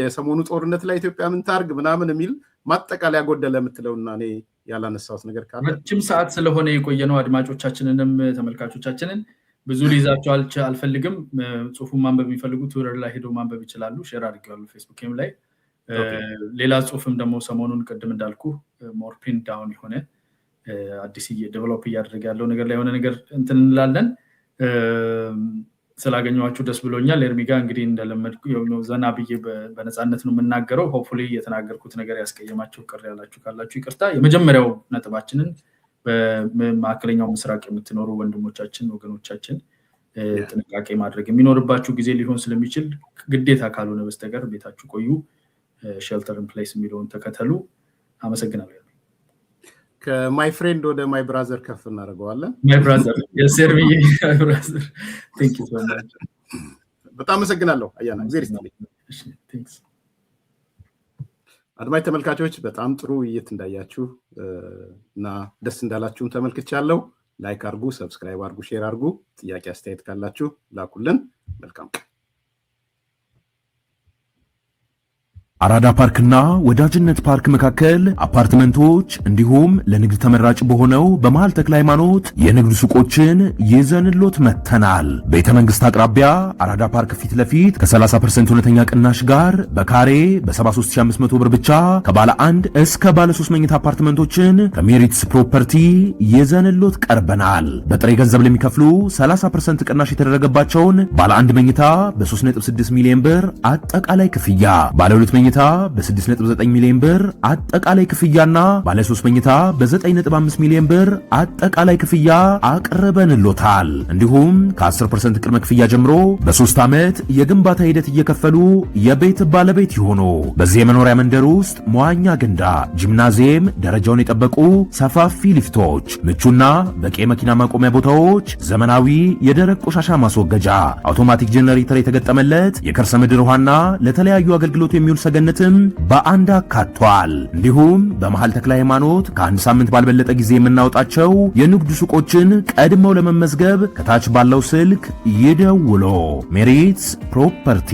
የሰሞኑ ጦርነት ላይ ኢትዮጵያ ምን ታርግ ምናምን የሚል ማጠቃለያ ጎደለ የምትለውና እኔ ያላነሳሁት ነገር ካለ? ረጅም ሰዓት ስለሆነ የቆየነው አድማጮቻችንንም ተመልካቾቻችንን ብዙ ሊይዛቸው አልፈልግም። ጽሁፉን ማንበብ የሚፈልጉ ትዊተር ላይ ሄደው ማንበብ ይችላሉ። ሼር አድርጌዋለሁ ፌስቡክም ላይ። ሌላ ጽሁፍም ደግሞ ሰሞኑን ቅድም እንዳልኩ ሞር ፒን ዳውን የሆነ አዲስ ዴቨሎፕ እያደረገ ያለው ነገር ላይ የሆነ ነገር እንትን እንላለን። ስላገኘኋችሁ ደስ ብሎኛል። ኤርሚ ጋር እንግዲህ እንደለመድኩ ዘና ብዬ በነፃነት ነው የምናገረው። ሆፕፉሊ የተናገርኩት ነገር ያስቀየማችሁ ቅር ያላችሁ ካላችሁ ይቅርታ። የመጀመሪያው ነጥባችንን በመካከለኛው ምስራቅ የምትኖሩ ወንድሞቻችን ወገኖቻችን ጥንቃቄ ማድረግ የሚኖርባችሁ ጊዜ ሊሆን ስለሚችል ግዴታ ካልሆነ በስተቀር ቤታችሁ ቆዩ። ሼልተር ኢን ፕሌስ የሚለውን ተከተሉ። አመሰግናለሁ። ከማይ ፍሬንድ ወደ ማይ ብራዘር ከፍ እናደርገዋለን። ማይ ብራዘር የሰርቪ ማይ ብራዘር ቴንክ ዩ ሶ ማች። በጣም አመሰግናለሁ አያና። አድማጭ ተመልካቾች በጣም ጥሩ ውይይት እንዳያችሁ እና ደስ እንዳላችሁም ተመልክቻለሁ። ላይክ አድርጉ፣ ሰብስክራይብ አድርጉ፣ ሼር አድርጉ። ጥያቄ አስተያየት ካላችሁ ላኩልን። መልካም አራዳ ፓርክና ወዳጅነት ፓርክ መካከል አፓርትመንቶች እንዲሁም ለንግድ ተመራጭ በሆነው በመሃል ተክለ ሃይማኖት የንግድ ሱቆችን ይዘንሎት መተናል። ቤተ መንግስት አቅራቢያ አራዳ ፓርክ ፊት ለፊት ከ30% እውነተኛ ቅናሽ ጋር በካሬ በ73500 ብር ብቻ ከባለ 1 እስከ ባለ 3 መኝታ አፓርትመንቶችን ከሜሪትስ ፕሮፐርቲ ይዘንሎት ቀርበናል። በጥሬ ገንዘብ ለሚከፍሉ 30% ቅናሽ የተደረገባቸውን ባለ 1 መኝታ በ3.6 ሚሊዮን ብር አጠቃላይ ክፍያ፣ ባለ 2 መኝታ በ6.9 ሚሊዮን ብር አጠቃላይ ክፍያና ባለ 3 መኝታ በ9.5 ሚሊዮን ብር አጠቃላይ ክፍያ አቅርበንሎታል። እንዲሁም ከ10% ቅድመ ክፍያ ጀምሮ በ3 ዓመት የግንባታ ሂደት እየከፈሉ የቤት ባለቤት ይሆኑ። በዚህ የመኖሪያ መንደር ውስጥ መዋኛ ገንዳ፣ ጂምናዚየም፣ ደረጃውን የጠበቁ ሰፋፊ ሊፍቶች፣ ምቹና በቂ መኪና ማቆሚያ ቦታዎች፣ ዘመናዊ የደረቅ ቆሻሻ ማስወገጃ፣ አውቶማቲክ ጄነሬተር የተገጠመለት የከርሰ ምድር ውሃና ለተለያዩ አገልግሎት የሚውል ሰገነትም በአንድ አካቷል። እንዲሁም በመሃል ተክለ ሃይማኖት ከአንድ ሳምንት ባልበለጠ ጊዜ የምናወጣቸው የንግድ ሱቆችን ቀድመው ለመመዝገብ ከታች ባለው ስልክ ይደውሎ። ሜሪትስ ፕሮፐርቲ